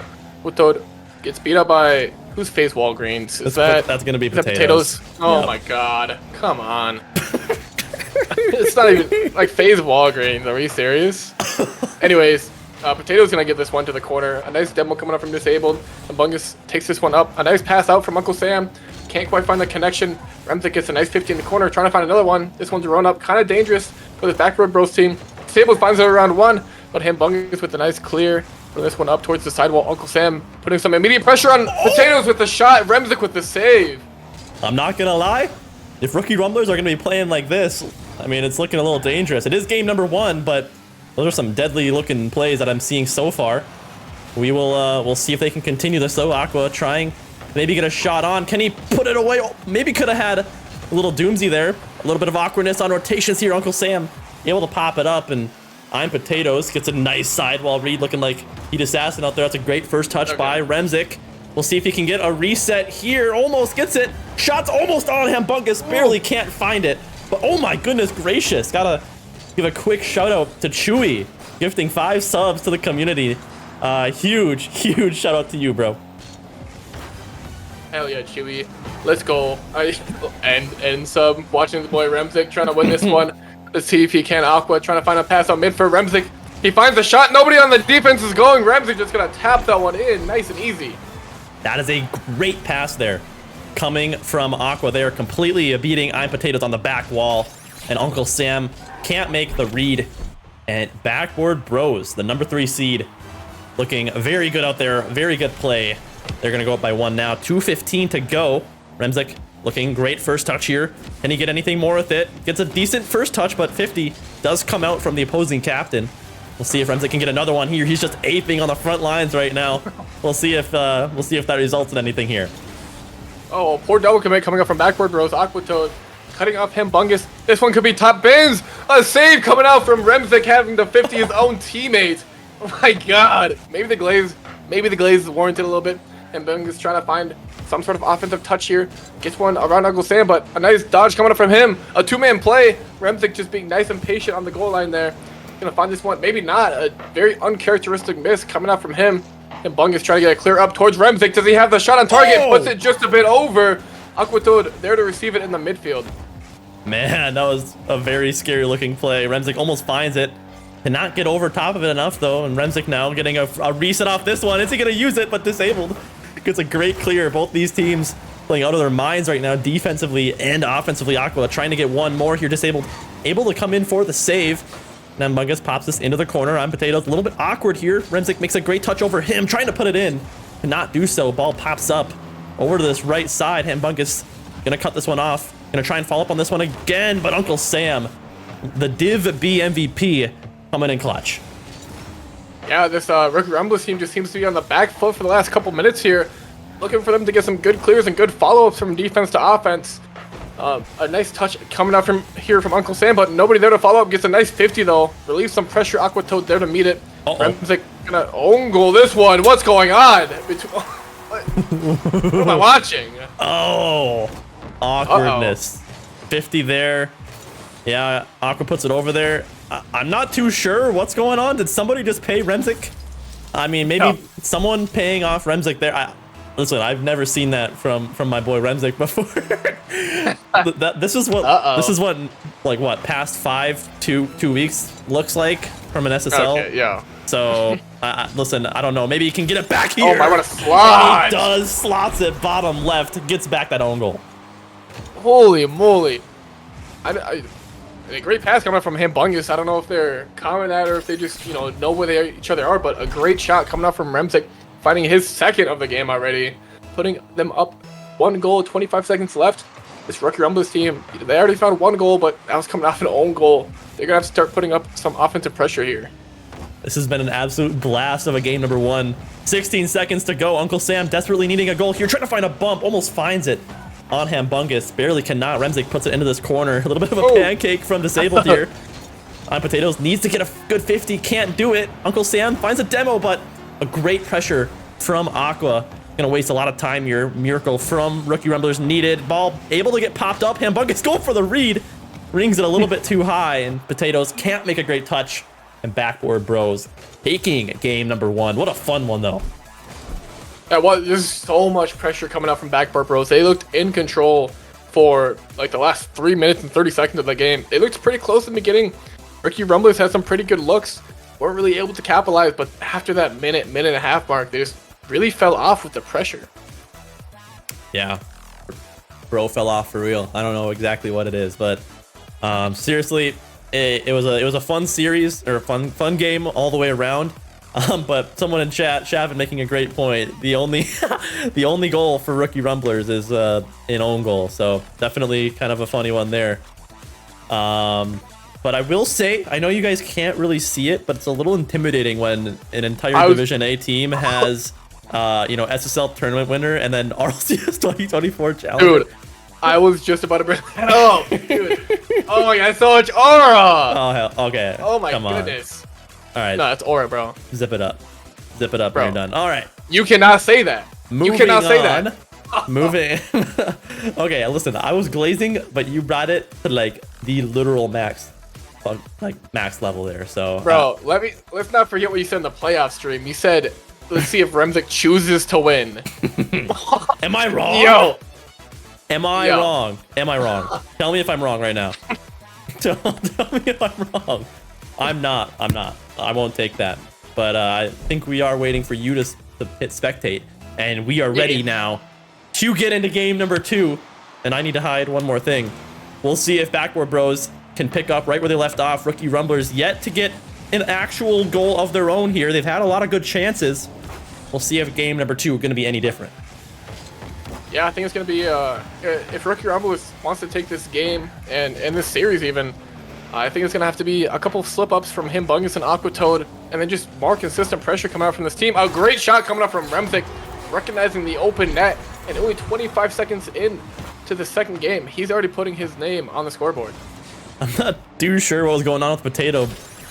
Aquatoad gets beat up by who's FaZe Walgreens? That's gonna be Potatoes. Oh yep. My god, come on. It's not even like FaZe Walgreens. Are we serious? Anyways, Potato's gonna get this one to the corner. A nice demo coming up from disabled. And Bungus takes this one up. A nice pass out from Uncle Sam. Can't quite find the connection. Remzik gets a nice 50 in the corner, trying to find another one. This one's a run up, kind of dangerous for this Backboard Bros team. Disabled finds it around 1, but him Bungus with a nice clear. Bring this one up towards the sidewall. Uncle Sam putting some immediate pressure on Potatoes with the shot. Remzik with the save. I'm not gonna lie. If Rookie Rumblers are gonna be playing like this, I mean, it's looking a little dangerous. It is game number 1, but those are some deadly looking plays that I'm seeing so far. We'll see if they can continue this though. Aqua trying, maybe get a shot on. Can he put it away? Oh, maybe could have had a little doomsy there. A little bit of awkwardness on rotations here. Uncle Sam able to pop it up, and I'm Potatoes gets a nice sidewall read, looking like he'd assassin out there. That's a great first touch by Remzik. We'll see if he can get a reset here. Almost gets it. Shots almost on him. Bungus barely can't find it. But oh my goodness gracious, gotta give a quick shout out to Chewy, gifting 5 subs to the community. Huge shout out to you, bro. Hell yeah, Chewy. Let's go. And sub, watching the boy Remzik trying to win this one. Let's see if he can. Aqua trying to find a pass out mid for Remzik. He finds a shot. Nobody on the defense is going. Remzik just gonna tap that one in. Nice and easy. That is a great pass there. Coming from Aqua, they are completely beating I'm Potatoes on the back wall. And Uncle Sam can't make the read. And Backboard Bros, the number 3 seed, looking very good out there. Very good play. They're going to go up by 1 now. 2:15 to go. Remzik looking great first touch here. Can he get anything more with it? Gets a decent first touch, but 50 does come out from the opposing captain. We'll see if Remzik can get another one here. He's just aping on the front lines right now. We'll see if that results in anything here. Oh, poor double commit coming up from Backboard Bros. Aquatoad cutting off Hambungus. This one could be top bins. A save coming out from Remzik having to 50 his own teammate. Oh my god. Maybe the glaze is warranted a little bit. Hambungus trying to find some sort of offensive touch here. Gets one around Uncle Sam, but a nice dodge coming up from him. A 2-man play. Remzik just being nice and patient on the goal line there. Gonna find this one. Maybe not. A very uncharacteristic miss coming out from him. And Bungus trying to get a clear up towards Remzik. Does he have the shot on target? Oh! Puts it just a bit over. Aquatoad there to receive it in the midfield. Man, that was a very scary looking play. Remzik almost finds it. Cannot get over top of it enough though. And Remzik now getting a reset off this one. Is he gonna use it? But disabled. Gets a great clear. Both these teams playing out of their minds right now, defensively and offensively. Aqua trying to get one more here. Disabled. Able to come in for the save. And Bungus pops this into the corner. I'm Potatoes. A little bit awkward here. Remzik makes a great touch over him, trying to put it in. Cannot do so. Ball pops up over to this right side. Hambungus gonna cut this one off. Gonna try and follow up on this one again, but Uncle Sam, the Div B MVP, coming in clutch. Yeah, this Rookie Rumblers team just seems to be on the back foot for the last couple minutes here. Looking for them to get some good clears and good follow-ups from defense to offense. A nice touch coming out from Uncle Sam, but nobody there to follow up. Gets a nice 50 though. Relieves some pressure. Aquatoad there to meet it. Remzik gonna own goal this one. What's going on? What am I watching? Oh, awkwardness. 50 there. Yeah, Aqua puts it over there. I'm not too sure what's going on. Did somebody just pay Remzik? I mean, maybe someone paying off Remzik there. Listen, I've never seen that from my boy Remzik before. This is what like what past 2 weeks looks like from an SSL. Okay, yeah. So listen, I don't know. Maybe he can get it back here. Oh my, what a slot! He does. Slots it bottom left. Gets back that own goal. Holy moly! A great pass coming from Hambungus. I don't know if they're coming at or if they just know where each other are, but a great shot coming out from Remzik, finding his second of the game already, putting them up 1 goal, 25 seconds left. This Rookie Rumblers team, they already found 1 goal, but that was coming off an own goal. They're gonna have to start putting up some offensive pressure here. This has been an absolute blast of a game number 1. 16 seconds to go. Uncle Sam desperately needing a goal here, trying to find a bump, almost finds it on Hambungus. Barely cannot. Remzik puts it into this corner. A little bit of a pancake from Disabled here. On Potatoes needs to get a good 50, can't do it. Uncle Sam finds a demo, but a great pressure from Aqua. Gonna waste a lot of time here. Miracle from Rookie Rumblers needed. Ball able to get popped up. Hambungus going for the read. Rings it a little bit too high, and Potatoes can't make a great touch. And Backboard Bros taking game number 1. What a fun one though. Yeah, well, there's so much pressure coming out from Backboard Bros. They looked in control for like the last 3 minutes and 30 seconds of the game. They looked pretty close in the beginning. Rookie Rumblers had some pretty good looks. Weren't really able to capitalize, but after that minute and a half mark, they just really fell off with the pressure. Yeah, bro fell off for real. I don't know exactly what it is, but seriously, it was a fun series or a fun game all the way around. But someone in chat, Shavin, making a great point. The only the only goal for Rookie Rumblers is an own goal, so definitely kind of a funny one there. But I will say, I know you guys can't really see it, but it's a little intimidating when an entire Division A team has SSL tournament winner and then RLCS 2024 challenger. Dude, I was just about to bring that up, dude. Oh my god, so much aura! Oh hell, okay. Oh my Come goodness. On. All right. No, that's aura, bro. Zip it up. Zip it up, bro. When you're done. All right. You cannot say that. Moving you cannot say on. that. Okay, listen, I was glazing, but you brought it to like the literal max, like max level there. So, bro, let's not forget what you said in the playoff stream. You said, let's see if Remzik chooses to win. Am I wrong? Yo. Am I wrong? Am I wrong? Tell me if I'm wrong right now. Tell me if I'm wrong. I'm not. I won't take that. But I think we are waiting for you to hit spectate. And we are ready now to get into game number 2. And I need to hide one more thing. We'll see if Backboard Bros can pick up right where they left off. Rookie Rumblers yet to get an actual goal of their own here. They've had a lot of good chances. We'll see if game number 2 is going to be any different. Yeah, I think it's going to be, if Rookie Rumblers wants to take this game and this series even, I think it's going to have to be a couple of slip-ups from him, Bungus, and Aquatoad, and then just more consistent pressure coming out from this team. A great shot coming up from Remzik, recognizing the open net, and only 25 seconds in to the second game. He's already putting his name on the scoreboard. I'm not too sure what was going on with Potato,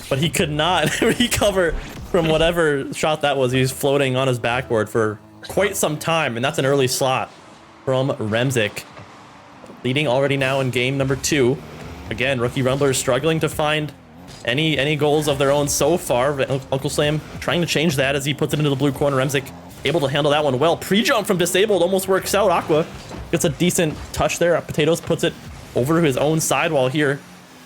but he could not recover from whatever shot that was. He was floating on his backboard for quite some time, and that's an early slot from Remzik. Leading already now in game number 2. Again, Rookie Rumblers struggling to find any goals of their own so far. Uncle Slam trying to change that as he puts it into the blue corner. Remzik able to handle that one well. Pre-jump from Disabled almost works out. Aqua gets a decent touch there. Potatoes puts it over to his own sidewall here.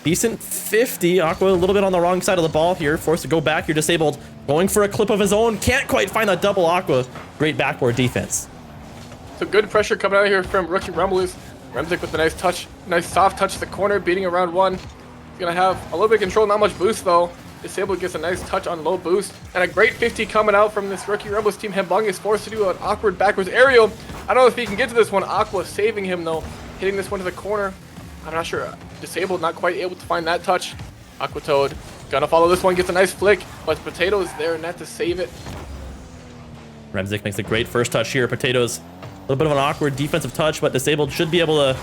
Decent 50. Aqua a little bit on the wrong side of the ball here. Forced to go back here. Disabled going for a clip of his own. Can't quite find that double. Aqua. Great backboard defense. So good pressure coming out here from Rookie Rumblers. Remzik with a nice touch, nice soft touch to the corner, beating around one. He's gonna have a little bit of control, not much boost though. Disabled gets a nice touch on low boost. And a great 50 coming out from this Rookie Rumblers team. Hembung is forced to do an awkward backwards aerial. I don't know if he can get to this one. Aqua saving him though, hitting this one to the corner. I'm not sure. Disabled not quite able to find that touch. Aquatoad gonna follow this one, gets a nice flick, but Potato is there net to save it. Remzik makes a great first touch here. Potatoes, a little bit of an awkward defensive touch, but Disabled should be able to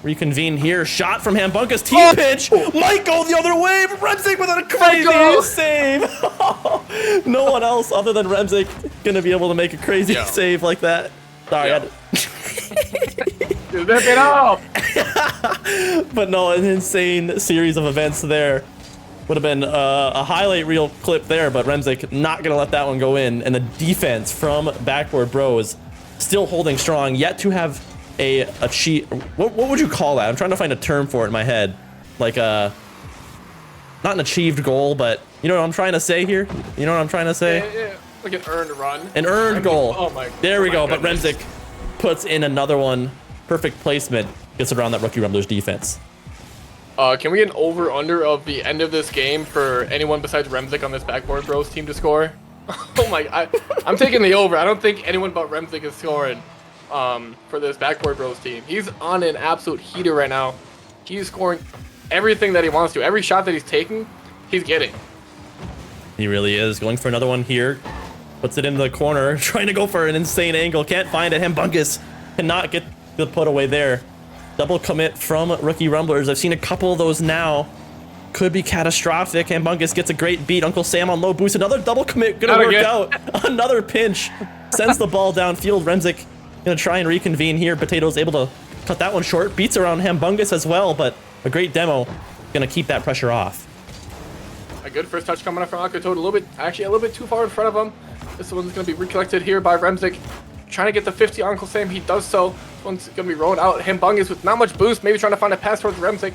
reconvene here. Shot from Hambunkus. T-pitch might go the other way, but Remzik with a crazy save. No one else other than Remzik gonna be able to make a crazy save like that. Sorry, I had to... Rip it up. But no, an insane series of events there. Would have been a highlight reel clip there, but Remzik not gonna let that one go in. And the defense from Backboard Bros still holding strong, yet to have a cheat. What would you call that? I'm trying to find a term for it in my head. Like not an achieved goal, but you know what I'm trying to say here? You know what I'm trying to say? Yeah. Like an earned run. An earned goal. Oh my. There we go. Goodness. But Remzik puts in another one. Perfect placement. Gets around that Rookie Rumblers defense. Can we get an over/under of the end of this game for anyone besides Remzik on this Backboard Bros team to score? Oh my, I'm taking the over. I don't think anyone but Remzik is scoring for this Backboard Bros team. He's on an absolute heater right now. He's scoring everything that he wants to. Every shot that he's taking, he's getting. He really is. Going for another one here. Puts it into the corner. Trying to go for an insane angle. Can't find it. Hembunkus cannot get the put away there. Double commit from Rookie Rumblers. I've seen a couple of those now. Could be catastrophic. Hembunkus gets a great beat. Uncle Sam on low boost. Another double commit. Gonna work out. Another pinch. Sends the ball downfield. Remzik gonna try and reconvene here. Potato's able to cut that one short. Beats around Hembunkus as well, but a great demo. Gonna keep that pressure off. A good first touch coming up from Aquatoad. Actually a little bit too far in front of him. This one's gonna be recollected here by Remzik. Trying to get the 50 on Uncle Sam. He does so. This one's gonna be rolling out. Hembungus with not much boost. Maybe trying to find a pass towards Remzik.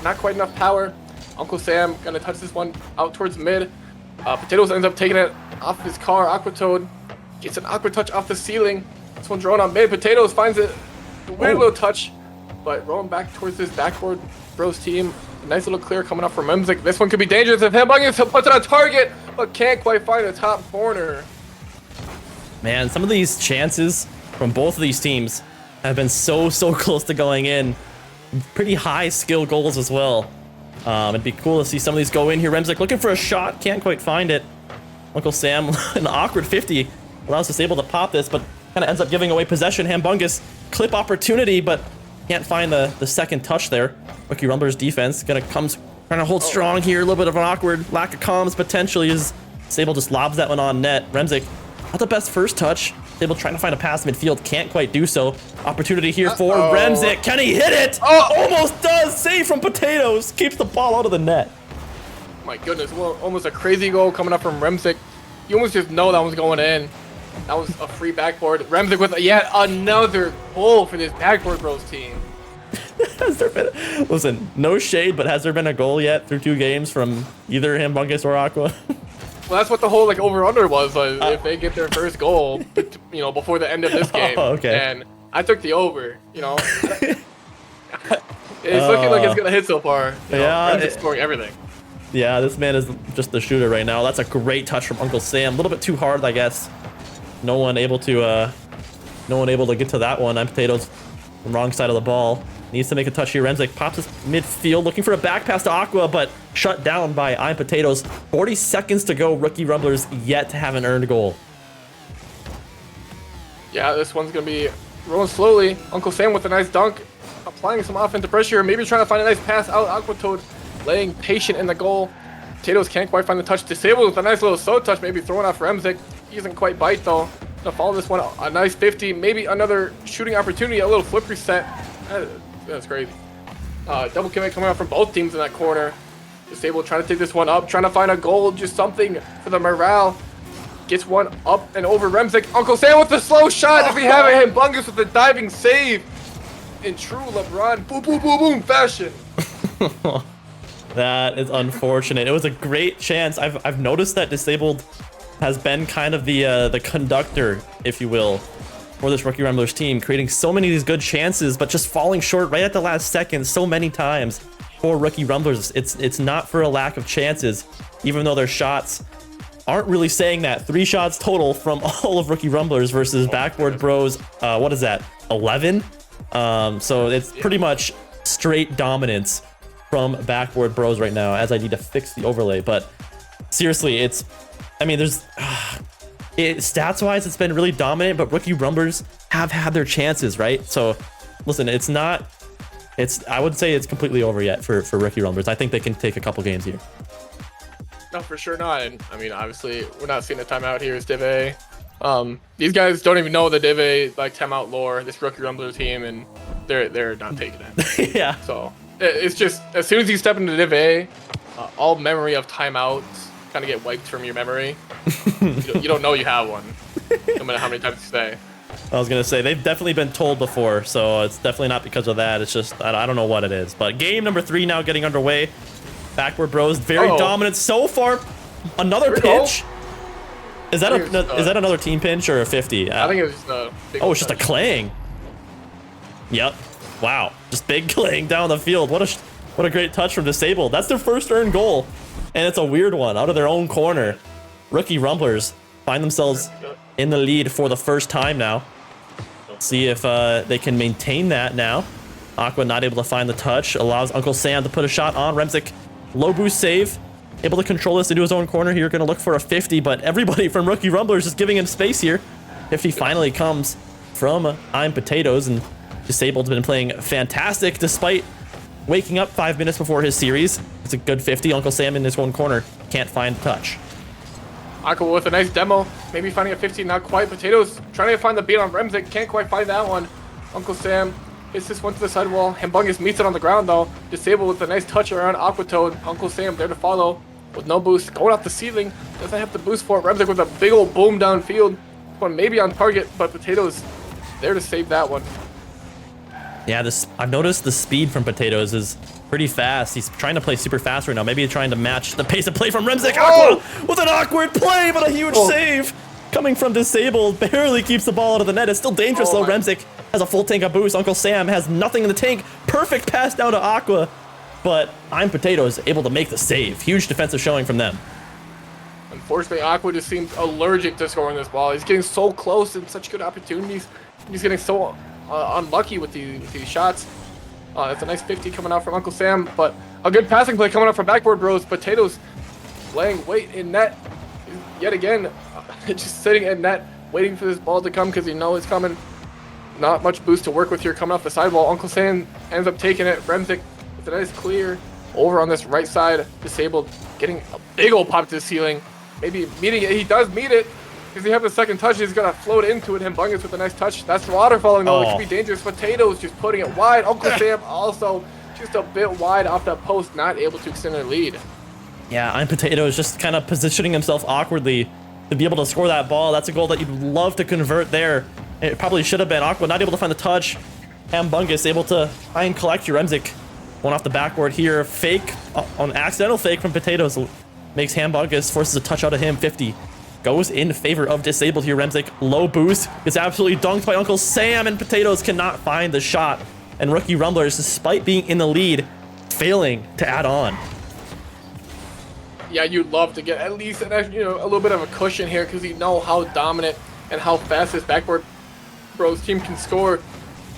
Not quite enough power. Uncle Sam gonna touch this one out towards mid. Potatoes ends up taking it off his car. Aquatoad gets an awkward touch off the ceiling. This one's rolling on mid. Potatoes finds a weird little touch, but rolling back towards this Backboard Bros team. A nice little clear coming up from Remzik. This one could be dangerous if Hembungus puts it on target, but can't quite find the top corner. Man, some of these chances from both of these teams have been so close to going in. Pretty high skill goals as well. It'd be cool to see some of these go in here. Remzik looking for a shot, can't quite find it. Uncle Sam, an awkward 50, allows Disable to pop this, but kind of ends up giving away possession. Hembungus, clip opportunity, but can't find the second touch there. Rookie Rumblers defense trying to hold strong here. A little bit of an awkward lack of comms potentially as Disable just lobs that one on net. Remzik, not the best first touch. Disabled trying to find a pass midfield, can't quite do so. Opportunity here for Remzik. Can he hit it? Oh! Almost does. Save from Potatoes. Keeps the ball out of the net. My goodness, well, almost a crazy goal coming up from Remzik. You almost just know that one's going in. That was a free backboard. Remzik with yet another goal for this Backboard Bros team. Has there been, listen, no shade, but has there been a goal yet through 2 games from either Humongous or Aqua? Well, that's what the whole over/under was. If they get their first goal, before the end of this game. Oh, okay. And I took the over. It's looking like it's gonna hit so far. Remzik's scoring everything. Yeah, this man is just the shooter right now. That's a great touch from Uncle Sam. A little bit too hard, I guess. No one able to get to that one. I'm Potatoes, the wrong side of the ball. Needs to make a touch here. Remzik pops his midfield, looking for a back pass to Aqua, but shut down by I'm Potatoes. 40 seconds to go. Rookie Rumblers yet to have an earned goal. Yeah, this one's gonna be rolling slowly. Uncle Sam with a nice dunk, applying some offensive pressure, maybe trying to find a nice pass out. Aqua Toad laying patient in the goal. Potatoes can't quite find the touch. Disabled with a nice little slow touch, maybe throwing off Remzik. He doesn't quite bite though. Gonna follow this one, a nice 50, maybe another shooting opportunity, a little flip reset. That's crazy. Double commit coming out from both teams in that corner. Disabled trying to take this one up, trying to find a goal, just something for the morale. Gets one up and over Remzik. Uncle Sam with the slow shot. If we have it, Humongous with the diving save. In true LeBron boom boom boom boom fashion. That is unfortunate. It was a great chance. I've noticed that Disabled has been kind of the conductor, if you will, for this Rookie Rumblers team, creating so many of these good chances, but just falling short right at the last second so many times for Rookie Rumblers. It's not for a lack of chances, even though their shots aren't really saying that. 3 shots total from all of Rookie Rumblers versus Backboard Bros. What is that? 11. So it's pretty much straight dominance from Backboard Bros right now, as I need to fix the overlay. But seriously, there's stats wise it's been really dominant, but Rookie Rumblers have had their chances, right? So listen, I wouldn't say it's completely over yet for Rookie Rumblers. I think they can take a couple games here. No, for sure not. And obviously we're not seeing a timeout here as Div A. These guys don't even know the Div A timeout lore, this Rookie Rumbler team, and they're not taking it. Yeah. So it's just, as soon as you step into Div A, all memory of timeouts kind of get wiped from your memory. You don't know you have one, no matter how many times you say. I was gonna say, they've definitely been told before, so it's definitely not because of that. It's just, I don't know what it is. But game number 3 now getting underway. Backboard Bros very dominant so far. Another pinch. Is that another team pinch or a 50? I think it was just a big it's just a clang. Yep. Wow. Just big clang down the field. What a great touch from Disabled. That's their first earned goal, and it's a weird one out of their own corner. Rookie Rumblers find themselves in the lead for the first time now. See if they can maintain that now. Aqua not able to find the touch. Allows Uncle Sam to put a shot on. Remzik, low boost save. Able to control this into his own corner here. Going to look for a 50, but everybody from Rookie Rumblers is giving him space here. 50 finally comes from I'm Potatoes, and Disabled's been playing fantastic despite waking up 5 minutes before his series. It's a good 50. Uncle Sam in his own corner can't find the touch. Aqua with a nice demo, maybe finding a 50, not quite. Potatoes trying to find the beat on Remzik, can't quite find that one. Uncle Sam hits this one to the sidewall. Humongous meets it on the ground though. Disabled with a nice touch around Aqua Toad. Uncle Sam there to follow with no boost, going off the ceiling. Doesn't have the boost for it. Remzik with a big old boom downfield. One maybe on target, but Potatoes there to save that one. Yeah, I've noticed the speed from Potatoes is pretty fast. He's trying to play super fast right now. Maybe he's trying to match the pace of play from Remzik. Aqua with an awkward play, but a huge save coming from Disabled. Barely keeps the ball out of the net. It's still dangerous though. Remzik has a full tank of boost. Uncle Sam has nothing in the tank. Perfect pass down to Aqua, but I'm Potatoes able to make the save. Huge defensive showing from them. Unfortunately, Aqua just seems allergic to scoring this ball. He's getting so close and such good opportunities. He's getting so unlucky with these shots. That's a nice 50 coming out from Uncle Sam, but a good passing play coming out from Backboard Bros. Potatoes laying weight in net yet again, just sitting in net waiting for this ball to come because you know it's coming. Not much boost to work with here coming off the sidewall. Uncle Sam ends up taking it. Remzik with a nice clear over on this right side. Disabled getting a big old pop to the ceiling, maybe meeting it. He does meet it. Does he have the second touch? He's gonna float into it. Humongous with a nice touch. That's waterfalling though. It could be dangerous. Potatoes just putting it wide. Uncle Sam also just a bit wide off that post, not able to extend their lead. Yeah, I'm Potatoes just kind of positioning himself awkwardly to be able to score that ball. That's a goal that you'd love to convert there. It probably should have been. Aqua not able to find the touch. Hambungus able to try and collect your Remzik. One off the backboard here. Fake, on accidental fake from Potatoes. Makes Hambungus, forces a touch out of him. 50. Goes in favor of Disabled here. Remzik, low boost. Gets absolutely dunked by Uncle Sam, and Potatoes cannot find the shot. And Rookie Rumblers, despite being in the lead, failing to add on. Yeah, you'd love to get at least an extra, a little bit of a cushion here because you know how dominant and how fast this backboard bros team can score.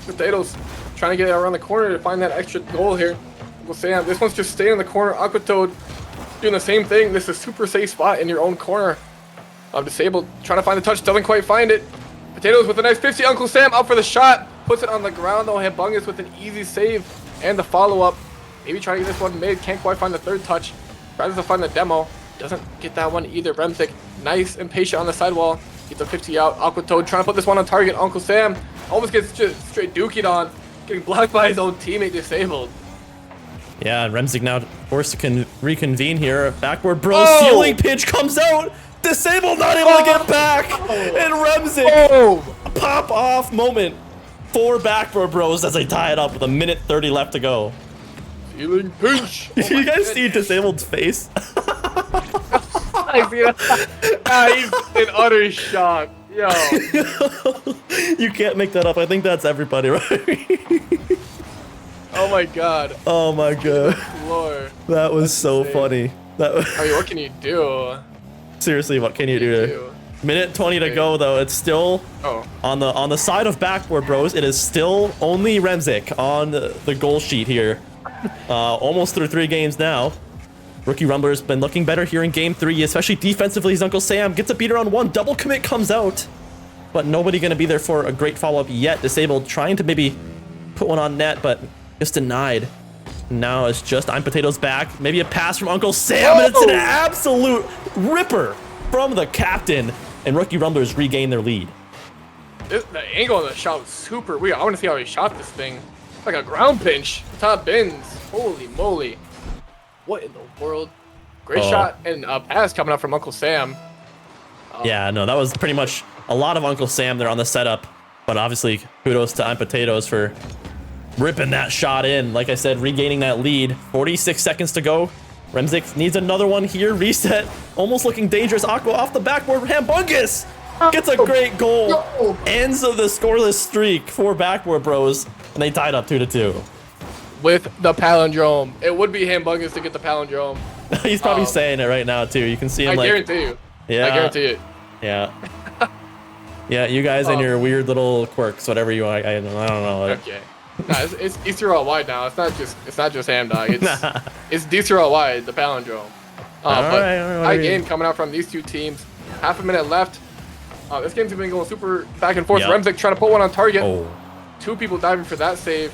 Potatoes trying to get around the corner to find that extra goal here. Uncle Sam, this one's just staying in the corner. Aquatoad doing the same thing. This is a super safe spot in your own corner. Disabled, trying to find the touch, doesn't quite find it. Potatoes with a nice 50. Uncle Sam out for the shot, puts it on the ground though. Hambungus with an easy save and the follow-up. Maybe trying to get this one made, can't quite find the third touch. Tries to find the demo, doesn't get that one either. Remzik, nice and patient on the sidewall, gets a 50 out. Aquatoad trying to put this one on target. Uncle Sam almost gets just straight dookied on, getting blocked by his own teammate. Disabled. Yeah, Remzik now forced to reconvene here. Backboard bro, ceiling pitch comes out. Disabled, not able to get back. And Remzik, pop off moment for Backboard Bros as they tie it up with a minute 30 left to go. Ceiling pinch. You guys see Disabled's face? I see that. He's in utter shock. Yo. You can't make that up. I think that's everybody, right? Oh my god. Oh my god. Lord. That was so funny. That was... I mean, what can you do? Seriously, what can you do? Minute 20 to go though. It's still on the side of Backboard Bros. It is still only Remzik on the goal sheet here. Almost through 3 games now. Rookie Rumbler's been looking better here in game 3, especially defensively. His Uncle Sam gets a beater on 1. Double commit comes out, but nobody gonna be there for a great follow-up yet. Disabled trying to maybe put one on net, but just denied. Now it's just I'm Potatoes back. Maybe a pass from Uncle Sam, and it's an absolute ripper from the captain. And Rookie Rumblers regain their lead. The angle on the shot was super weird. I want to see how he shot this thing. Like a ground pinch. Top bins. Holy moly. What in the world? Great shot and a pass coming up from Uncle Sam. Yeah, no, that was pretty much a lot of Uncle Sam there on the setup. But obviously, kudos to I'm Potatoes for ripping that shot in. Like I said, regaining that lead. 46 seconds to go. Remzik needs another one here. Reset. Almost looking dangerous. Aqua off the backboard. Hambungus gets a great goal. Ends of the scoreless streak for Backboard Bros. And they tied up 2-2. With the palindrome. It would be Hambungus to get the palindrome. He's probably saying it right now, too. You can see him I guarantee you. Yeah. I guarantee it. Yeah. Yeah, you guys and your weird little quirks, whatever you want. I don't know. Okay. Nah, it's Dcrl wide now. It's not just Ham Dog. It's Dcrl wide, the palindrome. High game coming out from these two teams. Half a minute left. This game's been going super back and forth. Remzik trying to put one on target. 2 people diving for that save.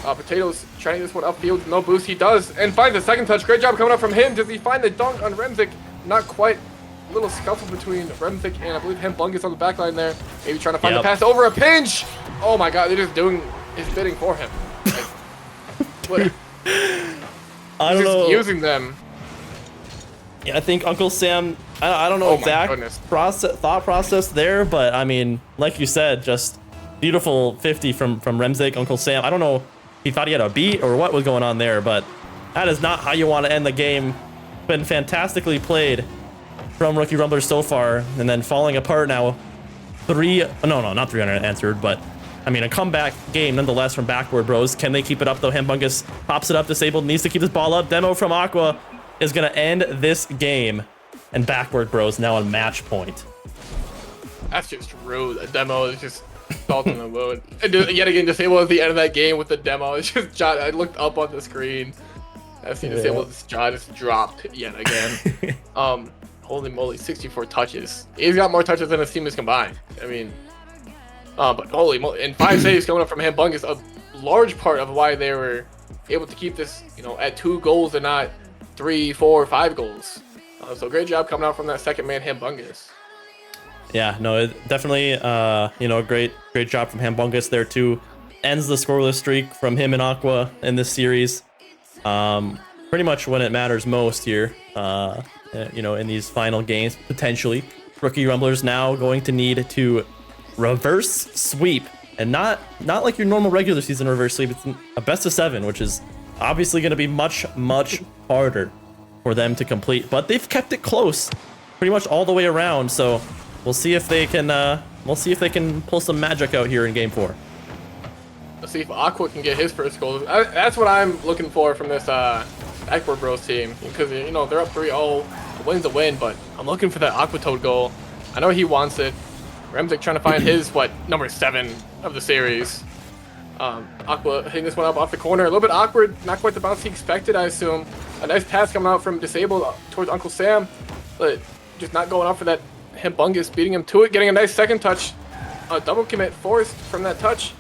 Potatoes trying to get this one upfield. No boost. He does and finds the second touch. Great job coming up from him. Does he find the dunk on Remzik? Not quite. A little scuffle between Remzik and I believe Hambungus on the back line there. Maybe trying to find the pass over a pinch. Oh my god, they're just doing his bidding for him. I don't know. Using them. Yeah, I think Uncle Sam, I don't know exact thought process there, but I mean, like you said, just beautiful 50 from Remzik. Uncle Sam, I don't know if he thought he had a beat or what was going on there, but that is not how you want to end the game. Been fantastically played from Rookie Rumblers so far, and then falling apart now. Not 300 answered, but I mean, a comeback game nonetheless from Backboard Bros. Can they keep it up though? Hambungus pops it up. Disabled needs to keep this ball up. Demo from Aqua is going to end this game, and Backboard Bros now on match point. That's just rude. A demo is just salt in the wound. And yet again, Disabled at the end of that game with the demo. It's just John. I looked up on the screen. I've seen Disabled's jaw just dropped yet again. Holy moly, 64 touches. He's got more touches than his team is combined. I mean, but holy moly, and 5 saves coming up from Hambungus, a large part of why they were able to keep this, at 2 goals and not 3, 4, 5 goals. So great job coming out from that second man, Hambungus. Yeah, no, it definitely, you know, great job from Hambungus there too. Ends the scoreless streak from him and Aqua in this series. Pretty much when it matters most here, you know, in these final games, potentially. Rookie Rumblers now going to need to reverse sweep, and not like your normal regular season reverse sweep. It's a best of 7, which is obviously going to be much harder for them to complete. But they've kept it close, pretty much all the way around. So we'll see if they can pull some magic out here in Game 4. Let's see if Aqua can get his first goal. That's what I'm looking for from this Aqua Bros team, because you know they're up 3-0. A win's a win, but I'm looking for that Aqua Toad goal. I know he wants it. Remzik trying to find his number 7 of the series. Aqua hitting this one up off the corner, a little bit awkward, not quite the bounce he expected, I assume. A nice pass coming out from Disabled towards Uncle Sam, but just not going up for that Hambungus, beating him to it, getting a nice second touch. A double commit forced from that touch.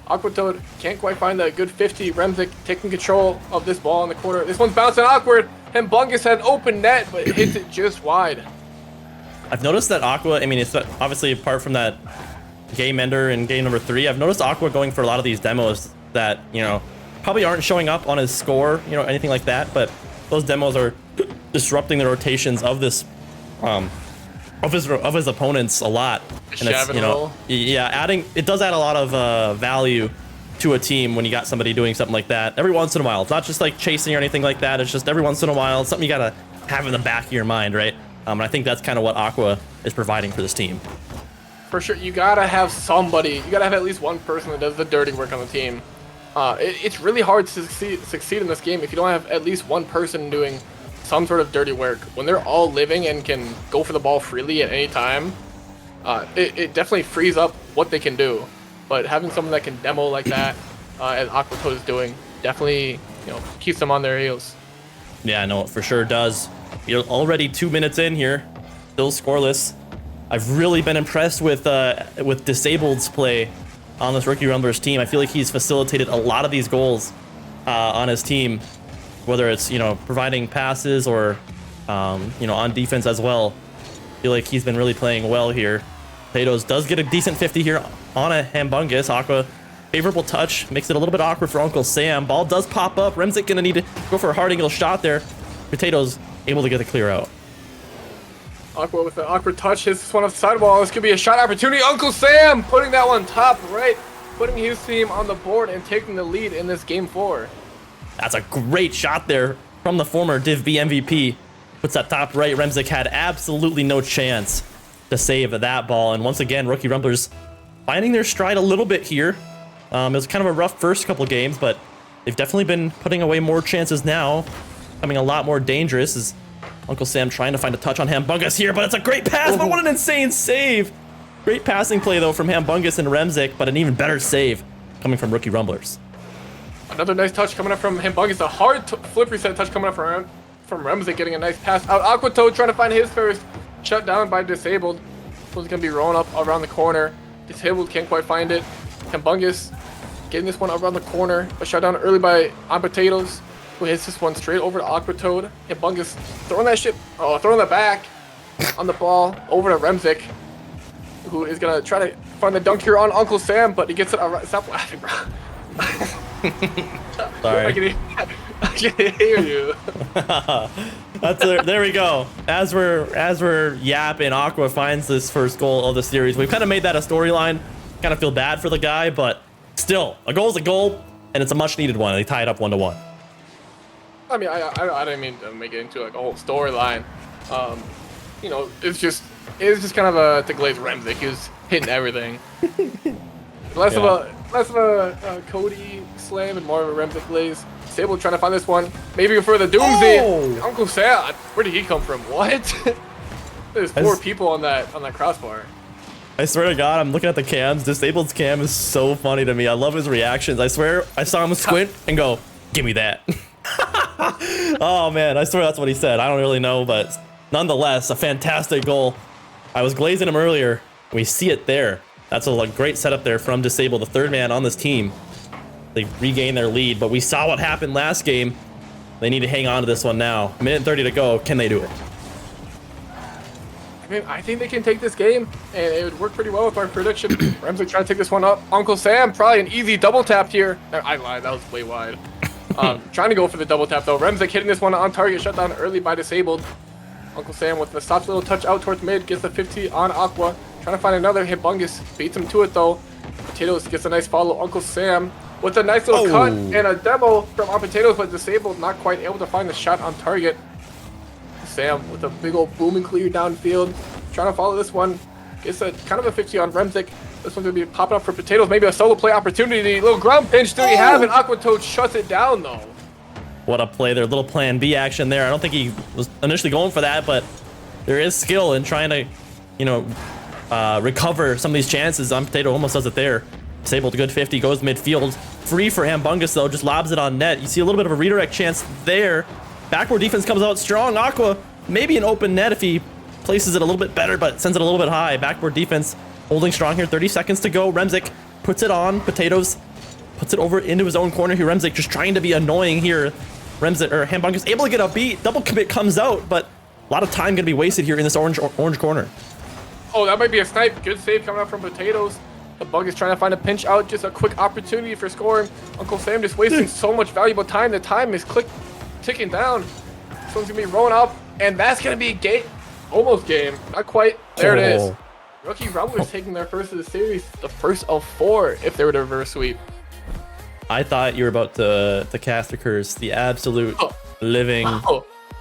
Aqua Toad can't quite find that good 50. Remzik taking control of this ball in the corner. This one's bouncing awkward. Hambungus had an open net, but hits it just wide. I've noticed that Aqua, I mean, it's obviously apart from that game ender in game number 3, I've noticed Aqua going for a lot of these demos that, you know, probably aren't showing up on his score, you know, anything like that, but those demos are disrupting the rotations of this, of his opponents a lot. And it's, you know, yeah, it does add a lot of value to a team when you got somebody doing something like that every once in a while. It's not just like chasing or anything like that. It's just every once in a while, it's something you gotta have in the back of your mind, right? And I think that's kind of what Aqua is providing for this team. For sure, you gotta have somebody. You gotta have at least one person that does the dirty work on the team. It's really hard to succeed in this game if you don't have at least one person doing some sort of dirty work. When they're all living and can go for the ball freely at any time, it definitely frees up what they can do. But having someone that can demo like that, as Aqua Toad is doing, definitely, you know, keeps them on their heels. Yeah, no, it for sure does. You're already 2 minutes in here, still scoreless. I've really been impressed with Disabled's play on this Rookie Rumblers team. I feel like he's facilitated a lot of these goals on his team, whether it's, you know, providing passes or, you know, on defense as well. I feel like he's been really playing well here. Potatoes does get a decent 50 here on a Hambungus. Aqua, favorable touch, makes it a little bit awkward for Uncle Sam. Ball does pop up. Remzik gonna need to go for a hard angle shot there. Potatoes able to get the clear out. Aqua with an awkward touch, hits this one off the sidewall. This could be a shot opportunity. Uncle Sam putting that one top right, putting his team on the board and taking the lead in this Game 4. That's a great shot there from the former Div B MVP. Puts that top right. Remzik had absolutely no chance to save that ball. And once again, Rookie Rumblers finding their stride a little bit here. It was kind of a rough first couple games, but they've definitely been putting away more chances now. Becoming a lot more dangerous as Uncle Sam trying to find a touch on Hambungus here, but it's a great pass, but what an insane save. Great passing play, though, from Hambungus and Remzik, but an even better save coming from Rookie Rumblers. Another nice touch coming up from Hambungus. A hard flip reset touch coming up from Remzik, getting a nice pass out. Aqua Toad trying to find his first. Shut down by Disabled. One's going to be rolling up around the corner. Disabled can't quite find it. Hambungus getting this one around the corner. A shut down early by On Potatoes, who hits this one straight over to Aqua Toad. Hambungus throwing that back on the ball over to Remzik, who is going to try to find the dunk here on Uncle Sam, but he gets it around. Stop laughing, bro. Sorry. I can hear you. There we go. As we're yapping, Aqua finds this first goal of the series. We've kind of made that a storyline. Kind of feel bad for the guy, but still, a goal's a goal, and it's a much needed one. They tie it up 1-1. I mean, I didn't mean to make it into like a whole storyline. You know, it's just kind of to glaze Remzik. He was hitting everything. Less of a Cody slam and more of a Remzik glaze. Sable trying to find this one. Maybe for the Doomsday. Oh! Uncle Sam, where did he come from? What? There's 4 people on that crossbar. I swear to God, I'm looking at the cams. Disabled's cam is so funny to me. I love his reactions. I swear I saw him squint and go, "Give me that." Oh man, I swear that's what he said. I don't really know, but nonetheless, a fantastic goal. I was glazing him earlier. We see it there. That's a great setup there from Disabled, the third man on this team. They regain their lead, but we saw what happened last game. They need to hang on to this one now. Minute 30 to go. Can they do it? I think they can take this game, and it would work pretty well with our prediction. Remzik trying to take this one up. Uncle Sam, probably an easy double tap here. I lied, that was way wide. Trying to go for the double tap though. Remzik hitting this one on target, shut down early by Disabled. Uncle Sam with the soft little touch out towards mid, gets the 50 on Aqua. Trying to find another Hitbungus, beats him to it though. Potatoes gets a nice follow. Uncle Sam with a nice little cut and a demo from on Potatoes, but Disabled not quite able to find the shot on target. Sam with a big old boom and clear downfield. Trying to follow this one. Gets a kind of a 50 on Remzik. This one's going to be popping up for Potatoes. Maybe a solo play opportunity. Little ground pinch. Do we have it? Aqua Toad shuts it down though. What a play there. Little plan B action there. I don't think he was initially going for that, but there is skill in trying to, you know, recover some of these chances. On Potato almost does it there. Disabled, good 50, goes midfield. Free for Hitbungus though, just lobs it on net. You see a little bit of a redirect chance there. Backward defense comes out strong. Aqua, maybe an open net if he places it a little bit better, but sends it a little bit high. Backward defense holding strong here. 30 seconds to go. Remzik puts it on. Potatoes puts it over into his own corner here. Remzik just trying to be annoying here. Hitbungus able to get a beat. Double commit comes out, but a lot of time gonna be wasted here in this orange corner. Oh, that might be a snipe. Good save coming out from Potatoes. Hitbungus trying to find a pinch out. Just a quick opportunity for scoring. Uncle Sam just wasting so much valuable time. The time is ticking down. This one's gonna be rolling up, and that's gonna be game. Almost game. Not quite. There it is. Rookie Rumblers taking their first of the series. The first of 4 if they were to reverse sweep. I thought you were about to cast a curse. The absolute living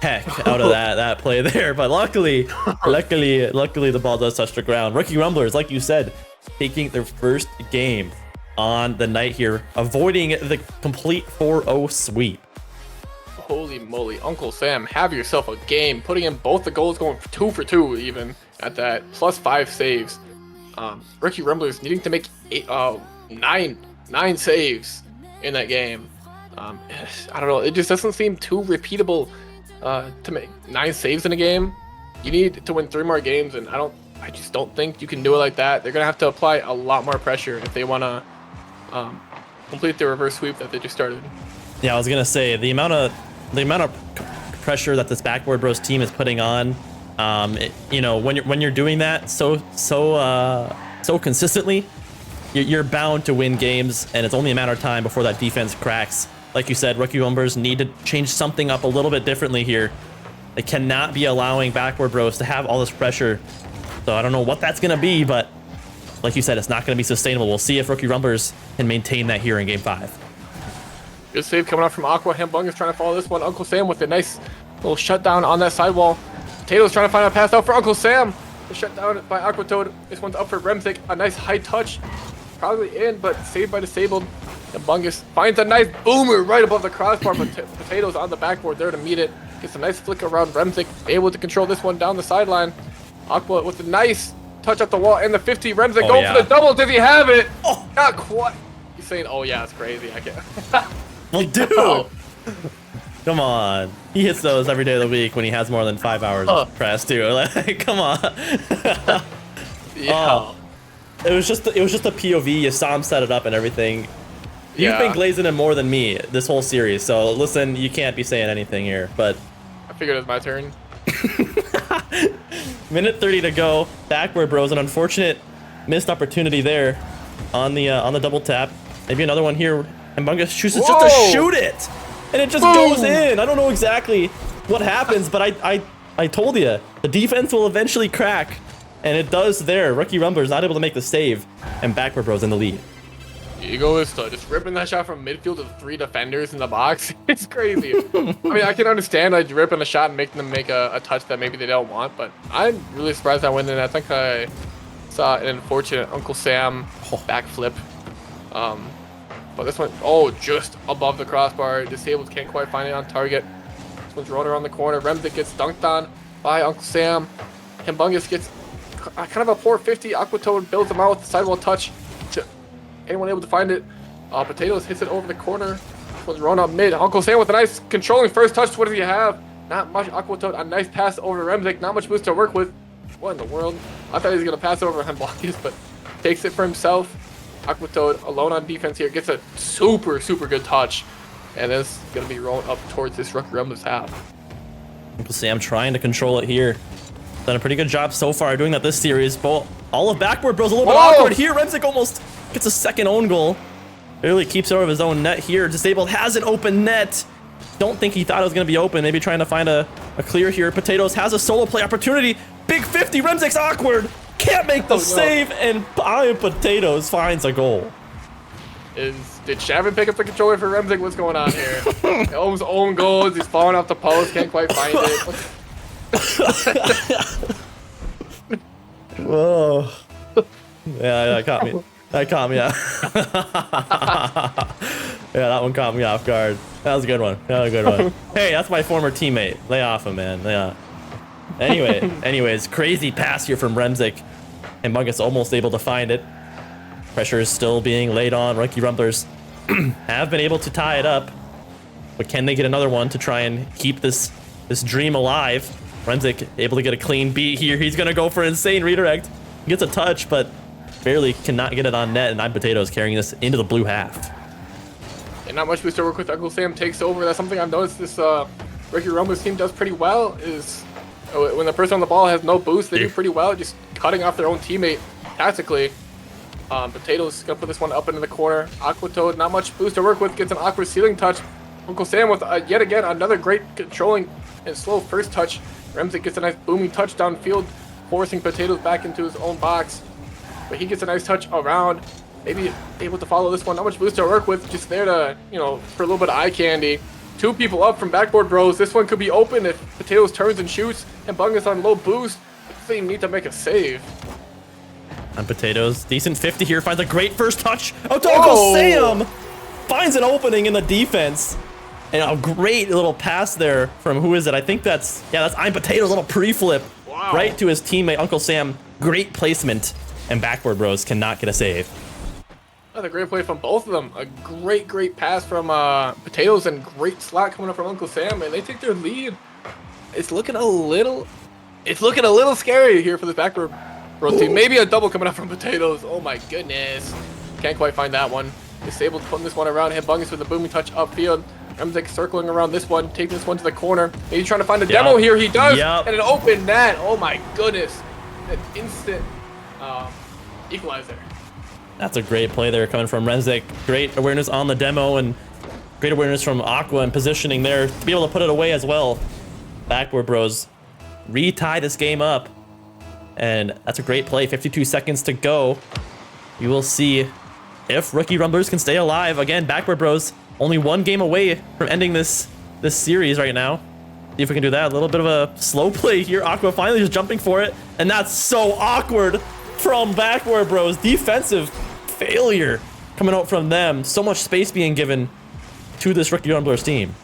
heck out of that play there. But luckily the ball does touch the ground. Rookie Rumblers, like you said, taking their first game on the night here, avoiding the complete 4-0 sweep. Holy moly, Uncle Sam, have yourself a game. Putting in both the goals, going 2 for 2 even at that, plus 5 saves. Rookie Rumblers needing to make 9 saves in that game. I don't know, it just doesn't seem too repeatable to make 9 saves in a game. You need to win 3 more games, and I just don't think you can do it like that. They're gonna have to apply a lot more pressure if they want to complete the reverse sweep that they just started. Yeah, I was gonna say the amount of pressure that this Backboard Bros team is putting on, you know, when you're doing that so consistently, you're bound to win games, and it's only a matter of time before that defense cracks. Like you said, Rookie Rumblers need to change something up a little bit differently here. They cannot be allowing Backboard Bros to have all this pressure. So I don't know what that's gonna be, but like you said, it's not gonna be sustainable. We'll see if Rookie Rumblers can maintain that here in Game 5. Good save coming out from Aqua. Hitbungus trying to follow this one. Uncle Sam with a nice little shutdown on that sidewall. Potatoes trying to find a pass out for Uncle Sam. The shutdown by Aqua Toad. This one's up for Remzik. A nice high touch. Probably in, but saved by Disabled. Hitbungus finds a nice boomer right above the crossbar, but Potatoes on the backboard there to meet it. Gets a nice flick around Remzik. Able to control this one down the sideline. Aqua with a nice touch at the wall and the 50. Remzik going for the double. Does he have it? Oh, not quite. He's saying, oh yeah, it's crazy. I can't. Well, dude, come on. He hits those every day of the week when he has more than 5 hours of press too. Like, come on. Yeah. It was just a POV. You saw him set it up and everything. You've been glazing him more than me this whole series. So listen, you can't be saying anything here. But I figured it was my turn. Minute 30 to go. Backward Bros, an unfortunate missed opportunity there on the double tap. Maybe another one here. And Bungus chooses just to shoot it, and it just goes in. I don't know exactly what happens, but I told you the defense will eventually crack, and it does there. Rookie Rumblers not able to make the save, and Backward Bros in the lead. Egoists just ripping that shot from midfield to 3 defenders in the box. It's crazy. I mean, I can understand like ripping a shot and making them make a touch that maybe they don't want, but I'm really surprised I went in. I think I saw an unfortunate Uncle Sam backflip. But this one, just above the crossbar. Disabled can't quite find it on target. This one's rolling around the corner. Remzik gets dunked on by Uncle Sam. Hitbungus gets kind of a poor 50. Aqua Toad builds him out with the sidewall touch. Anyone able to find it? Potatoes hits it over the corner. This one's rolling up mid. Uncle Sam with a nice controlling first touch. What does he have? Not much. Aqua Toad, a nice pass over Remzik. Not much boost to work with. What in the world? I thought he was going to pass it over Hitbungus, but takes it for himself. Aqua Toad alone on defense here, gets a super good touch, and it's gonna be rolling up towards this Rookie Rumblers half. Uncle Sam trying to control it here. Done a pretty good job so far doing that this series. But all of Backboard Bros a little bit Whoa! awkward here. Remzik almost gets a second own goal. Barely keeps it out of his own net here. Disabled has an open net. Don't think he thought it was going to be open. Maybe trying to find a clear here. Potatoes has a solo play opportunity. Big 50. Remzik's awkward. Can't make the save. And Potatoes finds a goal. Did Shavin pick up the controller for Remzik? What's going on here? Almost own goals. He's falling off the post. Can't quite find it. Whoa. Yeah, that caught me. That caught me out. Yeah, that one caught me off guard. That was a good one. That was a good one. Hey, that's my former teammate. Lay off him, man. Yeah. Anyways, crazy pass here from Remzik. And Mungus almost able to find it. Pressure is still being laid on. Rookie Rumblers have been able to tie it up. But can they get another one to try and keep this dream alive? Remzik able to get a clean beat here. He's going to go for an insane redirect. He gets a touch, but barely cannot get it on net. And I'm Potatoes carrying this into the blue half. And not much booster work with Uncle Sam takes over. That's something I've noticed this Rookie Rumblers team does pretty well, is when the person on the ball has no boost, they do pretty well just cutting off their own teammate tactically. Potatoes gonna put this one up into the corner. Aquatoad, not much boost to work with, gets an awkward ceiling touch. Uncle Sam with yet again another great controlling and slow first touch. Remzik gets a nice booming touch downfield, forcing Potatoes back into his own box. But he gets a nice touch around, maybe able to follow this one. Not much boost to work with, just there to, for a little bit of eye candy. Two people up from Backboard Bros. This one could be open if Potatoes turns and shoots, and Bungus on low boost. Doesn't even need to make a save. And Potatoes, decent 50 here, finds a great first touch. Oh, Uncle Sam finds an opening in the defense. And a great little pass there from, who is it? I think that's I'm Potatoes, little pre-flip right to his teammate, Uncle Sam. Great placement, and Backboard Bros cannot get a save. Another great play from both of them. A great pass from Potatoes and great slot coming up from Uncle Sam, and they take their lead. It's looking a little scary here for this Backboard Bros team. Maybe a double coming up from Potatoes. Oh my goodness. Can't quite find that one. Disabled putting this one around. Hit Bungus with a booming touch upfield. Remzik circling around this one, taking this one to the corner. Maybe trying to find a demo here. He does, and an open net. Oh my goodness. An instant equalizer. That's a great play there coming from Remzik. Great awareness on the demo and great awareness from Aqua and positioning there to be able to put it away as well. Backboard Bros retie this game up. And that's a great play. 52 seconds to go. We will see if Rookie Rumblers can stay alive. Again, Backboard Bros only one game away from ending this series right now. See if we can do that. A little bit of a slow play here. Aqua finally just jumping for it. And that's so awkward from Backboard Bros. Defensive failure coming out from them. So much space being given to this Rookie Rumblers team.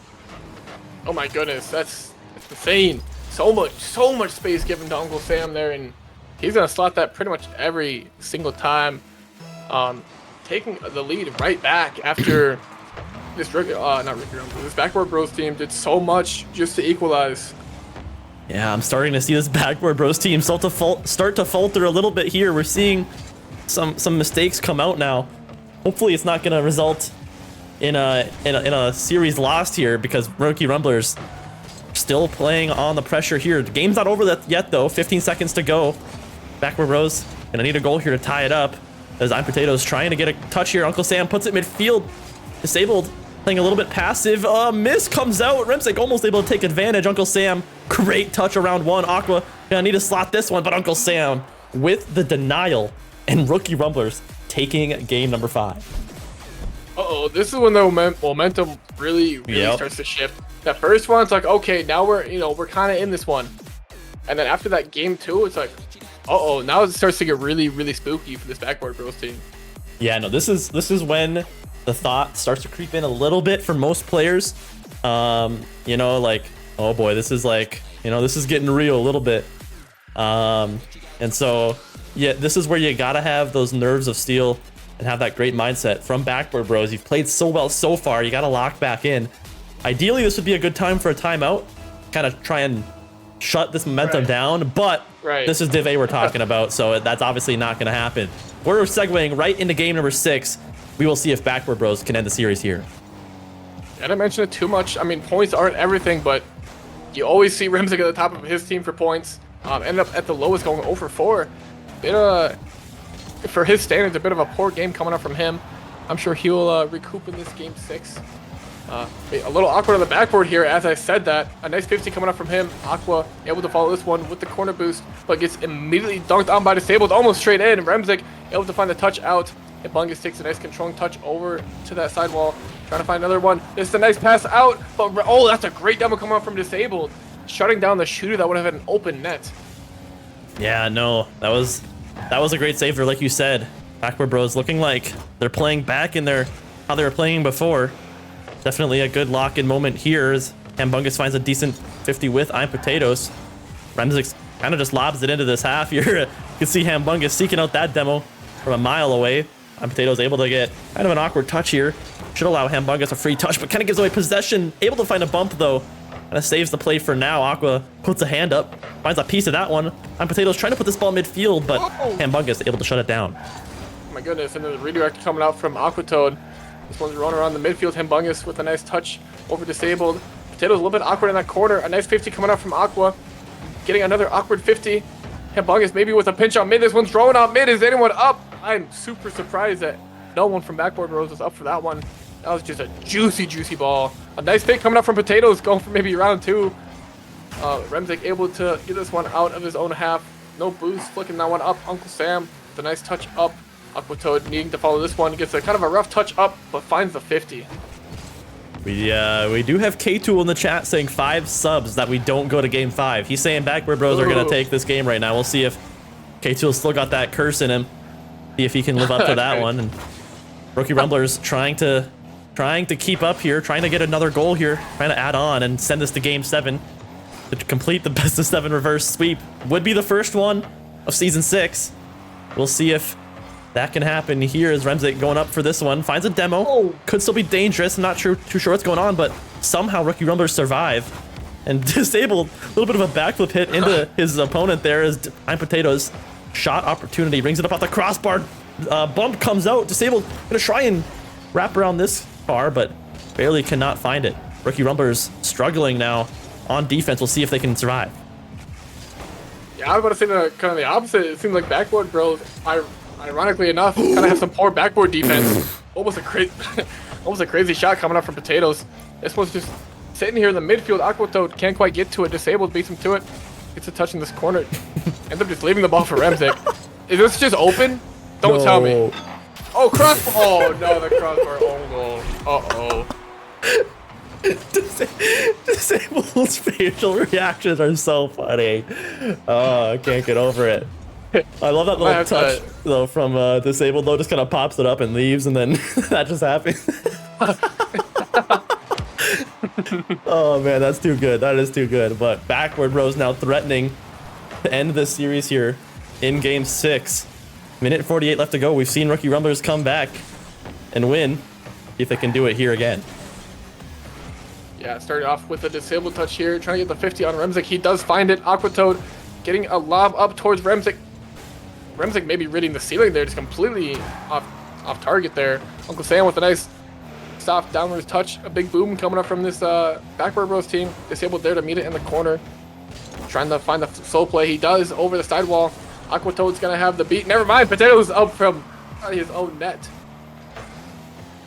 Oh my goodness, that's insane. So much space given to Uncle Sam there, and he's gonna slot that pretty much every single time. Taking the lead right back after this this Backboard Bros team did so much just to equalize. Yeah, I'm starting to see this Backboard Bros team start to falter a little bit here. We're seeing some mistakes come out now. Hopefully it's not gonna result in a series lost here, because Rookie Rumblers still playing on the pressure here. The game's not over yet though. 15 seconds to go. Backboard Bros gonna need a goal here to tie it up, as I'm Potatoes trying to get a touch here. Uncle Sam puts it midfield. Disabled, playing a little bit passive. Miss comes out. Remzik almost able to take advantage. Uncle Sam, great touch around one. Aqua gonna need to slot this one, but Uncle Sam with the denial, and Rookie Rumblers taking game number 5. Uh-oh, this is when the momentum really starts to shift. That first one's like, okay, now we're kind of in this one. And then after that game 2, it's like, uh-oh, now it starts to get really spooky for this Backboard Bros team. Yeah, no, this is when the thought starts to creep in a little bit for most players. Like, oh boy, this is like, this is getting real a little bit. And so, yeah, this is where you gotta have those nerves of steel and have that great mindset from Backboard Bros. You've played so well so far, you gotta lock back in. Ideally, this would be a good time for a timeout, kind of try and shut this momentum down, but this is Div A we're talking about, so that's obviously not gonna happen. We're segueing right into game number 6. We will see if Backboard Bros can end the series here. I didn't mention it too much. I mean, points aren't everything, but you always see Remzik at the top of his team for points. Ended up at the lowest, going 0 for 4. For his standards, a bit of a poor game coming up from him. I'm sure he'll recoup in this game 6. A little awkward on the backboard here as I said that. A nice 50 coming up from him. Aqua able to follow this one with the corner boost, but gets immediately dunked on by Disabled, almost straight in. Remzik able to find the touch out. And Bungus takes a nice controlling touch over to that sidewall. Trying to find another one. This is a nice pass out, but oh, that's a great demo coming up from Disabled. Shutting down the shooter that would have had an open net. Yeah, no, that was a great save there, like you said. Backward Bros looking like they're playing back in how they were playing before. Definitely a good lock-in moment here as Hambungus finds a decent 50 with I'm Potatoes. Remzik kind of just lobs it into this half here. You can see Hambungus seeking out that demo from a mile away. I'm Potatoes able to get kind of an awkward touch here. Should allow Hambungus a free touch, but kind of gives away possession. Able to find a bump though. Kind of saves the play for now. Aqua puts a hand up, finds a piece of that one. I'm Potatoes trying to put this ball midfield, but Hambungus able to shut it down. Oh my goodness, and the redirect coming out from Aquatoad. This one's running around the midfield. Hambungus with a nice touch over Disabled. Potatoes a little bit awkward in that corner. A nice 50 coming out from Aqua. Getting another awkward 50. Hambungus maybe with a pinch on mid. This one's thrown out mid. Is anyone up? I'm super surprised that no one from Backboard Rose was up for that one. That was just a juicy ball. A nice pick coming up from Potatoes, going for maybe round 2. Remzik able to get this one out of his own half. No boost, flicking that one up. Uncle Sam with a nice touch up. Aquatoad needing to follow this one. Gets a kind of a rough touch up, but finds the 50. We do have K-Tool in the chat saying 5 subs that we don't go to game 5. He's saying Backward Bros are going to take this game right now. We'll see if K-Tool still got that curse in him. See if he can live up to that one. And Rookie Rumblers trying to keep up here, trying to get another goal here, trying to add on and send this to game 7 to complete the best of 7 reverse sweep. Would be the first one of season 6. We'll see if that can happen here as Remzik going up for this one. Finds a demo. Could still be dangerous. I'm not too sure what's going on, but somehow Rookie Rumblers survive. And Disabled, a little bit of a backflip hit into his opponent there as I'm Potatoes. Shot opportunity, brings it up off the crossbar. Bump comes out. Disabled gonna try and wrap around this far, but barely cannot find it. Rookie Rumblers struggling now on defense. We'll see if they can survive. Yeah, I was about to say kind of the opposite. It seems like Backboard Bros, ironically enough, kind of have some poor backboard defense. Almost a crazy shot coming up from Potatoes. This one's just sitting here in the midfield. Aquatoad can't quite get to it. Disabled beats him to it. Gets a touch in this corner. Ends up just leaving the ball for Remzik. Is this just open? Don't tell me. Oh, crossbar. Oh, no, the crossbar. Oh, no. Disabled's facial reactions are so funny. Oh, I can't get over it. I love that little touch though from Disabled though, just kind of pops it up and leaves, and then that just happens. Oh man, that's too good. That is too good. But Backward Bros now threatening to end this series here in game 6. Minute 48 left to go. We've seen Rookie Rumblers come back and win. See if they can do it here again. Yeah, started off with a Disabled touch here, trying to get the 50 on Remzik. He does find it. Aquatoad getting a lob up towards Remzik. Remzik maybe ridding the ceiling there, just completely off target there. Uncle Sam with a nice soft downwards touch. A big boom coming up from this Backward Bros team. Disabled there to meet it in the corner. Trying to find the slow play. He does over the sidewall. Aquatoad's going to have the beat. Never mind. Potatoes up from his own net.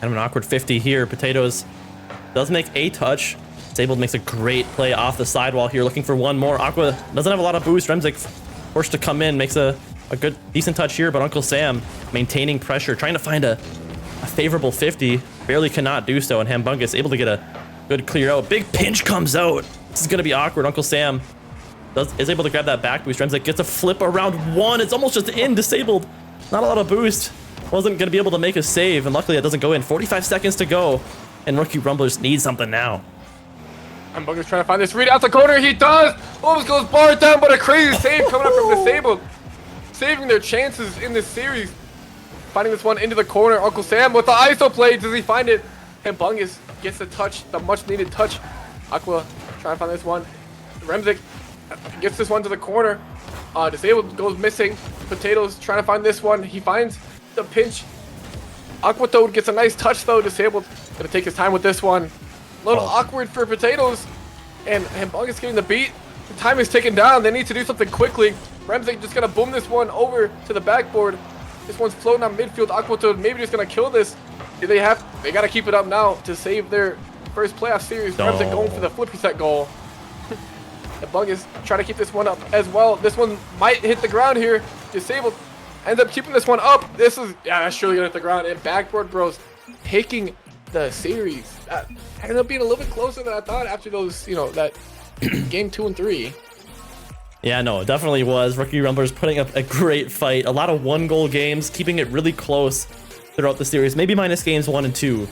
Kind of an awkward 50 here. Potatoes does make a touch. Disabled makes a great play off the sidewall here, looking for one more. Aqua doesn't have a lot of boost. Remzik forced to come in, makes a good, decent touch here, but Uncle Sam maintaining pressure, trying to find a favorable 50. Barely cannot do so, and Hambungus able to get a good clear out. Big pinch comes out. This is going to be awkward. Uncle Sam is able to grab that back boost. Remzik gets a flip around 1. It's almost just in. Disabled. Not a lot of boost. Wasn't going to be able to make a save, and luckily it doesn't go in. 45 seconds to go, and Rookie Rumblers need something now. Hambungus trying to find this read out the corner. He does. Almost goes bar down, but a crazy save coming up from Disabled. Saving their chances in this series. Finding this one into the corner. Uncle Sam with the ISO play. Does he find it? Hambungus gets the touch, the much needed touch. Aqua trying to find this one. Remzik gets this one to the corner. Disabled goes missing. Potatoes trying to find this one. He finds the pinch. Aquatoad gets a nice touch though. Disabled gonna take his time with this one. A little awkward for Potatoes. And Hambungus getting the beat. The time is ticking down. They need to do something quickly. Remzik just gonna boom this one over to the backboard. This one's floating on midfield. Aquatoad maybe just gonna kill this. They gotta keep it up now to save their first playoff series. Remzik going for the flip reset goal. The Bug is trying to keep this one up as well. This one might hit the ground here. Disabled. Ends up keeping this one up. This is, yeah, that's surely gonna hit the ground. And Backboard Bros taking the series. That ended up being a little bit closer than I thought after those, that game 2 and 3. Yeah, no, it definitely was. Rookie Rumblers putting up a great fight. A lot of 1-goal games, keeping it really close throughout the series. Maybe minus games 1 and 2.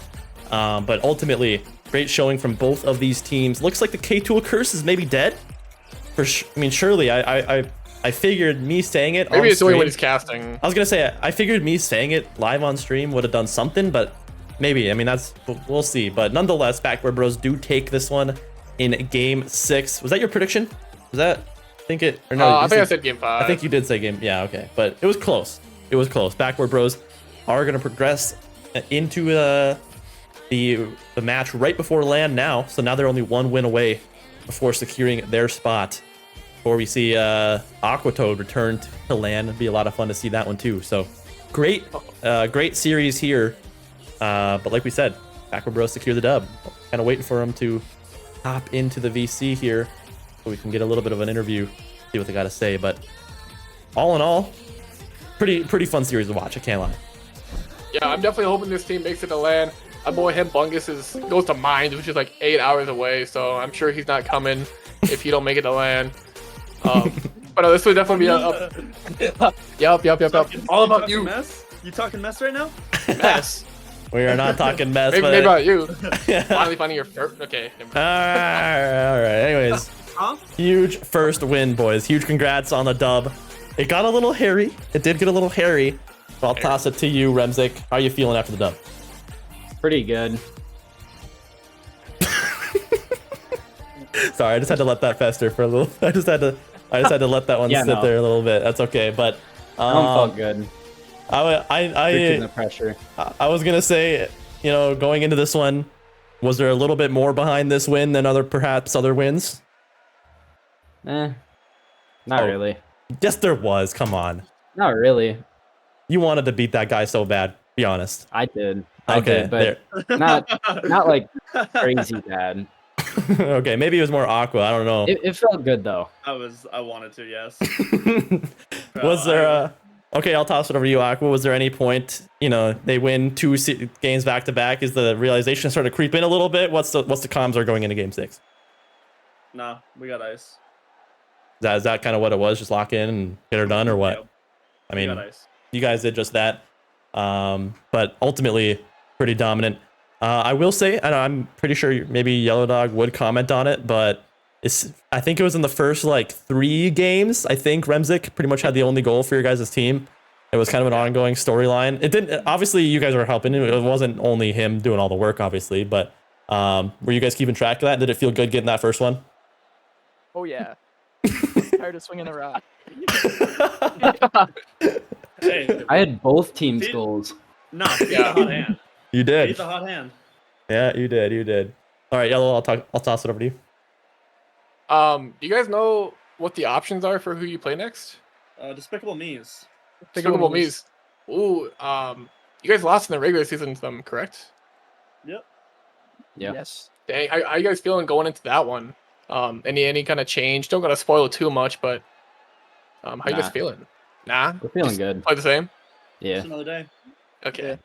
But ultimately, great showing from both of these teams. Looks like the K-Tool curse is maybe dead. Surely, I figured me saying it maybe on it's the stream, way when he's casting. I was going to say, I figured me saying it live on stream would have done something, but maybe. I mean, we'll see. But nonetheless, Backboard Bros do take this one in game 6. Was that your prediction? Was that... I think I said game 5. I think you did say game. Yeah, okay, but it was close. It was close. Backboard Bros are going to progress into the match right before LAN now. So now they're only 1 win away before securing their spot. Before we see Aquatoad return to LAN, it'd be a lot of fun to see that one too. So great series here. But like we said, Backboard Bros secure the dub. Kind of waiting for them to hop into the VC here, so we can get a little bit of an interview, see what they got to say. But all in all, pretty fun series to watch. I can't lie. Yeah, I'm definitely hoping this team makes it to LAN. My boy Bungus goes to Mines, which is like 8 hours away, so I'm sure he's not coming if he don't make it to LAN. But this would definitely be a yup. All about you. Mess? You talking mess right now? Mess. We are not talking mess. Maybe about you. Finally finding your first. Okay. All right. Anyways, huge first win, boys. Huge congrats on the dub. It got a little hairy. It did get a little hairy. So I'll toss it to you, Remzik. How are you feeling after the dub? Pretty good. Sorry, I just had to let that fester for a little. I just had to let that one sit there a little bit. That's okay, but I don't felt good. The pressure. I was gonna say, going into this one, was there a little bit more behind this win than perhaps other wins? Not really. Yes, there was. Come on. Not really. You wanted to beat that guy so bad. Be honest. I did. Okay, but not like crazy bad. Okay, maybe it was more Aqua. I don't know. It felt good though. I wanted to, yes. Was there okay, I'll toss it over to you, Aqua. Was there any point, they win 2 games back to back? Is the realization starting to creep in a little bit? What's the comms are going into game 6? Nah, we got ice. Is that kind of what it was? Just lock in and get her done, or what? Yep. I mean, you guys did just that. But ultimately, pretty dominant. I will say, and I'm pretty sure maybe Yellow Dog would comment on it, but I think it was in the first 3 games. I think Remzik pretty much had the only goal for your guys' team. It was kind of an ongoing storyline. It didn't. Obviously, you guys were helping. It wasn't only him doing all the work, obviously. But were you guys keeping track of that? Did it feel good getting that first one? Oh yeah. Tired of swinging the rock. Hey, I had both teams' goals. No, the hot hand. You did. Beat the hot hand. Yeah, you did. All right, Yellow. I'll toss it over to you. Do you guys know what the options are for who you play next? Despicable Me's. Despicable Me's. Ooh, you guys lost in the regular season to them, correct? Yep. Yeah. Yes. Dang, how are you guys feeling going into that one? Any kind of change? Don't gotta spoil it too much, but how you guys feeling? Nah, we're feeling just good. Play the same. Yeah. Just another day. Okay.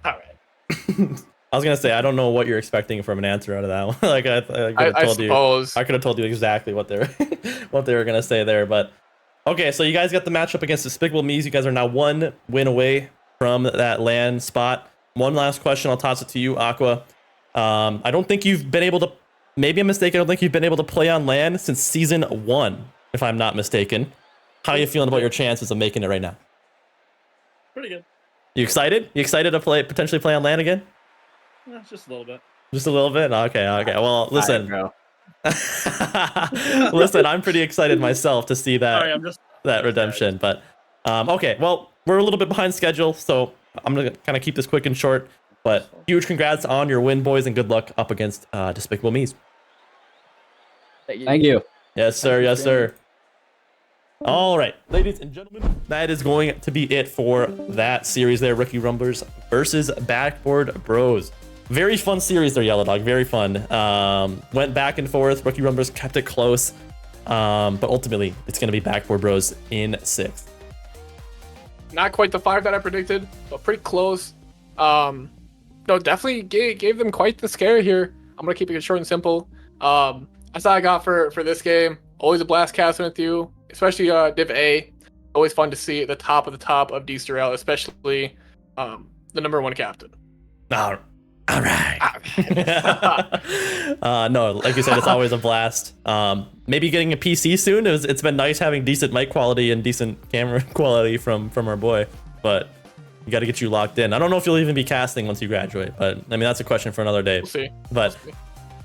All right. I was gonna say I don't know what you're expecting from an answer out of that one. I suppose I could have told you exactly what they were gonna say there, but okay. So you guys got the matchup against Despicable Me's. You guys are now 1 win away from that LAN spot. One last question. I'll toss it to you, Aqua. I don't think you've been able to. Maybe I'm mistaken. I don't think you've been able to play on LAN since season 1, if I'm not mistaken. How are you feeling about your chances of making it right now? Pretty good. You excited? You excited to potentially play on LAN again? Just a little bit. Just a little bit? Okay. Well, listen. Listen, I'm pretty excited myself to see that that redemption. But okay, well, we're a little bit behind schedule, so I'm gonna kind of keep this quick and short. But huge congrats on your win, boys, and good luck up against Despicable Me's. Thank you. Yes, sir. Yes, sir. All right, ladies and gentlemen, that is going to be it for that series there. Rookie Rumblers versus Backboard Bros. Very fun series there, Yellow Dog. Very fun. Went back and forth. Rookie Rumblers kept it close. But ultimately, it's going to be Backboard Bros in 6th. Not quite the 5 that I predicted, but pretty close. No, definitely gave them quite the scare here. I'm going to keep it short and simple. That's all I got for this game. Always a blast casting with you, especially Div A. Always fun to see at the top of Dcrl, especially the #1 captain. All right. No, like you said, it's always a blast. Maybe getting a PC soon. It's been nice having decent mic quality and decent camera quality from our boy, but we got to get you locked in. I don't know if you'll even be casting once you graduate, but I mean, that's a question for another day. We'll see. But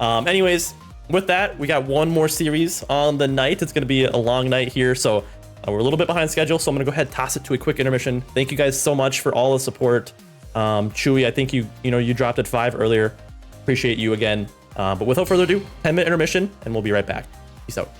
anyways, with that, we got one more series on the night. It's going to be a long night here, so we're a little bit behind schedule, so I'm going to go ahead and toss it to a quick intermission. Thank you guys so much for all the support. Chewy, I think you dropped at 5 earlier. Appreciate you again. But without further ado, 10-minute intermission, and we'll be right back. Peace out.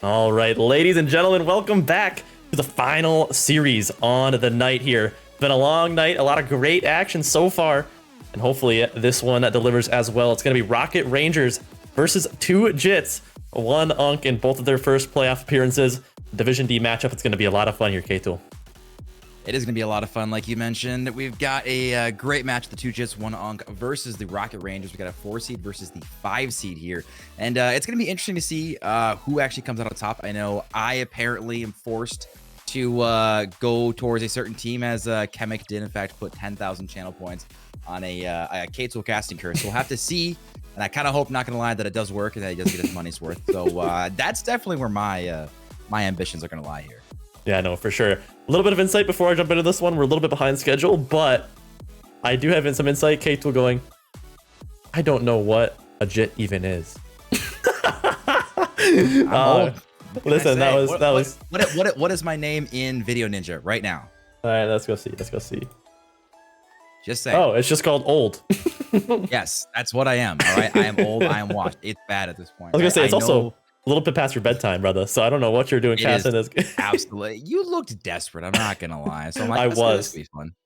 All right, ladies and gentlemen, welcome back to the final series on the night here. It's been a long night, a lot of great action so far. and hopefully this one delivers as well. It's going to be Rocket Rangers versus 2 Jits, 1 Unk in both of their first playoff appearances. Division D matchup. It's going to be a lot of fun here, K-Tool. It is going to be a lot of fun, like you mentioned. We've got a great match, the 2 Jits, 1 Unk versus the Rocket Rangers. We got a 4 seed versus the 5 seed here, and it's going to be interesting to see who actually comes out on top. I know I apparently am forced to go towards a certain team, as Chemic did in fact put 10,000 channel points on a K-Tool casting curse. So we'll have to see, and I kind of hope, not going to lie, that it does work and that he does get his money's worth. So that's definitely where my ambitions are going to lie here. Yeah, no, for sure. A little bit of insight before I jump into this one. We're a little bit behind schedule, but I do have some insight. K-Tool going, I don't know what a Jit even is. Listen, what is my name in Video Ninja right now? All right, let's go see. Let's go see. Just saying. Oh, it's just called old. Yes, that's what I am. All right, I am old. I am washed. It's bad at this point. I was gonna say it's also a little bit past your bedtime, brother. So I don't know what you're doing casting this. Absolutely, you looked desperate. I'm not gonna lie. So I'm like, I was.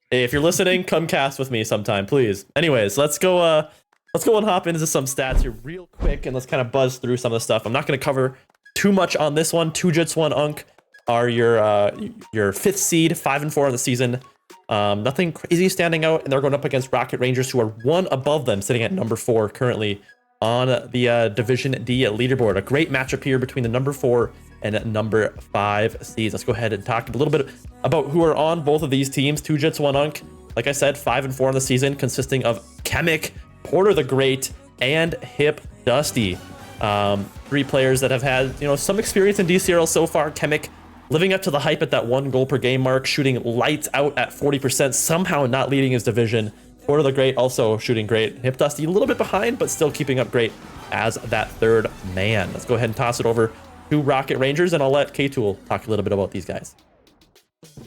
Hey, if you're listening, come cast with me sometime, please. Anyways, let's go and hop into some stats here real quick, and let's kind of buzz through some of the stuff. I'm not gonna cover too much on this one. 2 Jits, 1 Unk are your 5th seed, 5-4 on the season. Nothing crazy standing out, and they're going up against Rocket Rangers, who are 1 above them, sitting at number 4 currently on the Division D leaderboard. A great matchup here between the number 4 and number 5 seeds. Let's go ahead and talk a little bit about who are on both of these teams. 2 Jits, 1 Unk. Like I said, 5-4 on the season, consisting of Chemic, Porter the Great, and Hip Dusty. 3 players that have had, some experience in Dcrl so far. Chemic living up to the hype at that 1 goal per game mark, shooting lights out at 40%, somehow not leading his division. Porter the Great also shooting great. Hip Dusty a little bit behind, but still keeping up great as that 3rd man. Let's go ahead and toss it over to Rocket Rangers, and I'll let K-Tool talk a little bit about these guys.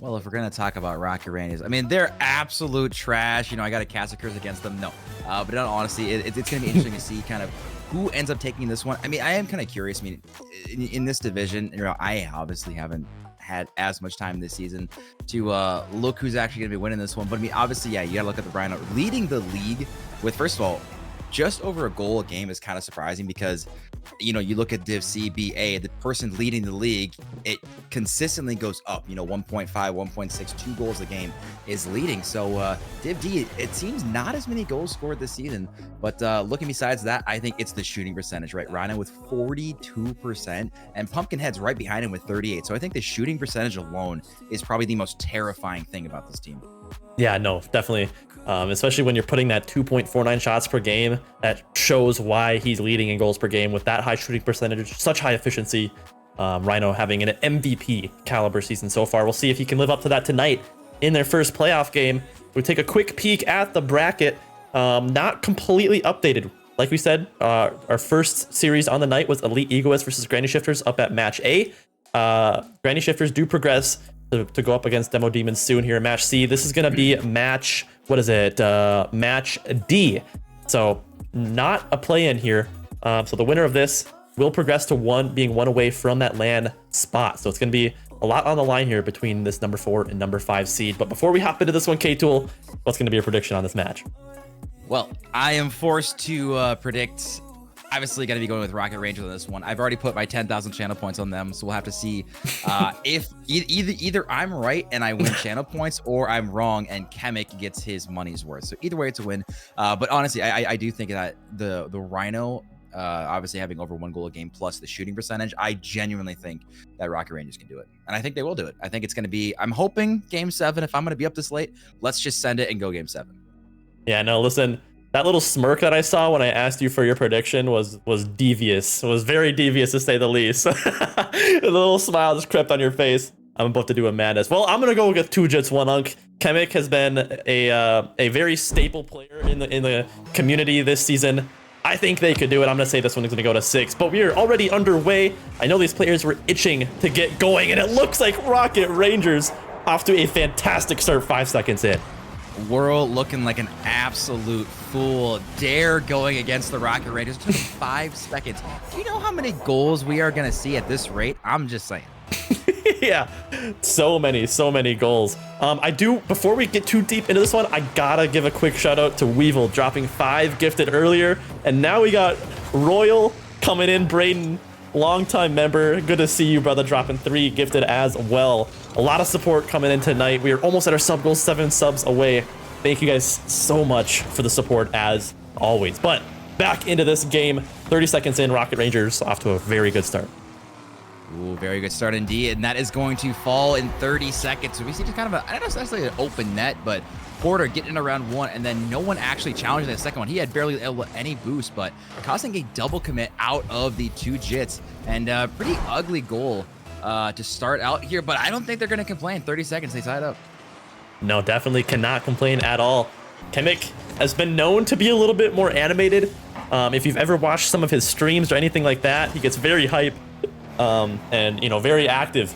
Well, if we're going to talk about Rocket Rangers, I mean, they're absolute trash. I got a cast curse against them. No. But in all honesty, it's going to be interesting to see kind of who ends up taking this one. I mean, I am kind of curious. I mean, in this division, I obviously haven't had as much time this season to look who's actually going to be winning this one. But I mean, obviously, yeah, you got to look at the Rhino leading the league with, first of all, just over a goal a game is kind of surprising, because you look at Div C, B, A, the person leading the league, it consistently goes up, 1.5, 1.6, 2 goals a game is leading. So Div D, it seems not as many goals scored this season, but looking besides that, I think it's the shooting percentage, right? Rhino with 42% and Pumpkinhead's right behind him with 38. So I think the shooting percentage alone is probably the most terrifying thing about this team. Yeah, no, definitely. Especially when you're putting that 2.49 shots per game, that shows why he's leading in goals per game with that high shooting percentage, such high efficiency. Rhino having an MVP caliber season so far. We'll see if he can live up to that tonight in their first playoff game. We take a quick peek at the bracket. Not completely updated. Like we said, our first series on the night was Elite Egoists versus Granny Shifters up at match A. Granny Shifters do progress to go up against Demo Demons soon here in match C. This is going to be match, match D. So not a play-in here. So the winner of this will progress to being one away from that LAN spot. So it's going to be a lot on the line here between this number 4 and number 5 seed. But before we hop into this one, K-Tool, what's going to be your prediction on this match? Well, I am forced to predict. Obviously, going to be going with Rocket Rangers on this one. I've already put my 10,000 channel points on them, so we'll have to see if either I'm right and I win channel points, or I'm wrong and Chemic gets his money's worth. So either way, it's a win. But honestly, I do think that the Rhino, obviously having over 1 goal a game plus the shooting percentage, I genuinely think that Rocket Rangers can do it, and I think they will do it. I think it's going to be. I'm hoping Game 7. If I'm going to be up this late, let's just send it and go Game 7. Yeah, no, listen. That little smirk that I saw when I asked you for your prediction was devious. It was very devious, to say the least. The little smile just crept on your face. I'm about to do a madness. Well, I'm gonna go with 2 Jits, 1 Unk. Chemic has been a very staple player in the community this season. I think they could do it. I'm gonna say this one is gonna go to 6, but we are already underway. I know these players were itching to get going, and it looks like Rocket Rangers off to a fantastic start 5 seconds in. World looking like an absolute fool. Dare going against the Rocket Rangers. It took 5 seconds. Do you know how many goals we are going to see at this rate? I'm just saying. Yeah, so many goals. Before we get too deep into this one, I gotta give a quick shout out to Weevil dropping 5 gifted earlier, and now we got Royal coming in. Braden, longtime member, good to see you, brother, dropping 3 gifted as well. A lot of support coming in tonight. We are almost at our sub goal, 7 subs away. Thank you guys so much for the support as always. But back into this game, 30 seconds in, Rocket Rangers off to a very good start. Ooh, very good start indeed, and that is going to fall in 30 seconds. So we see just kind of I don't know if that's necessarily an open net, but Porter getting in around 1, and then no one actually challenging that second one. He had barely any boost, but causing a double commit out of the 2 Jits, and pretty ugly goal to start out here, but I don't think they're going to complain. 30 seconds, they tie it up. No, definitely cannot complain at all. Kemek has been known to be a little bit more animated. If you've ever watched some of his streams or anything like that, he gets very hype. And very active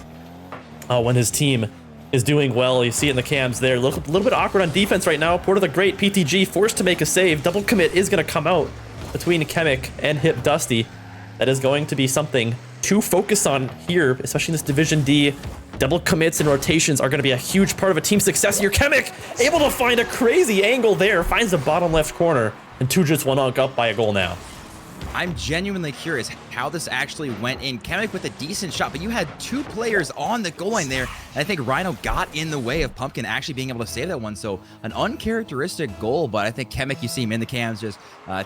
when his team is doing well. You see it in the cams there. A little bit awkward on defense right now. Porter the Great, PTG, forced to make a save. Double commit is going to come out between Kemek and Hip Dusty. That is going to be something to focus on here, especially in this Division D. Double commits and rotations are going to be a huge part of a team's success here. Kemek able to find a crazy angle there, finds the bottom left corner, and 2 Jits 1 unk up by a goal now. I'm genuinely curious how this actually went in. Kemek with a decent shot, but you had 2 players on the goal line there. And I think Rhino got in the way of Pumpkin actually being able to save that one. So an uncharacteristic goal, but I think Kemek, you see him in the cams just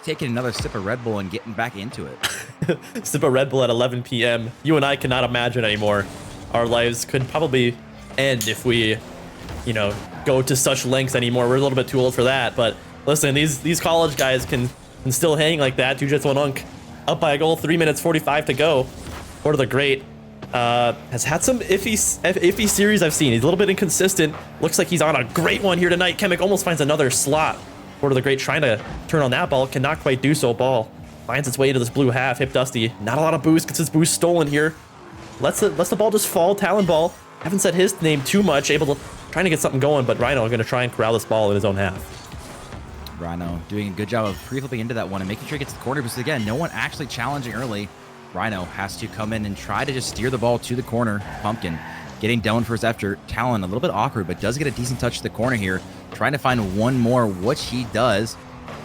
taking another sip of Red Bull and getting back into it. Sip of Red Bull at 11 p.m. You and I cannot imagine anymore. Our lives could probably end if we, go to such lengths anymore. We're a little bit too old for that. But listen, these college guys can still hang like that. 2 Jits 1 unk up by a goal, 3 minutes 45 to go. Porter the Great has had some iffy series I've seen. He's a little bit inconsistent. Looks like he's on a great one here tonight. Kemek almost finds another slot. Porter the Great trying to turn on that ball, cannot quite do so. Ball finds its way to this blue half. Hip Dusty, not a lot of boost, gets his boost stolen here. Lets the ball just fall. Talon Ball, haven't said his name too much, trying to get something going, but Rhino going to try and corral this ball in his own half. Rhino doing a good job of pre-flipping into that one and making sure he gets the corner, because again, no one actually challenging early. Rhino has to come in and try to just steer the ball to the corner. Pumpkin getting down first after Talon, a little bit awkward, but does get a decent touch to the corner here. Trying to find one more, which he does.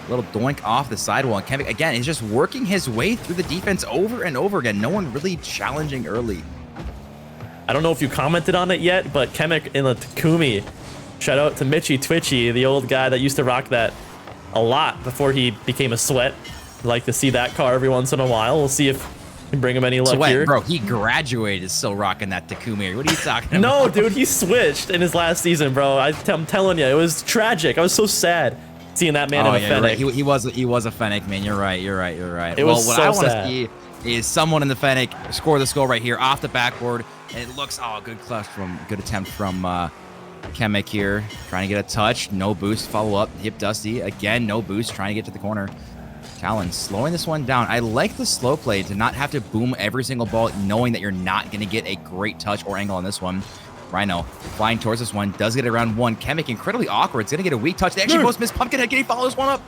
A little doink off the sidewall. And Kemek, again, is just working his way through the defense over and over again. No one really challenging early. I don't know if you commented on it yet, but Kemek in the Takumi. Shout out to Mitchy Twitchy, the old guy that used to rock that a lot before he became a sweat. Like to see that car every once in a while. We'll see if we can bring him any luck Sweat, here. Bro, he graduated still rocking that Takumi. What are you talking about? No, dude, he switched in his last season, bro. I'm telling you, it was tragic. I was so sad seeing that man in a Fennec. Right. He was a Fennec, man. You're right. It was what so I want to sad. see is someone in the Fennec score this goal right here off the backboard. And it looks, good attempt from Kemek here, trying to get a touch, no boost, follow up, Hip Dusty, again, no boost, trying to get to the corner. Talon slowing this one down. I like the slow play to not have to boom every single ball, knowing that you're not going to get a great touch or angle on this one. Rhino flying towards this one, does get around 1. Kemek incredibly awkward. It's going to get a weak touch. They actually both miss. Pumpkinhead, can he follow this one up?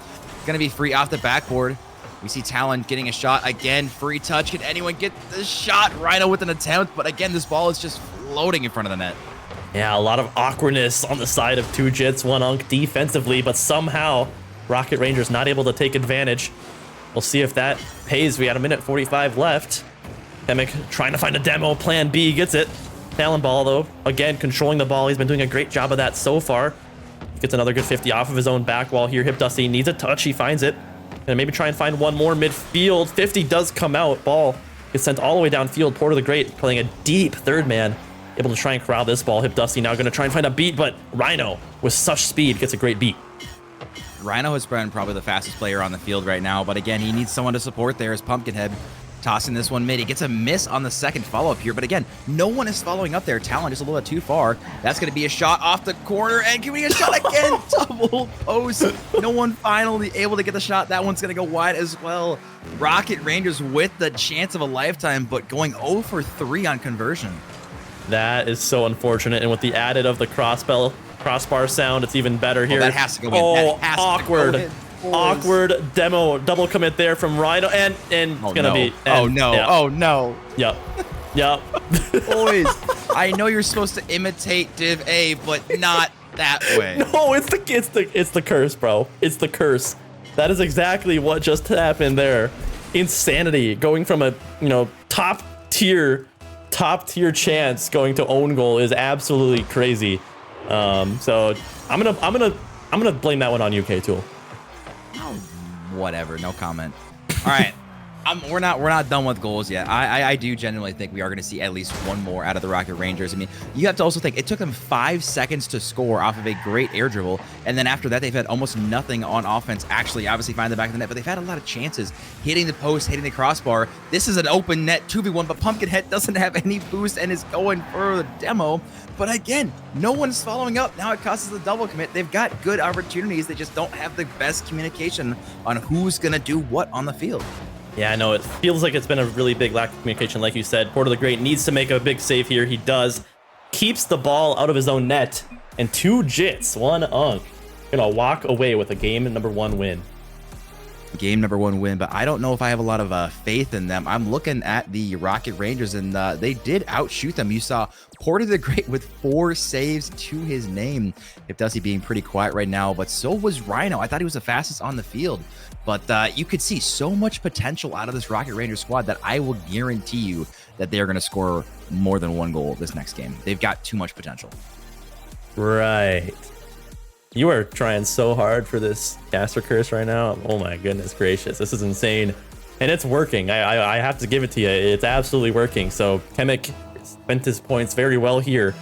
Going to be free off the backboard. We see Talon getting a shot. Again, free touch. Can anyone get the shot? Rhino with an attempt, but again, this ball is just floating in front of the net. Yeah, a lot of awkwardness on the side of 2 Jits 1 unk defensively, but somehow Rocket Rangers not able to take advantage. We'll see if that pays. We got 1:45 left. Kemek trying to find a demo. Plan B gets it. Talon Ball, though, again, controlling the ball. He's been doing a great job of that so far. Gets another good 50 off of his own back wall here. Hip Dusty needs a touch. He finds it. And maybe try and find one more midfield. 50 does come out. Ball gets sent all the way downfield. Porter the Great playing a deep third man. Able to try and corral this ball. Hip Dusty now going to try and find a beat, but Rhino with such speed gets a great beat. Rhino has been probably the fastest player on the field right now, but again, he needs someone to support there as Pumpkinhead tossing this one mid. He gets a miss on the second follow-up here, but again, no one is following up there. Talon just a little bit too far. That's going to be a shot off the corner, and can we get a shot again? Double post. No one finally able to get the shot. That one's going to go wide as well. Rocket Rangers with the chance of a lifetime, but going 0 for 3 on conversion. That is so unfortunate, and with the added of the crossbar sound, it's even better here. That has to go in. Oh, That has awkward. to go in. Awkward demo double commit there from Rhino, and it's gonna be. Oh no! Yeah. Oh no! Yep. Boys, I know you're supposed to imitate Div A, but not that way. No, it's the curse, bro. It's the curse. That is exactly what just happened there. Insanity, going from a top tier chance going to own goal is absolutely crazy. So I'm gonna blame that one on UK Tool. Whatever, no comment. All right. We're not done with goals yet. I do genuinely think we are going to see at least one more out of the Rocket Rangers. I mean, you have to also think it took them 5 seconds to score off of a great air dribble, and then after that they've had almost nothing on offense. Actually, obviously find the back of the net, but they've had a lot of chances hitting the post, hitting the crossbar. This is an open net 2v1, but Pumpkinhead doesn't have any boost and is going for the demo. But again, no one's following up. Now it causes the double commit. They've got good opportunities. They just don't have the best communication on who's going to do what on the field. Yeah, I know. It feels like it's been a really big lack of communication. Like you said, Porter the Great needs to make a big save here. He does. Keeps the ball out of his own net. And 2 Jits, 1 Unk. Gonna walk away with a game number 1 win. Game number 1 win, but I don't know if I have a lot of faith in them. I'm looking at the Rocket Rangers, and they did outshoot them. You saw Porter the Great with 4 saves to his name. If Dusty being pretty quiet right now, but so was Rhino. I thought he was the fastest on the field. But you could see so much potential out of this Rocket Ranger squad that I will guarantee you that they are going to score more than 1 goal this next game. They've got too much potential. Right. You are trying so hard for this caster curse right now. Oh my goodness gracious. This is insane. And it's working. I have to give it to you. It's absolutely working. So Kemek spent his points very well here.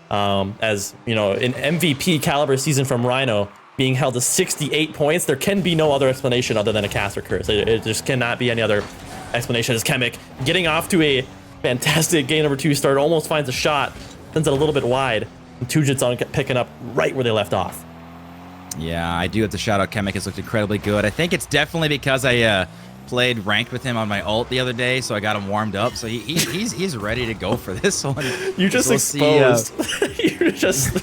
As, an MVP caliber season from Rhino, being held to 68 points, there can be no other explanation other than a caster curse. It just cannot be any other explanation. As Kemek getting off to a fantastic game number 2 start, almost finds a shot, sends it a little bit wide, and 2 Jits on picking up right where they left off. Yeah, I do have to shout out Kemek has looked incredibly good. I think it's definitely because I played ranked with him on my ult the other day, so I got him warmed up. So he's ready to go for this one. You just exposed. You're just.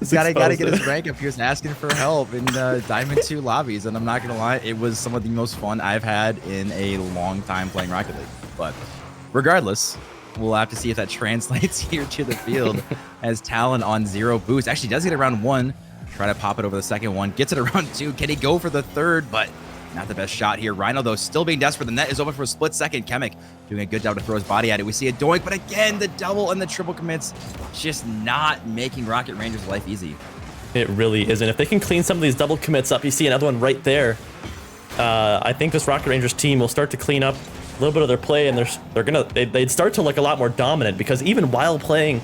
Gotta get his rank up. He was asking for help in Diamond 2 lobbies, and I'm not gonna lie, it was some of the most fun I've had in a long time playing Rocket League. But regardless, we'll have to see if that translates here to the field as Talon on 0 boost. Actually does get around 1. Try to pop it over the second one. Gets it around 2. Can he go for the third? But not the best shot here. Rhino, though, still being desperate. The net is open for a split second. Kemek doing a good job to throw his body at it. We see a doink, but again, the double and the triple commits just not making Rocket Rangers' life easy. It really isn't. If they can clean some of these double commits up, you see another one right there. I think this Rocket Rangers team will start to clean up a little bit of their play, and they'd start to look a lot more dominant, because even while playing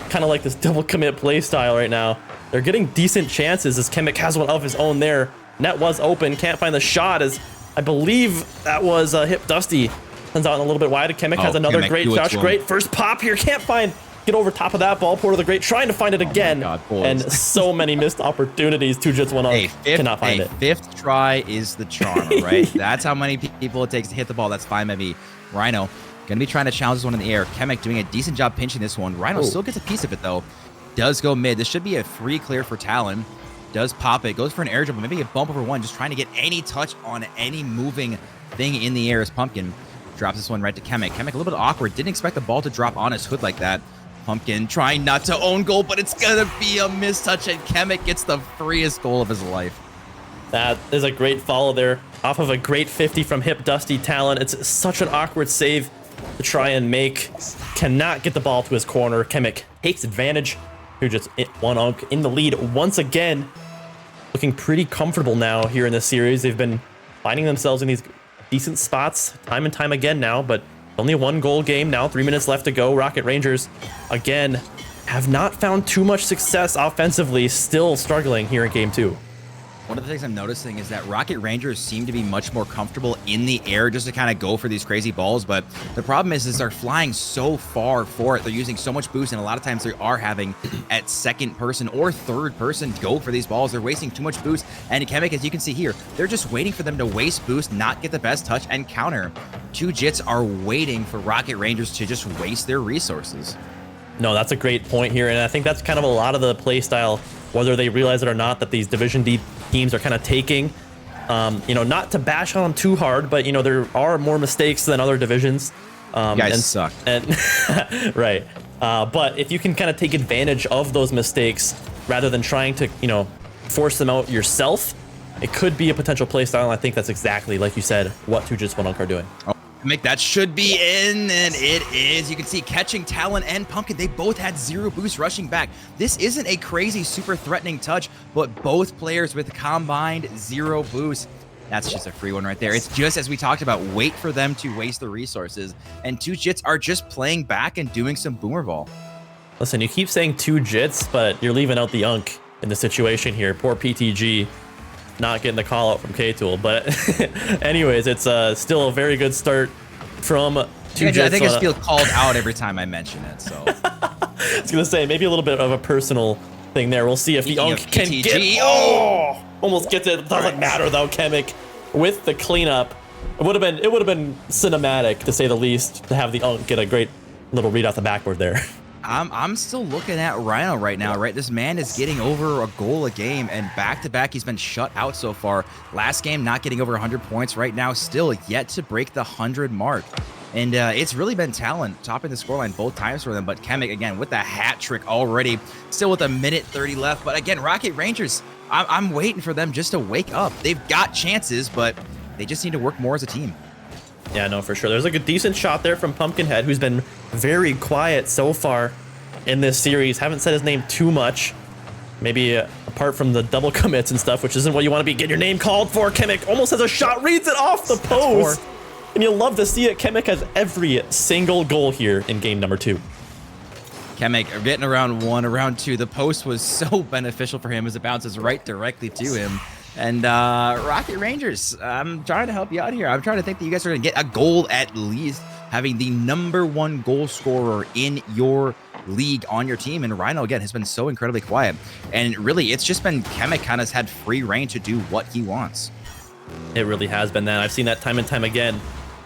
kind of like this double commit play style right now, they're getting decent chances as Kemek has one of his own there. Net was open, can't find the shot, as I believe that was Hip Dusty. Sends out a little bit wide. Kemek has another great shot. Great first pop here. Can't get over top of that ball. Porter the Great trying to find it again. And so many missed opportunities. 2 Jits, 1 on. Cannot find it. 5th try is the charm, right? That's how many people it takes to hit the ball. That's fine, maybe. Rhino gonna be trying to challenge this one in the air. Kemek doing a decent job pinching this one. Rhino still gets a piece of it, though. Does go mid. This should be a free clear for Talon. Does pop it. Goes for an air dribble. Maybe a bump over 1. Just trying to get any touch on any moving thing in the air as Pumpkin drops this one right to Kemek. Kemek a little bit awkward. Didn't expect the ball to drop on his hood like that. Pumpkin trying not to own goal, but it's gonna be a mistouch, and Kemek gets the freest goal of his life. That is a great follow there. Off of a great 50 from Hip Dusty Talon. It's such an awkward save to try and make. Cannot get the ball to his corner. Kemek takes advantage. Who just 1 Unk in the lead once again. Looking pretty comfortable now here in this series. They've been finding themselves in these decent spots time and time again now, but only a 1 goal game now. 3 minutes left to go. Rocket Rangers, again, have not found too much success offensively. Still struggling here in game 2. One of the things I'm noticing is that Rocket Rangers seem to be much more comfortable in the air just to kind of go for these crazy balls, but the problem is they're flying so far for it. They're using so much boost, and a lot of times they are having at second person or third person go for these balls. They're wasting too much boost, and Kemek, as you can see here, they're just waiting for them to waste boost, not get the best touch, and counter. 2 Jits are waiting for Rocket Rangers to just waste their resources. No, that's a great point here, and I think that's kind of a lot of the play style, whether they realize it or not, that these Division D teams are kind of taking. Not to bash on them too hard, but there are more mistakes than other divisions. You guys and, suck. And right. But if you can kind of take advantage of those mistakes rather than trying to, force them out yourself, it could be a potential play style. And I think that's exactly, like you said, what 2Jits1Unk are doing. That should be in, and it is. You can see catching Talon and Pumpkin. They both had 0 boost rushing back. This isn't a crazy, super threatening touch, but both players with combined 0 boost. That's just a free one right there. It's just as we talked about, wait for them to waste the resources. And 2Jits are just playing back and doing some boomer ball. Listen, you keep saying 2Jits, but you're leaving out the Unk in the situation here. Poor PTG. Not getting the call out from K-Tool, but anyways, it's still a very good start from 2Jits. I think I just feel called out every time I mention it, so. I was gonna say, maybe a little bit of a personal thing there. We'll see if the Unk can get, almost gets it. Doesn't matter though, Chemic with the cleanup. It would have been cinematic to say the least to have the Unk get a great little read off the backboard there. I'm still looking at Rhino right now, right? This man is getting over a goal a game, and back-to-back, he's been shut out so far. Last game, not getting over 100 points. Right now, still yet to break the 100 mark. And it's really been Talon topping the scoreline both times for them, but Chemic, again, with the hat trick already, still with a minute 30 left. But again, Rocket Rangers, I'm waiting for them just to wake up. They've got chances, but they just need to work more as a team. Yeah, no, for sure. There's like a decent shot there from Pumpkinhead, who's been very quiet so far in this series. Haven't said his name too much. Maybe apart from the double commits and stuff, which isn't what you want to be getting your name called for. Chemic almost has a shot, reads it off the post. And you'll love to see it. Chemic has every single goal here in game number 2. Chemic getting around 1, around 2. The post was so beneficial for him as it bounces right directly to him. And Rocket Rangers, I'm trying to help you out here. I'm trying to think that you guys are going to get a goal at least, having the #1 goal scorer in your league on your team. And Rhino, again, has been so incredibly quiet. And really, it's just been Chemic kind of had free reign to do what he wants. It really has been that. I've seen that time and time again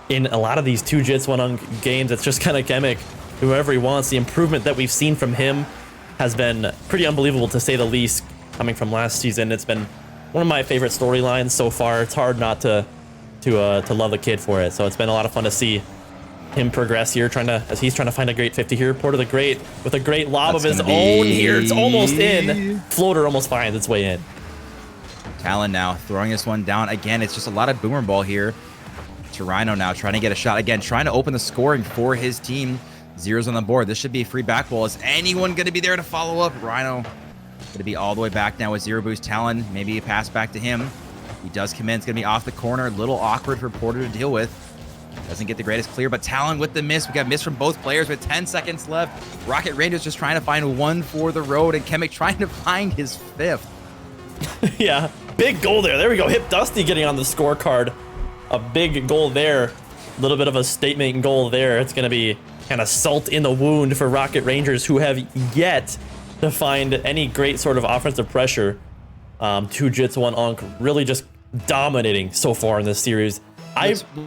in a lot of these 2Jits1Unk games. It's just kind of Chemic, whoever he wants. The improvement that we've seen from him has been pretty unbelievable, to say the least, coming from last season. It's been one of my favorite storylines so far. It's hard not to love the kid for it. So it's been a lot of fun to see him progress here, as he's trying to find a great 50 here. Porter the Great with a great lob of his own here. It's almost in. Floater almost finds its way in. Talon now throwing this one down again. It's just a lot of boomer ball here to Rhino now, trying to get a shot again, trying to open the scoring for his team. 0s on the board. This should be a free back ball. Is anyone going to be there to follow up? Rhino going to be all the way back now with 0 boost. Talon, maybe a pass back to him. He does come in. It's going to be off the corner. A little awkward for Porter to deal with. Doesn't get the greatest clear, but Talon with the miss. We got miss from both players with 10 seconds left. Rocket Rangers just trying to find one for the road, and Chemic trying to find his 5th. Yeah, big goal there. There we go. Hip Dusty getting on the scorecard. A big goal there. A little bit of a statement goal there. It's going to be kind of salt in the wound for Rocket Rangers, who have yet to find any great sort of offensive pressure. 2Jits1Unk really just dominating so far in this series.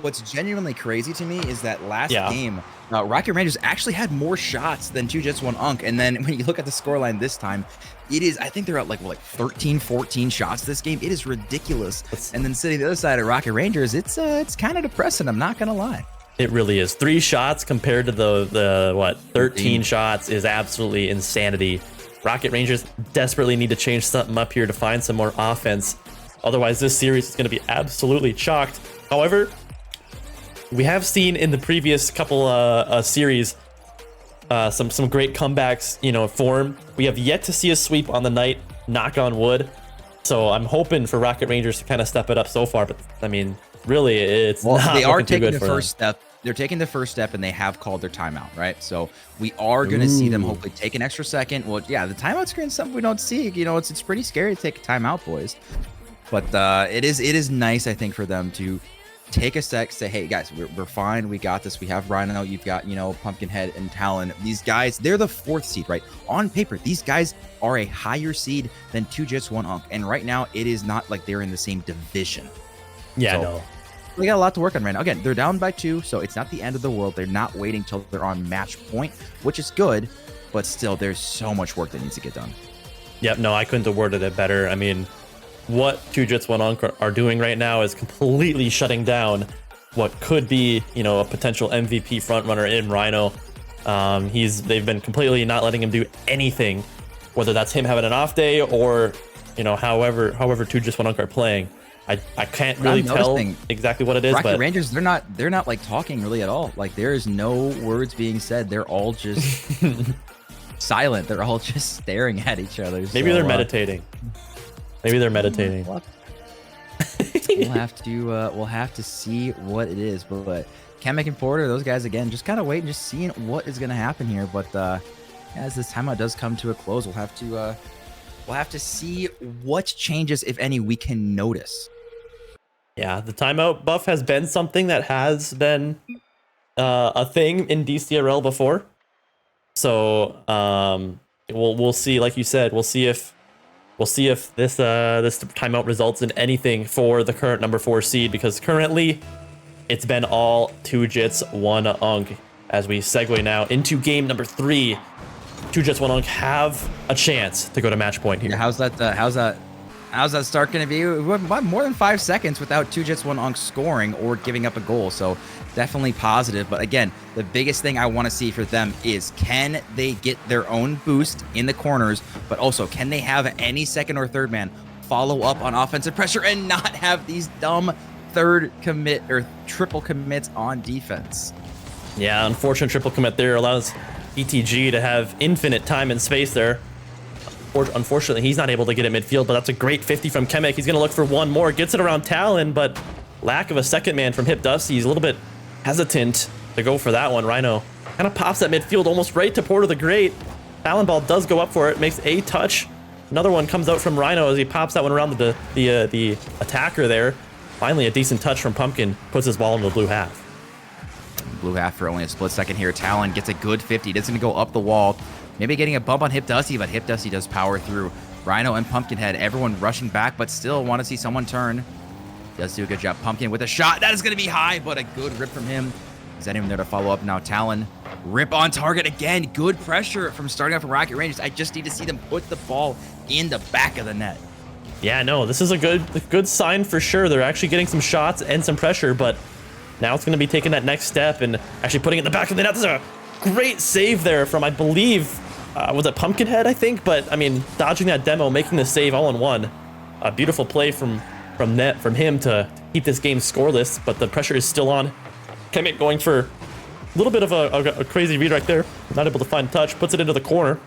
What's genuinely crazy to me is that last game, Rocket Rangers actually had more shots than 2Jits1Unk. And then when you look at the scoreline this time, it is, I think they're at like 13, 14 shots this game. It is ridiculous. And then sitting the other side of Rocket Rangers, it's kind of depressing. I'm not going to lie. It really is. 3 shots compared to the 13 shots is absolutely insanity. Rocket Rangers desperately need to change something up here to find some more offense. Otherwise, this series is going to be absolutely chalked. However, we have seen in the previous couple series some great comebacks, form. We have yet to see a sweep on the night, knock on wood. So I'm hoping for Rocket Rangers to kind of step it up so far. But I mean, really, it's not they are looking too taking good the for first step. They're taking the first step, and they have called their timeout, right? So we are going to see them hopefully take an extra second. Well, yeah, the timeout screen is something we don't see. It's pretty scary to take a timeout, boys. But it is nice, I think, for them to take a sec, say, hey, guys, we're fine. We got this. We have Rhino. You've got, Pumpkinhead and Talon. These guys, they're the 4th seed, right? On paper, these guys are a higher seed than 2Jits1Unk. And right now, it is not like they're in the same division. Yeah, so, no. We got a lot to work on right now. Again, they're down by 2, so it's not the end of the world. They're not waiting till they're on match point, which is good, but still, there's so much work that needs to get done. Yep, no, I couldn't have worded it better. I mean, what 2Jits1Unk are doing right now is completely shutting down what could be, you know, a potential MVP frontrunner in Rhino. They've been completely not letting him do anything, whether that's him having an off day or, you know, however Two Just One Unk are playing. I can't really tell exactly what it is. Rocket but Rangers, they're not like talking really at all. Like there is no words being said. They're all just silent. They're all just staring at each other. Maybe they're meditating. Maybe they're meditating. We'll have to see what it is. But Kamek and Porter, those guys again, just kind of waiting, just seeing what is going to happen here. But as this timeout does come to a close, we'll have to see what changes, if any, we can notice. Yeah, the timeout buff has been something that has been a thing in Dcrl before. So we'll see. Like you said, we'll see if this timeout results in anything for the current number 4 seed, because currently it's been all 2 Jits 1 Unk. As we segue now into game number 3, 2 Jits 1 Unk have a chance to go to match point here. How's that start going to be? We went more than 5 seconds without 2 Jits 1 Unk scoring or giving up a goal. So definitely positive. But again, the biggest thing I want to see for them is, can they get their own boost in the corners, but also can they have any second or third man follow up on offensive pressure and not have these dumb third commit or triple commits on defense? Yeah, unfortunate triple commit there allows ETG to have infinite time and space there. Unfortunately, he's not able to get it midfield, but that's a great 50 from Kamek. He's going to look for one more. Gets it around Talon, but lack of a second man from Hip Dusty. He's a little bit hesitant to go for that one. Rhino kind of pops that midfield almost right to Porter the Great. Talon Ball does go up for it, makes a touch. Another one comes out from Rhino as he pops that one around the attacker there. Finally, a decent touch from Pumpkin, puts his ball into the blue half. Blue half for only a split second here. Talon gets a good 50. It's going to go up the wall. Maybe getting a bump on Hip Dusty, but Hip Dusty does power through. Rhino and Pumpkinhead, everyone rushing back, but still want to see someone turn. Does do a good job. Pumpkin with a shot. That is going to be high, but a good rip from him. Is anyone there to follow up now? Talon, rip on target again. Good pressure from starting off from Rocket Rangers. I just need to see them put the ball in the back of the net. Yeah, no, this is a good sign for sure. They're actually getting some shots and some pressure, but now it's going to be taking that next step and actually putting it in the back of the net. This is a great save there from, I believe, was it Pumpkinhead, I think? But, I mean, dodging that demo, making the save all in one. A beautiful play from him to keep this game scoreless, but the pressure is still on. Kamek going for a little bit of a crazy redirect there. Not able to find a touch, puts it into the corner.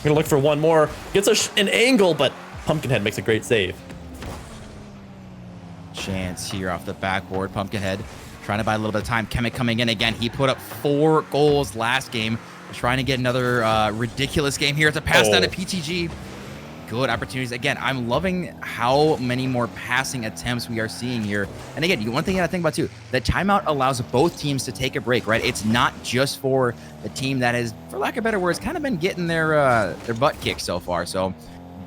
Gonna look for one more. Gets an angle, but Pumpkinhead makes a great save. Chance here off the backboard. Pumpkinhead trying to buy a little bit of time. Kamek coming in again. He put up 4 goals last game. Trying to get another ridiculous game here. It's a pass down to PTG. Good opportunities. Again, I'm loving how many more passing attempts we are seeing here. And again, one thing you gotta think about too, the timeout allows both teams to take a break, right? It's not just for the team that has, for lack of better words, kind of been getting their butt kicked so far. So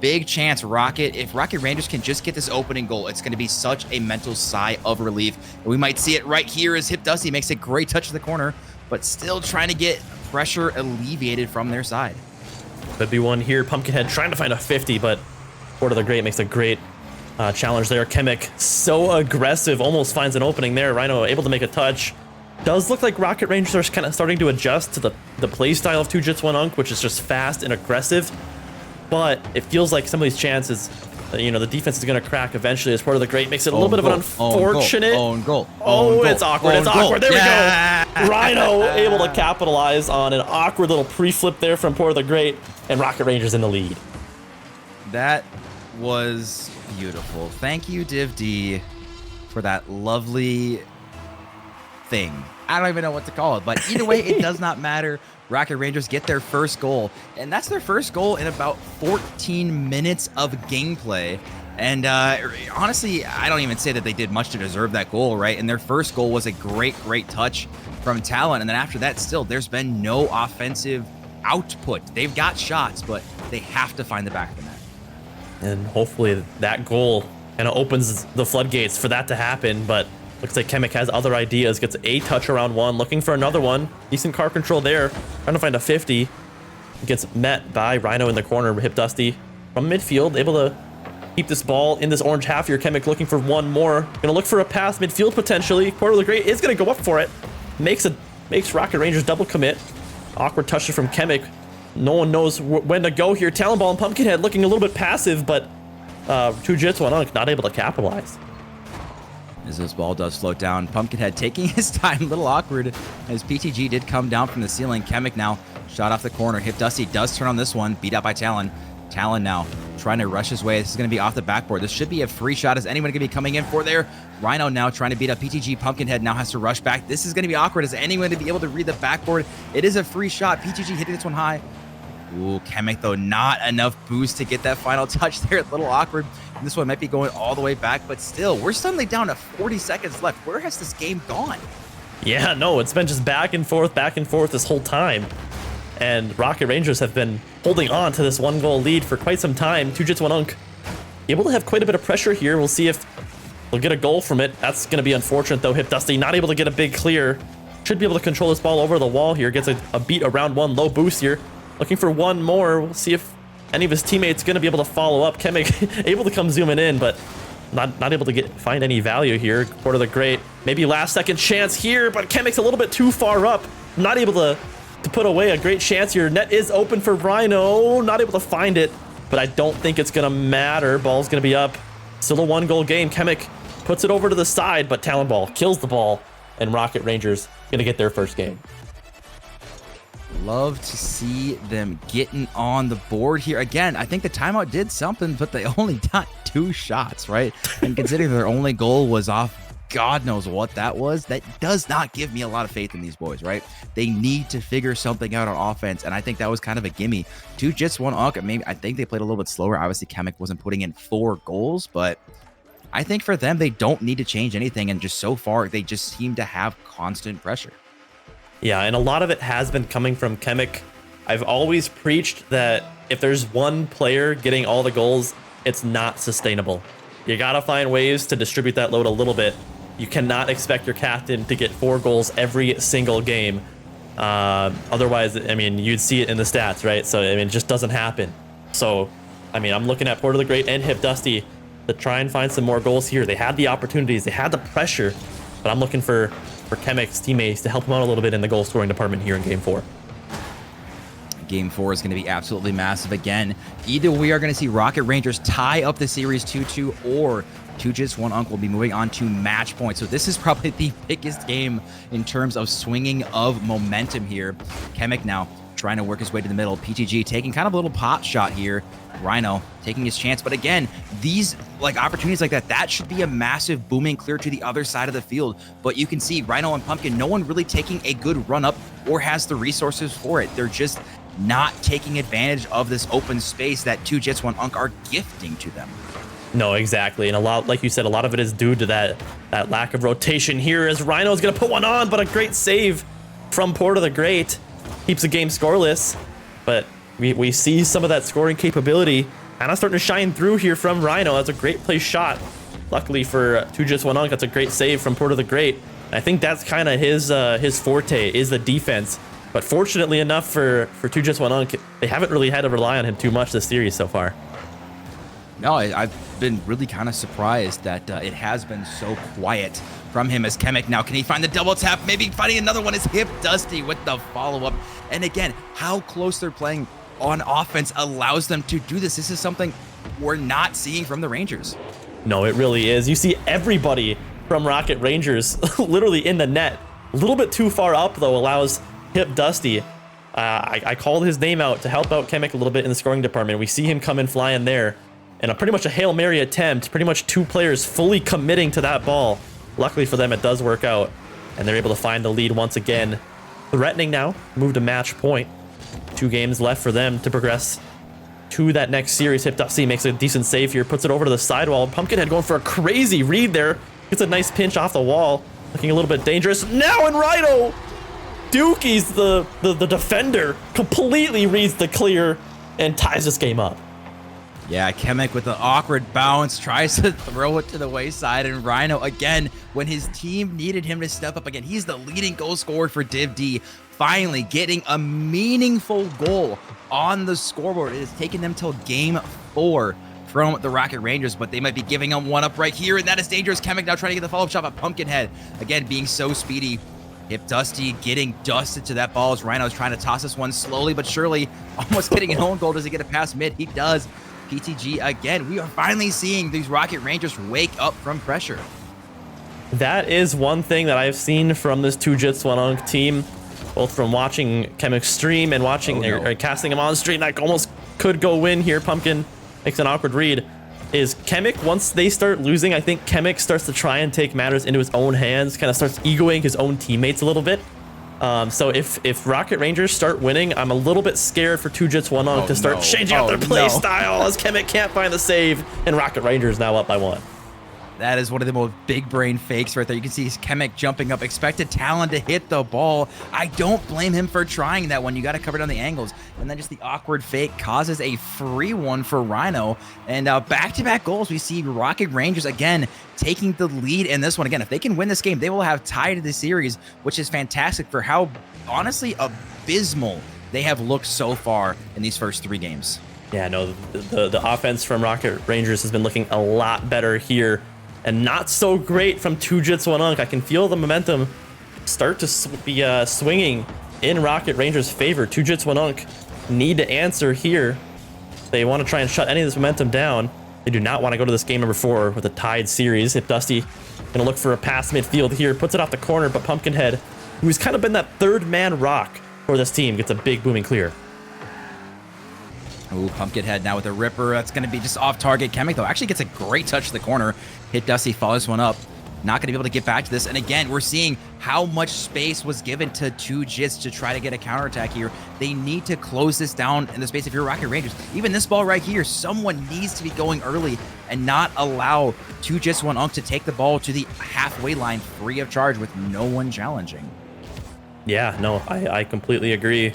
big chance Rocket, if Rocket Rangers can just get this opening goal, it's going to be such a mental sigh of relief. And we might see it right here as Hip Dusty makes a great touch to the corner, but still trying to get pressure alleviated from their side. Could be one here. Pumpkinhead trying to find a 50, but Porter the Great makes a great challenge there. Kamek so aggressive, almost finds an opening there. Rhino able to make a touch. Does look like Rocket Rangers are kind of starting to adjust to the play style of 2 Jits 1 Unk, which is just fast and aggressive. But it feels like some of these chances, you know, the defense is going to crack eventually as Porter the Great makes it a little bit of an unfortunate. Own goal. Oh, it's awkward. It's awkward. There we go. Rhino able to capitalize on an awkward little pre-flip there from Porter the Great, and Rocket Rangers in the lead. That was beautiful. Thank you, Div D, for that lovely thing. I don't even know what to call it, but either way, it does not matter. Rocket Rangers get their first goal, and that's their first goal in about 14 minutes of gameplay. And honestly, I don't even say that they did much to deserve that goal, right? And their first goal was a great touch from Talon. And then after that, still, there's been no offensive output. They've got shots, but they have to find the back of the net. And hopefully that goal kind of opens the floodgates for that to happen, but looks like Kamek has other ideas. Gets a touch around one, looking for another one. Decent car control there, trying to find a 50. Gets met by Rhino in the corner, Hip Dusty from midfield, able to keep this ball in this orange half here. Kemek looking for one more. Gonna look for a pass midfield potentially. Porter the Great is gonna go up for it. Makes Rocket Rangers double commit. Awkward touch from Kemek. No one knows when to go here. Talonball and Pumpkinhead looking a little bit passive, but Jujitsu not able to capitalize. As this ball does float down, Pumpkinhead taking his time, a little awkward, as PTG did come down from the ceiling. Kemek now shot off the corner. Hip Dusty does turn on this one, beat out by Talon. Talon now trying to rush his way. This is going to be off the backboard. This should be a free shot. Is anyone going to be coming in for there? Rhino now trying to beat up PTG. Pumpkinhead now has to rush back. This is going to be awkward. Is anyone going to be able to read the backboard? It is a free shot. PTG hitting this one high. Ooh, Kemek though, not enough boost to get that final touch there. A little awkward. And this one might be going all the way back, but still, we're suddenly down to 40 seconds left. Where has this game gone? Yeah, no, it's been just back and forth this whole time. And Rocket Rangers have been holding on to this 1-goal lead for quite some time. Jujitsu able to have quite a bit of pressure here. We'll see if they'll get a goal from it. That's going to be unfortunate though. Hip Dusty not able to get a big clear. Should be able to control this ball over the wall here. Gets a beat around one, low boost here. Looking for one more. We'll see if any of his teammates going to be able to follow up. Kemek able to come zooming in, but not able to find any value here. Porter the Great, maybe last second chance here, but Kemek's a little bit too far up. Not able to put away a great chance here. Net is open for Rhino. Not able to find it, but I don't think it's going to matter. Ball's going to be up. Still a 1-goal game. Kemek puts it over to the side, but Talonball kills the ball, and Rocket Rangers going to get their first game. Love to see them getting on the board here. Again, I think the timeout did something, but they only got 2 shots, right? And considering their only goal was off God knows what that was, that does not give me a lot of faith in these boys, right? They need to figure something out on offense, and I think that was kind of a gimme. 2 Jits, 1 Unk. Maybe I think they played a little bit slower. Obviously, Kemek wasn't putting in 4 goals, but I think for them, they don't need to change anything, and just so far, they just seem to have constant pressure. Yeah, and a lot of it has been coming from Kemek. I've always preached that if there's one player getting all the goals, it's not sustainable. You gotta find ways to distribute that load a little bit. You cannot expect your captain to get 4 goals every single game. Otherwise, I mean, you'd see it in the stats, right? So, I mean, it just doesn't happen. So, I mean, I'm looking at Porter the Great and Hip Dusty to try and find some more goals here. They had the opportunities, they had the pressure, but I'm looking for Kemek's teammates to help them out a little bit in the goal scoring department here in Game 4. Game 4 is going to be absolutely massive again. Either we are going to see Rocket Rangers tie up the series 2-2, or 2 Jits, 1 Unk will be moving on to match point. So this is probably the biggest game in terms of swinging of momentum here. Kemek now trying to work his way to the middle. PTG taking kind of a little pop shot here. Rhino taking his chance. But again, these opportunities like that should be a massive booming clear to the other side of the field. But you can see Rhino and Pumpkin, no one really taking a good run up or has the resources for it. They're just not taking advantage of this open space that 2 Jits, 1 Unk are gifting to them. No, exactly. And a lot, like you said, a lot of it is due to that lack of rotation here, as Rhino's going to put one on, but a great save from Porter the Great keeps the game scoreless. But we see some of that scoring capability kind of starting to shine through here from Rhino. That's a great play shot. Luckily for 2 Jits, 1 Unk, that's a great save from Porter the Great. I think that's kind of his forte, is the defense. But fortunately enough for 2 Jits, 1 Unk, they haven't really had to rely on him too much this series so far. No, I've been really kind of surprised that it has been so quiet from him as Kemek. Now, can he find the double tap? Maybe finding another one is Hip Dusty with the follow-up. And again, how close they're playing on offense allows them to do this. This is something we're not seeing from the Rangers. No, it really is. You see everybody from Rocket Rangers literally in the net. A little bit too far up, though, allows Hip Dusty. I called his name out to help out Kemek a little bit in the scoring department. We see him come in flying there. And pretty much a Hail Mary attempt, pretty much 2 players fully committing to that ball. Luckily for them, it does work out, and they're able to find the lead once again. Threatening now, move to match point. 2 games left for them to progress to that next series. Hip Dusty makes a decent save here, puts it over to the sidewall. Pumpkinhead going for a crazy read there. Gets a nice pinch off the wall, looking a little bit dangerous. Now in Rhino, Dookie's the defender, completely reads the clear and ties this game up. Yeah, Kemek with an awkward bounce tries to throw it to the wayside, and Rhino again, when his team needed him to step up again, he's the leading goal scorer for Div D, finally getting a meaningful goal on the scoreboard. It has taken them till Game 4 from the Rocket Rangers, but they might be giving them one up right here, and that is dangerous. Kemek now trying to get the follow-up shot at Pumpkinhead. Again, being so speedy. Hip Dusty getting dusted to that ball as Rhino's trying to toss this one slowly but surely, almost getting an own goal. Does he get it past mid? He does. PTG again. We are finally seeing these Rocket Rangers wake up from pressure. That is one thing that I've seen from this 2jits1unk team, both from watching Kemek stream and watching or casting him on stream. That almost could go win here. Pumpkin makes an awkward read. Is Kemek, once they start losing, I think Kemek starts to try and take matters into his own hands, kind of starts egoing his own teammates a little bit. So if Rocket Rangers start winning, I'm a little bit scared for 2jits1unk to start changing up their play style, as Kemek can't find the save, and Rocket Rangers now up by 1. That is one of the most big brain fakes right there. You can see Kemek jumping up, expected Talon to hit the ball. I don't blame him for trying that one. You got to cover down the angles. And then just the awkward fake causes a free one for Rhino. And back-to-back goals, we see Rocket Rangers again taking the lead in this one. Again, if they can win this game, they will have tied the series, which is fantastic for how, honestly, abysmal they have looked so far in these first 3 games. Yeah, no, the offense from Rocket Rangers has been looking a lot better here. And not so great from 2jits1unk. I can feel the momentum start to be swinging in Rocket Rangers' favor. 2jits1unk need to answer here. They want to try and shut any of this momentum down. They do not want to go to this game number 4 with a tied series. If Dusty gonna look for a pass midfield here, puts it off the corner, but Pumpkinhead, who's kind of been that third man rock for this team, gets a big booming clear. Ooh, Pumpkinhead now with a ripper. That's going to be just off target. Kemek, though, actually gets a great touch to the corner. Hit Dusty, follows one up. Not going to be able to get back to this. And again, we're seeing how much space was given to 2jits to try to get a counterattack here. They need to close this down in the space of your Rocket Rangers. Even this ball right here, someone needs to be going early and not allow 2jits1unk to take the ball to the halfway line free of charge with no one challenging. Yeah, no, I completely agree.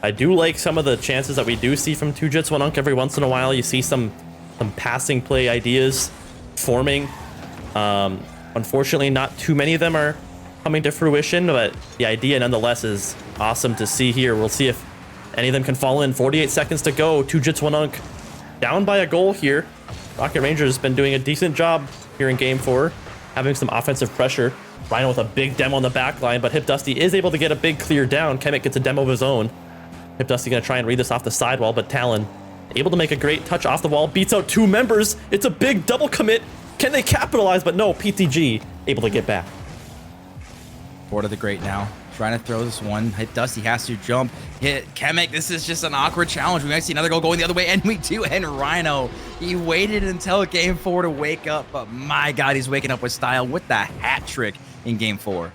I do like some of the chances that we do see from 2jits1unk every once in a while. You see some passing play ideas forming. Unfortunately, not too many of them are coming to fruition, but the idea nonetheless is awesome to see here. We'll see if any of them can fall in. 48 seconds to go. 2jits1unk down by a goal here. Rocket Rangers has been doing a decent job here in game 4, having some offensive pressure. Rhino with a big demo on the back line, but Hip Dusty is able to get a big clear down. Kemek gets a demo of his own. Hip Dusty gonna try and read this off the sidewall, but Talon able to make a great touch off the wall, beats out 2 members. It's a big double commit. Can they capitalize? But no, PTG able to get back. Board of the Great now. Trying to throw this one. Hit Dusty has to jump. Hit Kemek. This is just an awkward challenge. We might see another goal going the other way, and we do. And Rhino, he waited until game 4 to wake up, but my God, he's waking up with style with the hat trick in game 4.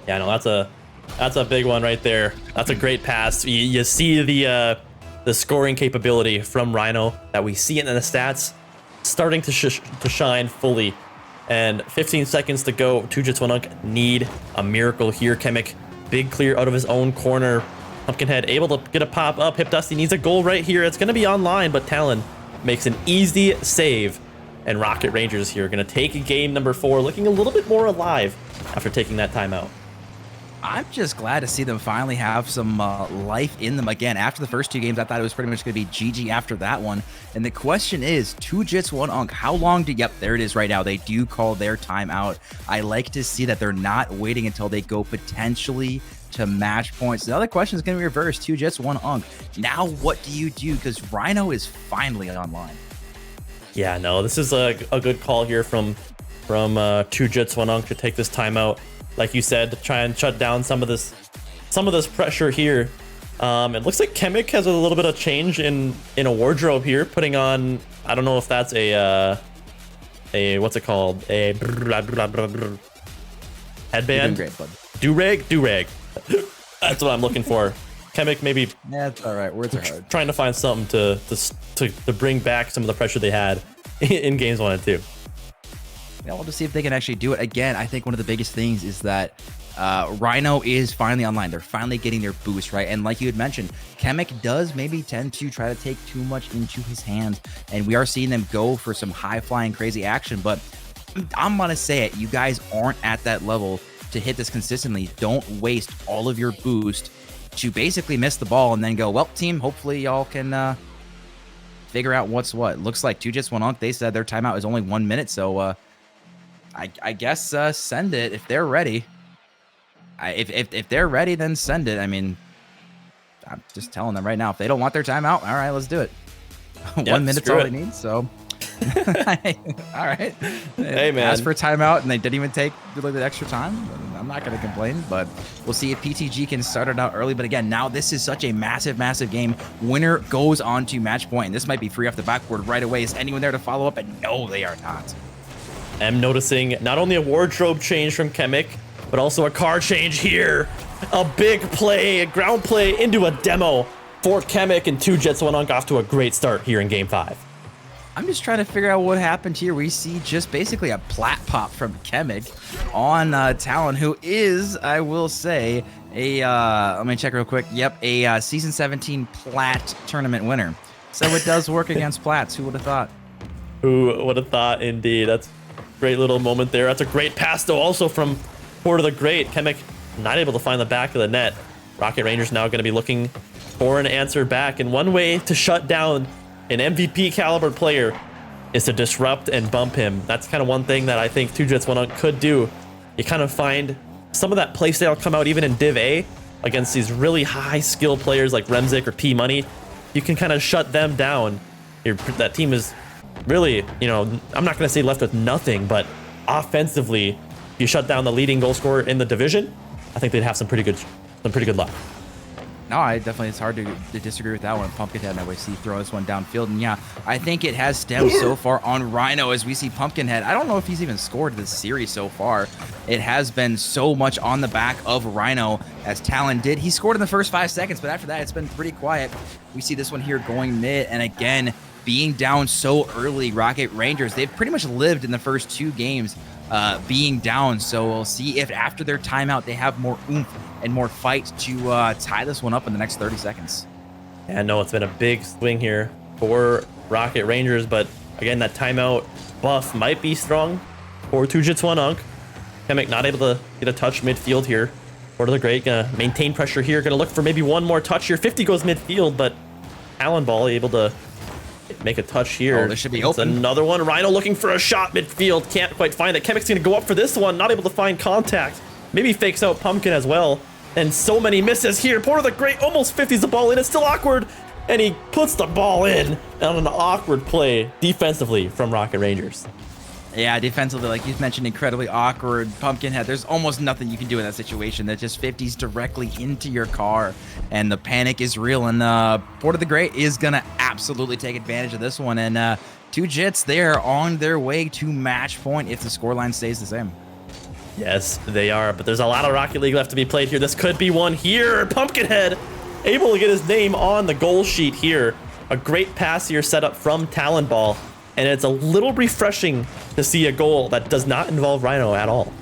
Yeah, no, that's a big one right there. That's a great pass. You see the scoring capability from Rhino that we see in the stats starting to shine fully. And 15 seconds to go. 2jits1unk need a miracle here. Kemek, big clear out of his own corner. Pumpkinhead able to get a pop up. Hip Dusty needs a goal right here. It's going to be online, but Talon makes an easy save. And Rocket Rangers here going to take game number 4, looking a little bit more alive after taking that timeout. I'm just glad to see them finally have some life in them again. After the first 2 games, I thought it was pretty much going to be GG after that one. And the question is, 2jits1unk, how long do... Yep, there it is right now. They do call their timeout. I like to see that they're not waiting until they go potentially to match points. The other question is going to be reversed. 2jits1unk. Now what do you do? Because Rhino is finally online. Yeah, no, this is a good call here from 2jits1unk to take this timeout. Like you said, to try and shut down some of this pressure here. It looks like Kemek has a little bit of change in a wardrobe here, putting on, I don't know if that's a what's it called? A headband? Great, bud. Do-rag? That's what I'm looking for. Kemek maybe. That's all right. Words are hard. Trying to find something to bring back some of the pressure they had in games 1 and 2. Yeah, we'll just see if they can actually do it. Again, I think one of the biggest things is that Rhino is finally online. They're finally getting their boost, right? And like you had mentioned, Kemek does maybe tend to try to take too much into his hands, and we are seeing them go for some high-flying, crazy action, but I'm going to say it. You guys aren't at that level to hit this consistently. Don't waste all of your boost to basically miss the ball and then go, well, team, hopefully y'all can figure out what's what. Looks like 2Jits1Unk, they said their timeout is only 1 minute, so I guess send it if they're ready. If they're ready, then send it. I mean, I'm just telling them right now, if they don't want their timeout, all right, let's do it. 1 minute's all they need, so. All right. Hey, man. Asked for timeout, and they didn't even take the extra time. I'm not going to complain, but we'll see if PTG can start it out early. But again, now this is such a massive, massive game. Winner goes on to match point, and this might be free off the backboard right away. Is anyone there to follow up? And no, they are not. I'm noticing not only a wardrobe change from Chemic, but also a car change here. A big play, a ground play into a demo for Chemic, and 2Jits1Unk off to a great start here in Game 5. I'm just trying to figure out what happened here. We see just basically a plat pop from Chemic on Talon, who is, I will say, a, let me check real quick. Yep, a Season 17 Plat tournament winner. So it does work against Plats. Who would have thought? Who would have thought, indeed. That's a great little moment there. That's a great pass, though, also from Porter the Great. Chemic not able to find the back of the net. Rocket Rangers now going to be looking for an answer back. And one way to shut down an MVP caliber player is to disrupt and bump him. That's kind of one thing that I think 2Jits1Unk could do. You kind of find some of that playstyle come out even in Div A against these really high skill players like Remzik or P Money. You can kind of shut them down. That team is really, you know, I'm not going to say left with nothing, but offensively, you shut down the leading goal scorer in the division, I think they'd have some pretty good luck. No, it's hard to disagree with that one. Pumpkinhead, and I see throw this one downfield. And yeah, I think it has stemmed so far on Rhino as we see Pumpkinhead. I don't know if he's even scored this series so far. It has been so much on the back of Rhino as Talon did. He scored in the first 5 seconds, but after that, it's been pretty quiet. We see this one here going mid, and again, being down so early, Rocket Rangers, they've pretty much lived in the first 2 games being down. So we'll see if after their timeout, they have more oomph and more fight to tie this one up in the next 30 seconds. Yeah, no, it's been a big swing here for Rocket Rangers, but again, that timeout buff might be strong for 2Jits1Unk. Chemic not able to get a touch midfield here. Porter the Great gonna maintain pressure here, gonna look for maybe one more touch here. 50 goes midfield, but Allen Ball able to make a touch here. Oh, this should be open. Another one. Rhino looking for a shot midfield. Can't quite find it. Chemic's gonna go up for this one. Not able to find contact. Maybe fakes out Pumpkin as well. And so many misses here. Porter the Great almost 50s the ball in. It's still awkward. And he puts the ball in on an awkward play defensively from Rocket Rangers. Yeah, defensively, like you mentioned, incredibly awkward. Pumpkinhead, there's almost nothing you can do in that situation. That just 50s directly into your car, and the panic is real. And Porter the Great is going to absolutely take advantage of this one. And 2Jits, they're on their way to match point if the scoreline stays the same. Yes, they are, but there's a lot of Rocket League left to be played here. This could be one here. Pumpkinhead able to get his name on the goal sheet here. A great pass here set up from Talon Ball. And it's a little refreshing to see a goal that does not involve Rhino at all.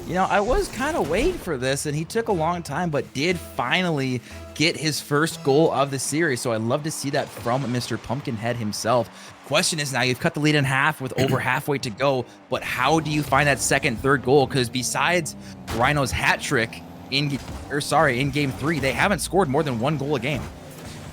You know, I was kind of waiting for this, and he took a long time, but did finally get his first goal of the series. So I love to see that from Mr. Pumpkinhead himself. Question is now, you've cut the lead in half with over halfway to go, but how do you find that second, third goal? Because besides Rhino's hat trick in Game 3, they haven't scored more than 1 goal a game.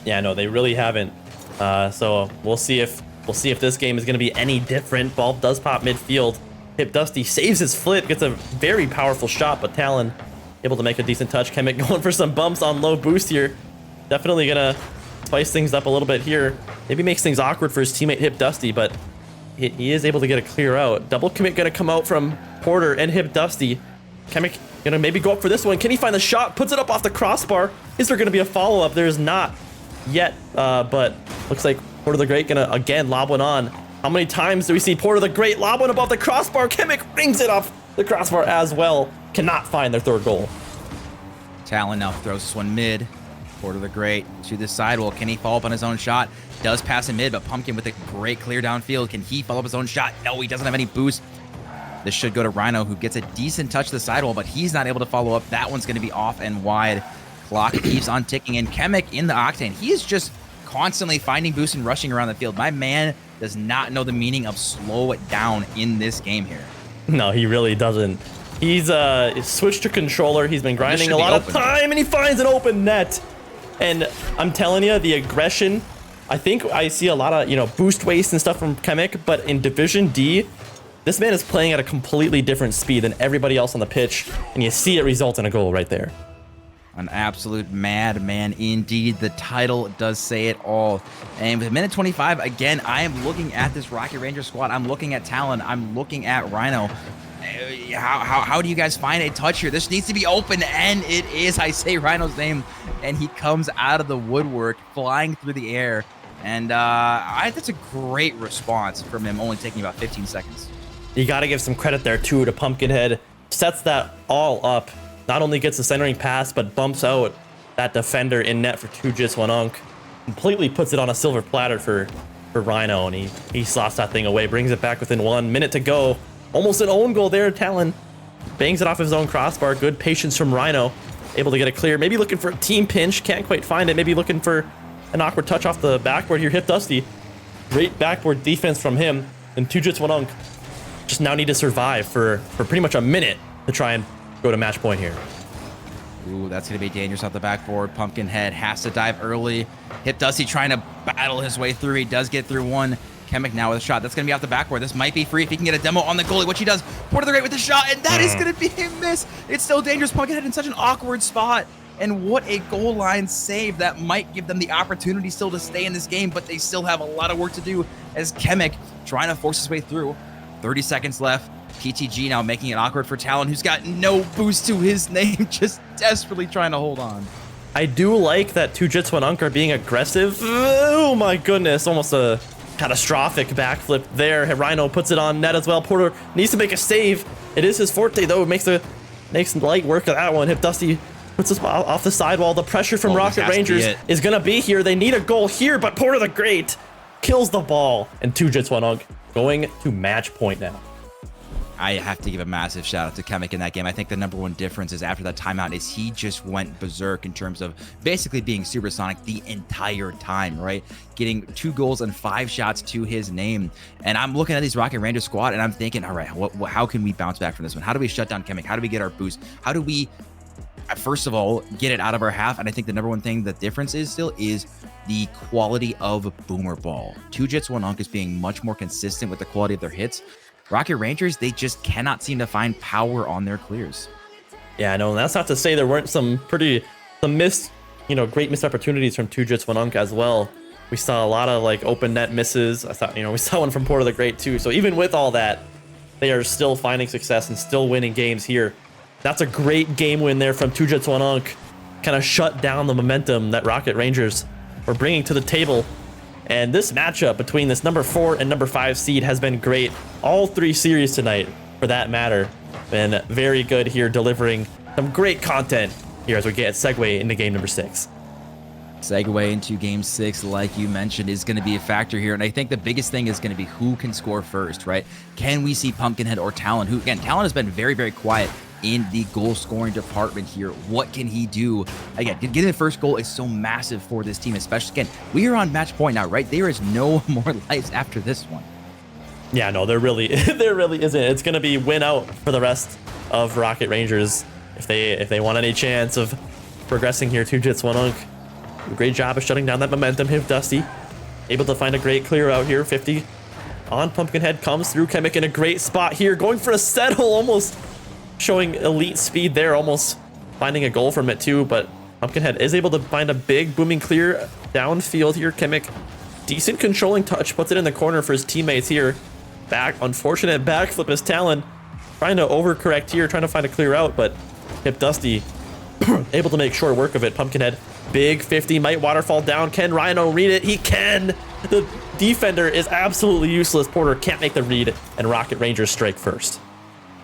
Yeah, no, they really haven't. So we'll see if this game is going to be any different. Ball does pop midfield. Hip Dusty saves his flip, gets a very powerful shot, but Talon able to make a decent touch. Chemic going for some bumps on low boost here. Definitely going to spice things up a little bit here. Maybe makes things awkward for his teammate Hip Dusty, but he is able to get a clear out. Double commit going to come out from Porter and Hip Dusty. Chemic going to maybe go up for this one. Can he find the shot? Puts it up off the crossbar. Is there going to be a follow-up? There's not yet, but looks like Porter the Great gonna again lob one on. How many times do we see Porter the Great lob one above the crossbar? Chemic rings it off the crossbar as well. Cannot find their third goal. Talon now throws this one mid. Porter the Great to the sidewall. Can he follow up on his own shot? Does pass in mid, but Pumpkin with a great clear downfield. Can he follow up his own shot? No, he doesn't have any boost. This should go to Rhino, who gets a decent touch to the sidewall, but he's not able to follow up. That one's going to be off and wide. Clock keeps on ticking, and Chemic in the Octane. He is just constantly finding boosts and rushing around the field. My man does not know the meaning of slow it down in this game here. No, he really doesn't. He's switched to controller. He's been grinding a lot of time, and he finds an open net. And I'm telling you, the aggression I think I see a lot of, you know, boost waste and stuff from Chemic, but in Division D, this man is playing at a completely different speed than everybody else on the pitch, and you see it result in a goal right there. An absolute madman indeed. The title does say it all. And with minute 25, again, I am looking at this Rocket Ranger squad. I'm looking at Talon. I'm looking at Rhino. How do you guys find a touch here? This needs to be open, and it is. I say Rhino's name, and he comes out of the woodwork, flying through the air. And that's a great response from him, only taking about 15 seconds. You got to give some credit there, too, to Pumpkinhead. Sets that all up. Not only gets the centering pass, but bumps out that defender in net for 2jits1unk. Completely puts it on a silver platter for Rhino, and he slots that thing away, brings it back within 1 minute to go. Almost an own goal there. Talon bangs it off his own crossbar. Good patience from Rhino. Able to get it clear. Maybe looking for a team pinch. Can't quite find it. Maybe looking for an awkward touch off the backboard here. Hipdusty. Great backboard defense from him. And 2jits1unk just now need to survive for pretty much a minute to try and go to match point here. Ooh, that's going to be dangerous off the backboard. Pumpkinhead has to dive early. Hipdusty trying to battle his way through. He does get through one. Chemic now with a shot. That's going to be off the backboard. This might be free if he can get a demo on the goalie, which he does. Porter the Great with the shot, and that is going to be a miss. It's still dangerous. Pumpkinhead in such an awkward spot. And what a goal line save. That might give them the opportunity still to stay in this game, but they still have a lot of work to do as Chemic trying to force his way through. 30 seconds left. PTG now making it awkward for Talon, who's got no boost to his name, just desperately trying to hold on. I do like that 2jits1unk are being aggressive. Oh my goodness, almost a catastrophic backflip there. Rhino puts it on net as well. Porter needs to make a save. It is his forte though. Makes light work of that one. Hipdusty puts this off the sidewall. The pressure from Rocket Rangers is gonna be here. They need a goal here, but Porter the Great kills the ball, and 2jits1unk going to match point now. I have to give a massive shout out to Chemic in that game. I think the number one difference is after that timeout is he just went berserk in terms of basically being supersonic the entire time, right? Getting 2 goals and 5 shots to his name. And I'm looking at this Rocket Ranger squad and I'm thinking, all right, how can we bounce back from this one? How do we shut down Chemic? How do we get our boost? How do we, first of all, get it out of our half? And I think the number one thing, the difference is still is the quality of boomer ball. 2jits1unk is being much more consistent with the quality of their hits. Rocket Rangers, they just cannot seem to find power on their clears. Yeah, no, that's not to say there weren't some missed, great missed opportunities from 2jits1unk as well. We saw a lot of like open net misses. I thought, we saw one from Porter the Great too. So even with all that, they are still finding success and still winning games here. That's a great game win there from 2jits1unk. Kind of shut down the momentum that Rocket Rangers were bringing to the table. And this matchup between this number 4 and number 5 seed has been great. All 3 series tonight, for that matter, been very good here, delivering some great content here as we get segue into game number 6. Segue into game 6, like you mentioned, is going to be a factor here. And I think the biggest thing is going to be who can score first, right? Can we see Pumpkinhead or Talon? Who, again, Talon has been very, very quiet in the goal scoring department here. What can he do? Again, getting the first goal is so massive for this team, especially, again, we are on match point now, right? There is no more lives after this one. Yeah, no, there really isn't. It's going to be win out for the rest of Rocket Rangers if they want any chance of progressing here. 2jits1unk, great job of shutting down that momentum. Hipdusty able to find a great clear out here. 50 on Pumpkinhead, comes through. Chemic in a great spot here, going for a settle, almost showing elite speed there, almost finding a goal from it too, but Pumpkinhead is able to find a big booming clear downfield here. Chemic, decent controlling touch, puts it in the corner for his teammates here. Unfortunate backflip as Talon trying to overcorrect here, trying to find a clear out, but Hipdusty able to make short work of it. Pumpkinhead, big 50, might waterfall down. Can Rhino read it? He can. The defender is absolutely useless. Porter can't make the read, and Rocket Rangers strike first.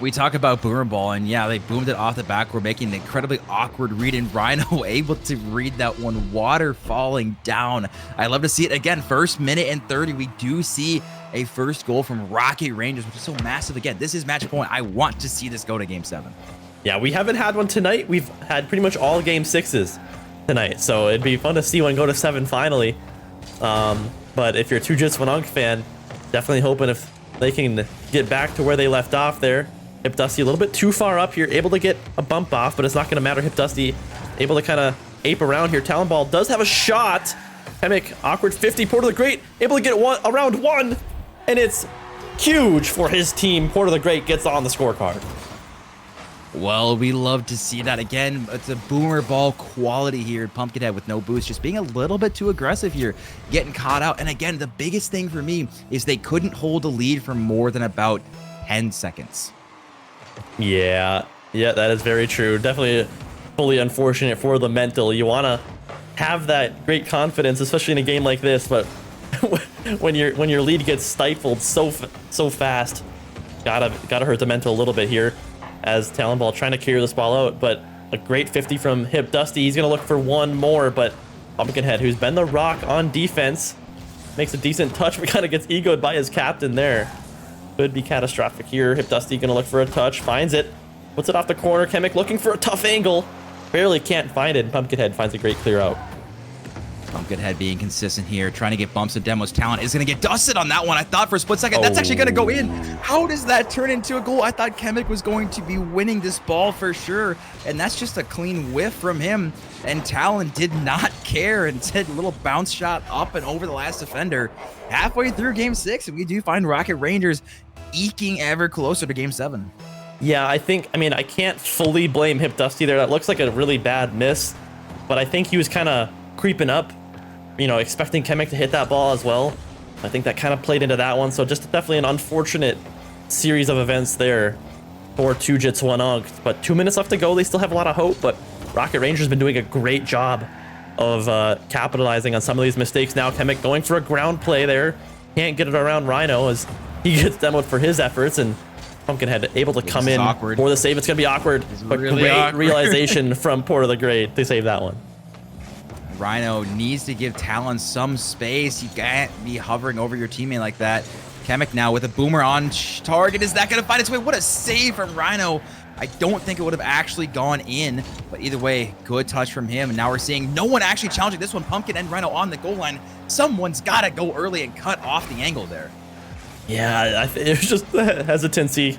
We talk about boomer ball, and yeah, they boomed it off the back. We're making an incredibly awkward read, and Rhino able to read that one, water falling down. I love to see it again. First minute and 30, we do see a first goal from Rocket Rangers, which is so massive. Again, this is match point. I want to see this go to game 7. Yeah, we haven't had one tonight. We've had pretty much all game 6s tonight, so it'd be fun to see one go to 7 finally. But if you're a 2jits1unk fan, definitely hoping if they can get back to where they left off there. Hipdusty a little bit too far up here, able to get a bump off, but it's not going to matter. Hipdusty able to kind of ape around here. Talon Ball does have a shot, Chemic, awkward 50. Porter the Great able to get around one, and it's huge for his team. Porter the Great gets on the scorecard. Well, we love to see that again. It's a boomer ball quality here. Pumpkinhead with no boost, just being a little bit too aggressive here, getting caught out. And again, the biggest thing for me is they couldn't hold a lead for more than about 10 seconds. Yeah, that is very true. Definitely fully unfortunate for the mental. You want to have that great confidence, especially in a game like this, but when your lead gets stifled so fast, gotta hurt the mental a little bit here. As Talonball trying to carry this ball out, but a great 50 from Hip Dusty. He's gonna look for one more, but Pumpkinhead, who's been the rock on defense, makes a decent touch, but kind of gets egoed by his captain there. Could be catastrophic here. Hip Dusty gonna look for a touch, finds it, puts it off the corner. Chemic looking for a tough angle, barely can't find it, and Pumpkinhead finds a great clear out. Pumpkinhead being consistent here, trying to get bumps and demos. Talent is going to get dusted on that one. I thought for a split second, that's actually going to go in. How does that turn into a goal? I thought Chemic was going to be winning this ball for sure. And that's just a clean whiff from him. And Talon did not care and said a little bounce shot up and over the last defender. Halfway through game 6, and we do find Rocket Rangers eking ever closer to game 7. Yeah, I can't fully blame Hip Dusty there. That looks like a really bad miss, but I think he was kind of creeping up, expecting Chemic to hit that ball as well. I think that kind of played into that one. So just definitely an unfortunate series of events there for Tujits Wanunk. But 2 minutes left to go. They still have a lot of hope, but Rocket Rangers been doing a great job of capitalizing on some of these mistakes. Now Chemic going for a ground play there. Can't get it around Rhino as he gets demoed for his efforts, and Pumpkinhead able to come in awkward. for the save. It's going to be awkward, but really great awkward. realization from Porter the Great to save that one. Rhino needs to give Talon some space. You can't be hovering over your teammate like that. Chemic now with a boomer on target. Is that going to find its way? What a save from Rhino. I don't think it would have actually gone in, but either way, good touch from him. And now we're seeing no one actually challenging this one. Pumpkin and Rhino on the goal line. Someone's got to go early and cut off the angle there. Yeah, it was just the hesitancy.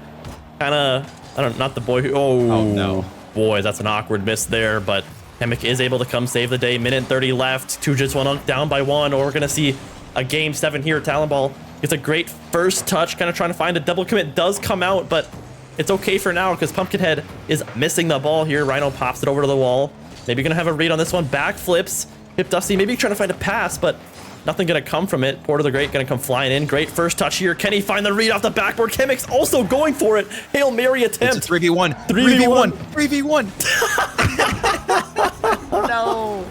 Kind of, not the boy who, oh no. Boy, that's an awkward miss there, but Chemic is able to come save the day. Minute 30 left. Tujits Wanunk down by 1, or we're going to see a game 7 here. Talonball gets a great first touch, kind of trying to find a double commit. Does come out, but it's okay for now because Pumpkinhead is missing the ball here. Rhino pops it over to the wall. Maybe going to have a read on this one. Back flips. Hip Dusty maybe trying to find a pass, but nothing going to come from it. Porter the Great going to come flying in. Great first touch here. Can he find the read off the backboard? Chemic's also going for it. Hail Mary attempt. It's a 3v1. 3v1. 3v1. No.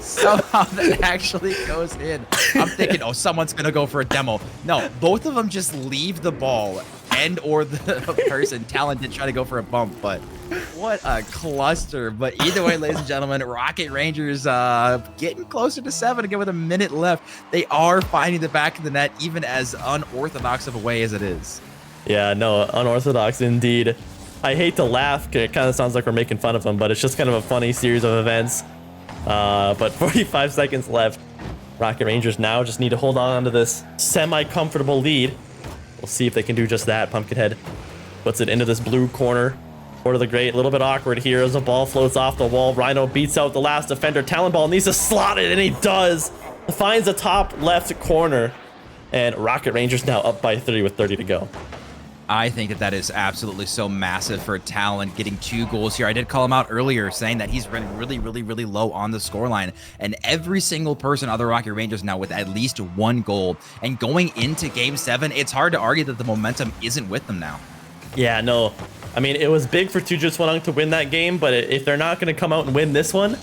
Somehow that actually goes in. I'm thinking, someone's going to go for a demo. No, both of them just leave the ball and or the person. Talon did try to go for a bump, but what a cluster. But either way, ladies and gentlemen, Rocket Rangers getting closer to 7 again with a minute left. They are finding the back of the net, even as unorthodox of a way as it is. Yeah, no, unorthodox indeed. I hate to laugh, 'cause it kind of sounds like we're making fun of them, but it's just kind of a funny series of events. But 45 seconds left. Rocket Rangers now just need to hold on to this semi-comfortable lead. We'll see if they can do just that. Pumpkinhead puts it into this blue corner. Porter the Great, a little bit awkward here as the ball floats off the wall. Rhino beats out the last defender. Talonball needs to slot it, and he does. Finds the top left corner. And Rocket Rangers now up by 3 with 30 to go. I think that is absolutely so massive for Talon getting 2 goals here. I did call him out earlier saying that he's running really low on the scoreline, and every single person on the Rocket Rangers now with at least 1 goal. And going into game 7, it's hard to argue that the momentum isn't with them now. Yeah, no. I mean, it was big for Tujits Wanunk to win that game, but if they're not going to come out and win this one,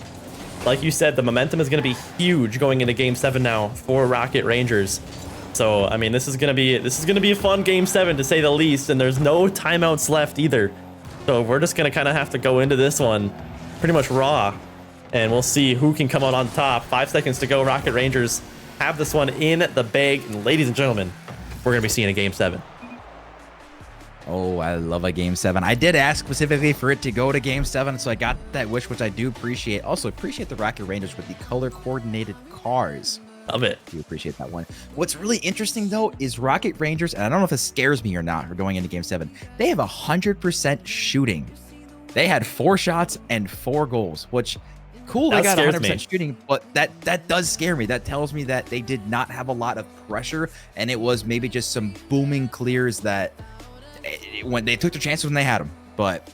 like you said, the momentum is going to be huge going into game 7 now for Rocket Rangers. So, I mean, this is gonna be a fun game 7 to say the least, and there's no timeouts left either. So we're just gonna kind of have to go into this one pretty much raw, and we'll see who can come out on top. 5 seconds to go. Rocket Rangers have this one in the bag, and ladies and gentlemen, we're gonna be seeing a game 7. Oh, I love a game 7. I did ask specifically for it to go to game 7, so I got that wish, which I do appreciate. Also appreciate the Rocket Rangers with the color coordinated cars. Love it. Do appreciate that one. What's really interesting though is Rocket Rangers, and I don't know if this scares me or not for going into game 7, they have 100% shooting. They had 4 shots and 4 goals, which Cool, That they got scares 100% me. shooting, but that does scare me. That tells me that they did not have a lot of pressure, and it was maybe just some booming clears that when they took their chances when they had them. But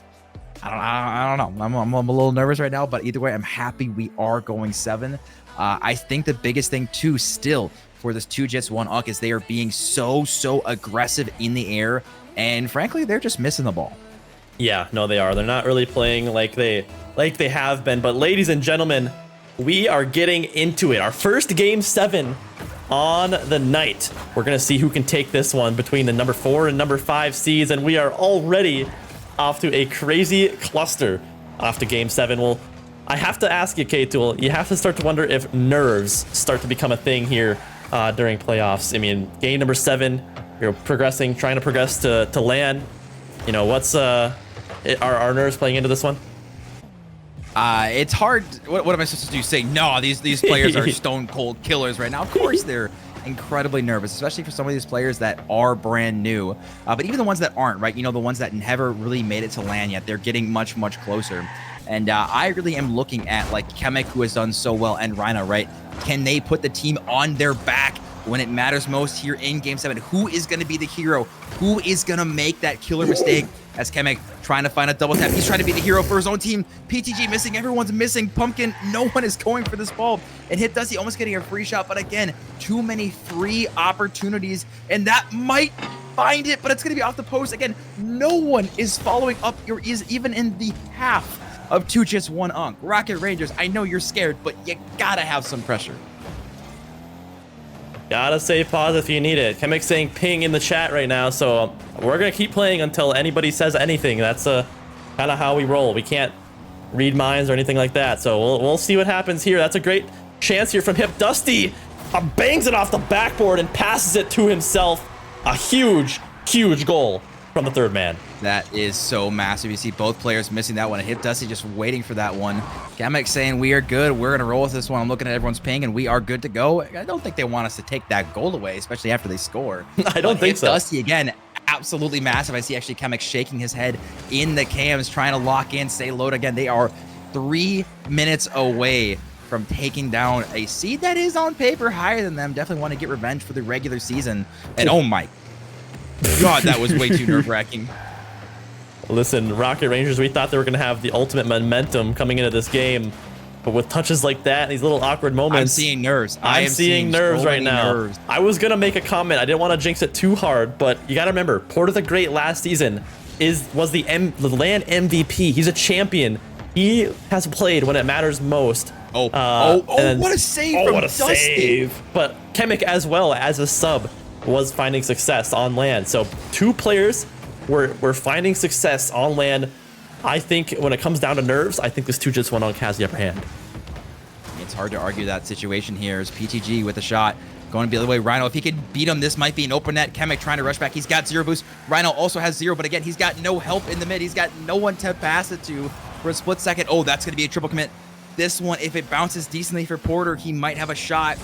I don't know. I'm a little nervous right now, but either way, I'm happy we are going 7. I think the biggest thing too, still for this 2 Jits 1 Unk, is they are being so aggressive in the air, and frankly, they're just missing the ball. Yeah, no, they are. They're not really playing like they have been. But ladies and gentlemen, we are getting into it. Our first game 7 on the night. We're gonna see who can take this one between the number 4 and number 5 seeds, and we are already off to a crazy cluster off to game 7. Well, I have to ask you, K-Tool, you have to start to wonder if nerves start to become a thing here during playoffs. I mean, game number 7, you're progressing, trying to progress to LAN. You know, what's are nerves playing into this one? It's hard. What am I supposed to do? Say no? These players are stone cold killers right now. Of course they're incredibly nervous, especially for some of these players that are brand new. But even the ones that aren't, right? You know, the ones that never really made it to LAN yet, they're getting much closer. And I really am looking at like Kemek, who has done so well, and Rhino, right? Can they put the team on their back when it matters most here in game 7? Who is going to be the hero? Who is going to make that killer mistake? As Kemek trying to find a double tap. He's trying to be the hero for his own team. PTG missing. Everyone's missing. Pumpkin, no one is going for this ball. And Hit Dusty almost getting a free shot. But again, too many free opportunities. And that might find it, but it's going to be off the post. Again, no one is following up or is even in the half of 2 Jits 1 Unk. Rocket Rangers, I know you're scared, but you gotta have some pressure. Gotta save pause if you need it. Kemik's saying ping in the chat right now, so we're gonna keep playing until anybody says anything. That's kind of how we roll. We can't read minds or anything like that, so we'll see what happens here. That's a great chance here from Hip Dusty. Bangs it off the backboard and passes it to himself. A huge goal from the third man. That is so massive. You see both players missing that one. Hip Dusty just waiting for that one. Kemek saying we are good. We're going to roll with this one. I'm looking at everyone's ping, and we are good to go. I don't think they want us to take that goal away, especially after they score. I don't think so. Dusty, again, absolutely massive. I see actually Kemek shaking his head in the cams, trying to lock in, stay low again. They are 3 minutes away from taking down a seed that is on paper higher than them. Definitely want to get revenge for the regular season. And oh my God, that was way too nerve-wracking. Listen, Rocket Rangers, we thought they were going to have the ultimate momentum coming into this game, but with touches like that and these little awkward moments, I'm seeing nerves. I'm seeing nerves right now. Nerves. I was going to make a comment. I didn't want to jinx it too hard, but you got to remember, Porter the Great last season was the LAN MVP. He's a champion. He has played when it matters most. What a save from Dusty. Save. But Kemek as well as a sub was finding success on LAN. So 2 players were finding success on LAN. I think when it comes down to nerves, I think this 2 Jits 1 Unk has the upper hand. It's hard to argue that situation here. As PTG with a shot going to be the other way. Rhino, if he can beat him, this might be an open net. Kemek trying to rush back. He's got 0 boost. Rhino also has 0, but again, he's got no help in the mid. He's got no one to pass it to for a split second. Oh, that's going to be a triple commit. This one, if it bounces decently for Porter, he might have a shot.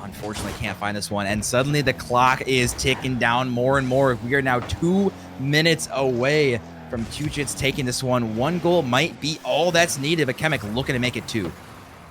Unfortunately, can't find this one. And suddenly the clock is ticking down more and more. We are now 2 minutes away from 2 Jits taking this one. 1 goal might be all that's needed, but Kemek looking to make it 2.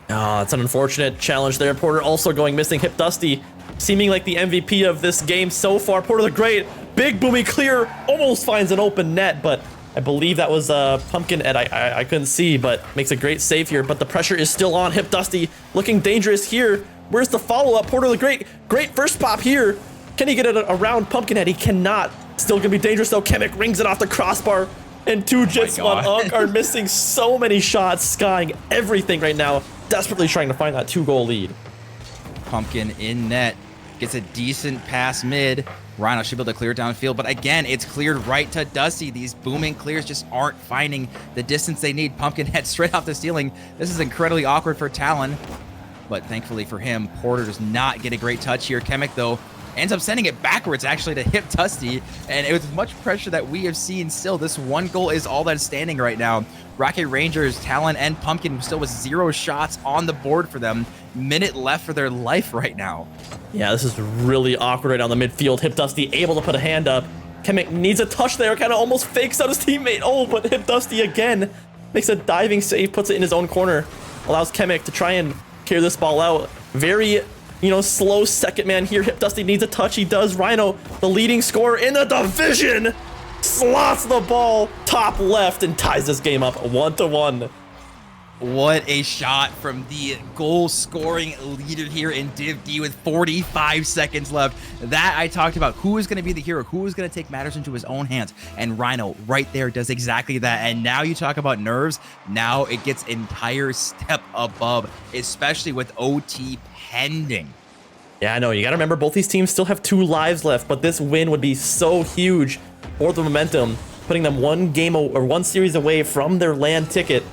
Oh, it's an unfortunate challenge there. Porter also going missing. Hip Dusty seeming like the MVP of this game so far. Porter the Great, big boomy clear, almost finds an open net, but I believe that was Pumpkin, and I couldn't see, but makes a great save here. But the pressure is still on. Hip Dusty looking dangerous here. Where's the follow-up? Porter the Great first pop here. Can he get it around Pumpkinhead? He cannot. Still gonna be dangerous though. Kemek rings it off the crossbar, and 2 Jits 1 Unk are missing so many shots, skying everything right now, desperately trying to find that 2-goal lead. Pumpkin in net, gets a decent pass mid. Rhino should be able to clear it downfield, but again, it's cleared right to Dusty. These booming clears just aren't finding the distance they need. Pumpkinhead straight off the ceiling. This is incredibly awkward for Talon, but thankfully for him, Porter does not get a great touch here. Kemek, though, ends up sending it backwards, actually, to Hip Dusty, and it was much pressure that we have seen. Still, this 1 goal is all that's standing right now. Rocket Rangers, Talon, and Pumpkin still with 0 shots on the board for them. Minute left for their life right now. Yeah, this is really awkward right on the midfield. Hip Dusty able to put a hand up. Kemek needs a touch there, kind of almost fakes out his teammate. Oh, but Hip Dusty again makes a diving save, puts it in his own corner, allows Kemek to try and carry this ball out. Very, slow second man here. Hip Dusty needs a touch. He does. Rhino, the leading scorer in the division, slots the ball top left and ties this game up 1-1. What a shot from the goal-scoring leader here in Div D with 45 seconds left. That I talked about. Who is going to be the hero? Who is going to take matters into his own hands? And Rhino right there does exactly that. And now you talk about nerves. Now it gets entire step above, especially with OT pending. Yeah, I know. You got to remember both these teams still have 2 lives left, but this win would be so huge for the momentum, putting them one series away from their LAN ticket.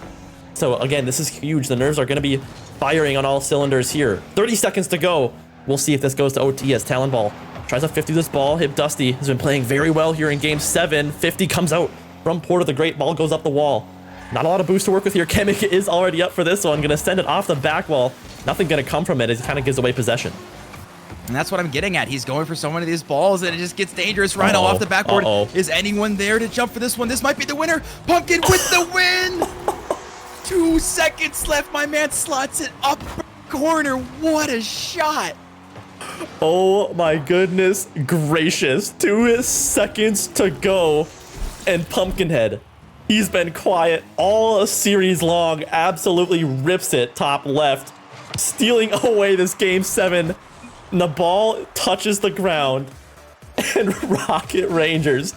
So again, this is huge. The nerves are going to be firing on all cylinders here. 30 seconds to go. We'll see if this goes to OT as Talonball tries to 50 this ball. Hip Dusty has been playing very well here in game 7. 50 comes out from Porter the Great. Ball goes up the wall. Not a lot of boost to work with here. Kemek is already up for this one. Going to send it off the back wall. Nothing going to come from it as he kind of gives away possession. And that's what I'm getting at. He's going for so many of these balls and it just gets dangerous. Rhino off the backboard. Is anyone there to jump for this one? This might be the winner. Pumpkin with the win. 2 seconds left. My man slots it up corner. What a shot. Oh my goodness gracious. 2 seconds to go. And Pumpkinhead, he's been quiet all series long. Absolutely rips it top left. Stealing away this game 7. And the ball touches the ground. And Rocket Rangers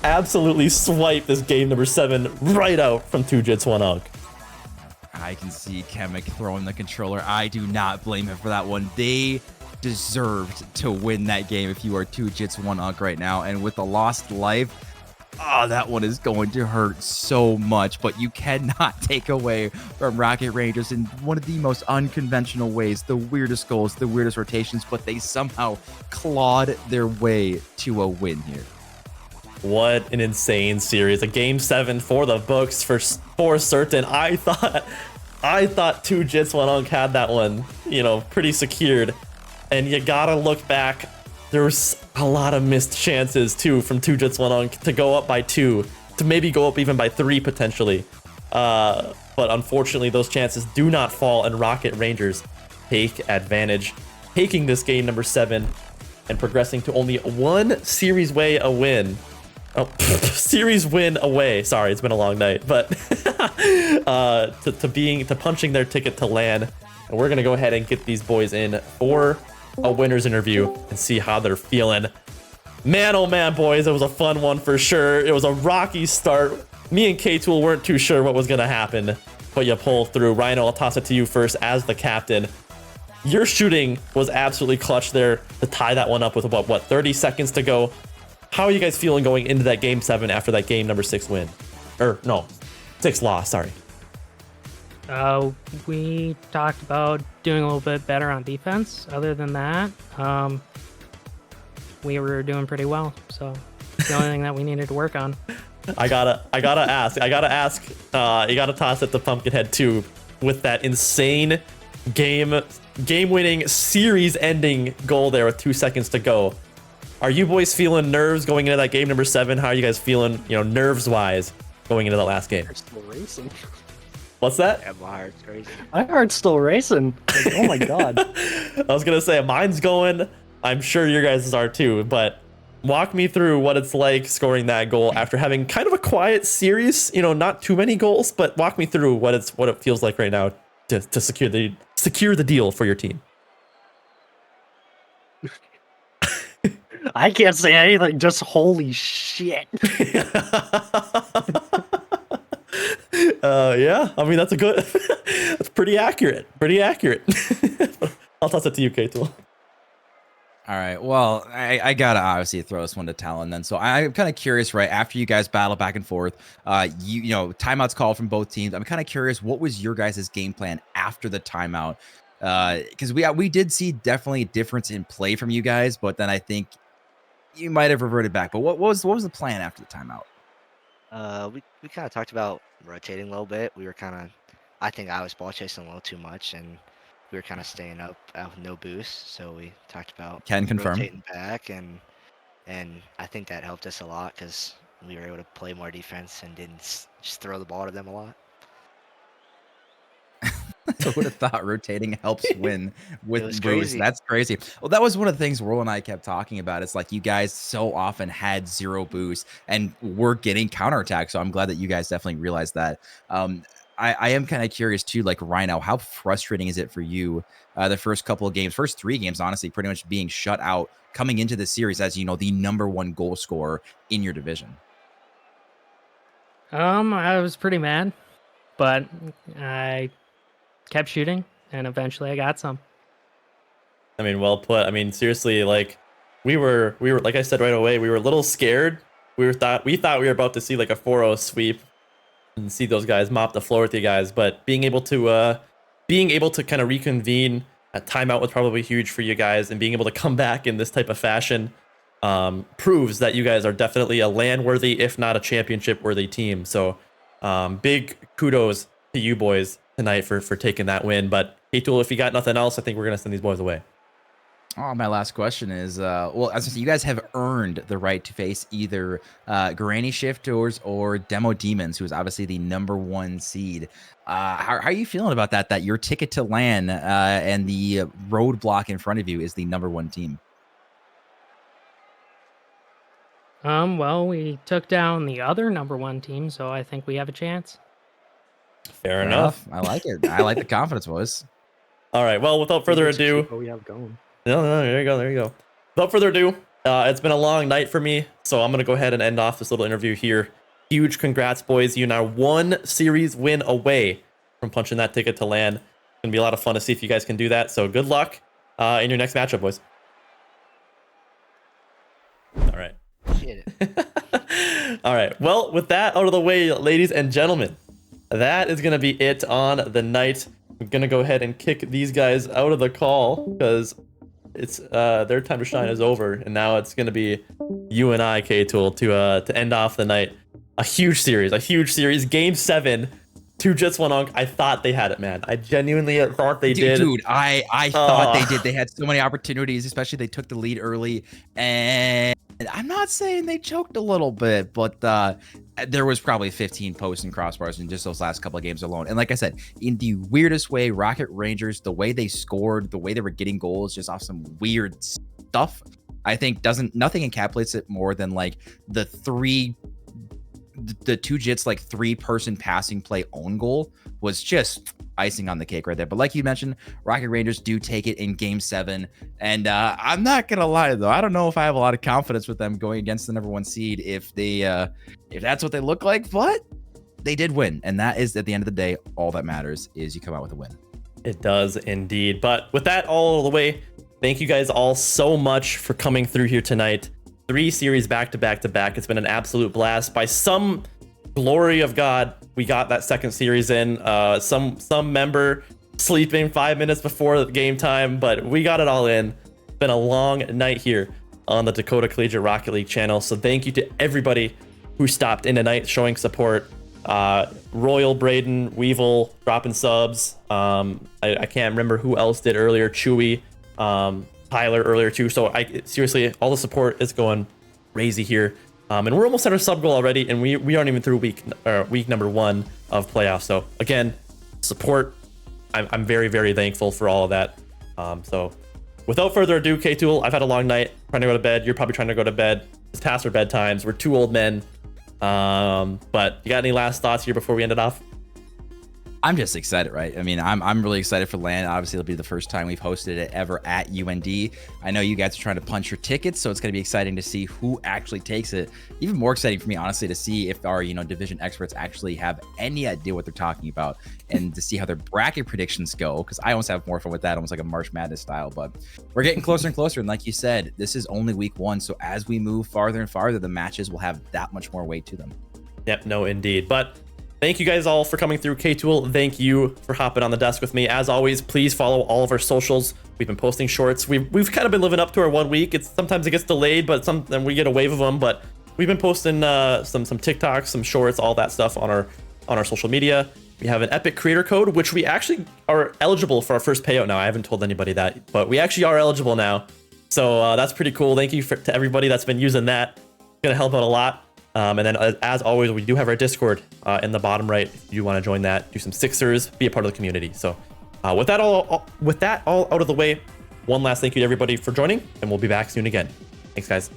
absolutely swipe this game number 7 right out from 2 Jits 1 Unk. I can see Kemek throwing the controller. I do not blame him for that one. They deserved to win that game if you are 2 Jits 1 Unk right now. And with the lost life, that one is going to hurt so much. But you cannot take away from Rocket Rangers in one of the most unconventional ways, the weirdest goals, the weirdest rotations, but they somehow clawed their way to a win here. What an insane series. A game 7 for the books for certain. I thought 2 Jits 1 Unk had that one, pretty secured. And you gotta look back. There was a lot of missed chances too from 2 Jits 1 Unk to go up by 2, to maybe go up even by 3 potentially. But unfortunately, those chances do not fall, and Rocket Rangers take advantage, taking this game number 7 and progressing to only 1 series way a win. Oh, series win away. Sorry, it's been a long night, but to punching their ticket to LAN. And we're gonna go ahead and get these boys in for a winner's interview and see how they're feeling. Man, oh man, boys, it was a fun one for sure. It was a rocky start. Me and K-Tool weren't too sure what was gonna happen, but you pull through. Rhino, I'll toss it to you first as the captain. Your shooting was absolutely clutch there to tie that one up with about, 30 seconds to go. How are you guys feeling going into that game 7 after that game number 6 win? Or no, 6 loss, sorry. We talked about doing a little bit better on defense. Other than that, we were doing pretty well. So it's the only thing that we needed to work on. I gotta ask. You gotta toss it to Pumpkinhead too, with that insane game-winning, series-ending goal there with 2 seconds to go. Are you boys feeling nerves going into that game number 7? How are you guys feeling, nerves-wise, going into that last game? Still racing. What's that? Yeah, my heart's crazy. My heart's still racing. Like, oh my god. I was gonna say mine's going. I'm sure your guys' are too. But walk me through what it's like scoring that goal after having kind of a quiet series. Not too many goals, but walk me through what it feels like right now to secure the deal for your team. I can't say anything, just holy shit. Yeah, I mean, that's pretty accurate. I'll toss it to you, K-Tool. All right. Well, I gotta obviously throw this one to Talon then. So I'm kind of curious, right? After you guys battle back and forth, timeouts called from both teams. I'm kind of curious, what was your guys' game plan after the timeout? Because we did see definitely a difference in play from you guys, but then I think you might have reverted back. But what was the plan after the timeout? We kind of talked about rotating a little bit. I think I was ball chasing a little too much, and we were kind of staying up with no boost. So we talked about rotating back, and I think that helped us a lot because we were able to play more defense and didn't just throw the ball to them a lot. Who would have thought rotating helps win with was boost? crazy. That's crazy. Well, that was one of the things Roll and I kept talking about. It's like you guys so often had 0 boost and we're getting counterattack. So I'm glad that you guys definitely realized that. I am kind of curious too, like Rhino, how frustrating is it for you the first couple of games, first 3 games, honestly, pretty much being shut out coming into the series as, you know, the #1 goal scorer in your division? I was pretty mad, but I kept shooting, and eventually I got some. I mean, well put. I mean, seriously, like we were like I said right away, we were a little scared. We thought we were about to see like a 4-0 sweep and see those guys mop the floor with you guys, but being able to kind of reconvene at timeout was probably huge for you guys, and being able to come back in this type of fashion proves that you guys are definitely a land-worthy, if not a championship-worthy team. So big kudos to you boys tonight for taking that win. But K-Tool, if you got nothing else, I think we're gonna send these boys away. Oh, my last question is, well, as I said, you guys have earned the right to face either Granny Shifters or Demo Demons, who is obviously the #1 seed. How are you feeling about that? That your ticket to LAN and the roadblock in front of you is the #1 team? Well, we took down the other #1 team, so I think we have a chance. Fair enough. I like it. I like the confidence, boys. All right. Well, without further ado, What we have going. no, there you go. Without further ado, it's been a long night for me, so I'm gonna go ahead and end off this little interview here. Huge congrats, boys! You now 1 series win away from punching that ticket to LAN. It's gonna be a lot of fun to see if you guys can do that. So good luck in your next matchup, boys. All right. All right. Well, with that out of the way, ladies and gentlemen, that is gonna be it on the night. I'm gonna go ahead and kick these guys out of the call because it's their time to shine is over, and now it's gonna be you and I, K-Tool, to end off the night. A huge series. Game 7, 2 Jits, 1 Unk. I thought they had it, man. I genuinely thought they did. Dude, I thought they did. They had so many opportunities, especially they took the lead early, and I'm not saying they choked a little bit, but there was probably 15 posts and crossbars in just those last couple of games alone. And like I said, in the weirdest way, Rocket Rangers, the way they scored, the way they were getting goals, just off some weird stuff, I think nothing encapsulates it more than like the 2 Jits like 3-person passing play own goal was just icing on the cake right there. But like you mentioned, Rocket Rangers do take it in game 7, and I'm not gonna lie though, I don't know if I have a lot of confidence with them going against the #1 seed if that's what they look like, but they did win, and that is, at the end of the day, all that matters is you come out with a win. It does indeed. But with that all the way, thank you guys all so much for coming through here tonight. 3 series back to back to back. It's been an absolute blast. By some glory of God, we got that 2nd series in. Some member sleeping 5 minutes before the game time, but we got it all in. It's been a long night here on the Dakota Collegiate Rocket League channel. So thank you to everybody who stopped in tonight showing support. Royal, Braden, Weevil dropping subs. I can't remember who else did earlier. Chewy, Tyler earlier too. So seriously, all the support is going crazy here. And we're almost at our sub goal already, and we aren't even through week #1 of playoffs. So again, support. I'm very, very thankful for all of that. So without further ado, K-Tool, I've had a long night trying to go to bed. You're probably trying to go to bed. It's past our bedtimes. We're 2 old men. But you got any last thoughts here before we end it off? I'm just excited, right? I mean, I'm really excited for LAN. Obviously, it'll be the first time we've hosted it ever at UND. I know you guys are trying to punch your tickets, so it's going to be exciting to see who actually takes it. Even more exciting for me, honestly, to see if our division experts actually have any idea what they're talking about, and to see how their bracket predictions go. Because I almost have more fun with that, almost like a March Madness style. But we're getting closer and closer, and like you said, this is only week 1. So as we move farther and farther, the matches will have that much more weight to them. Yep, no, indeed. But thank you guys all for coming through. K-Tool, thank you for hopping on the desk with me. As always, please follow all of our socials. We've been posting shorts. We've kind of been living up to our 1 week. Sometimes it gets delayed, but then we get a wave of them. But we've been posting some TikToks, some shorts, all that stuff on our social media. We have an Epic creator code, which we actually are eligible for our first payout now. I haven't told anybody that, but we actually are eligible now. So that's pretty cool. Thank you to everybody that's been using that. It's gonna help out a lot. And then as always, we do have our Discord in the bottom right. If you want to join that, do some Sixers, be a part of the community. So With that all out of the way, one last thank you to everybody for joining, and we'll be back soon again. Thanks, guys.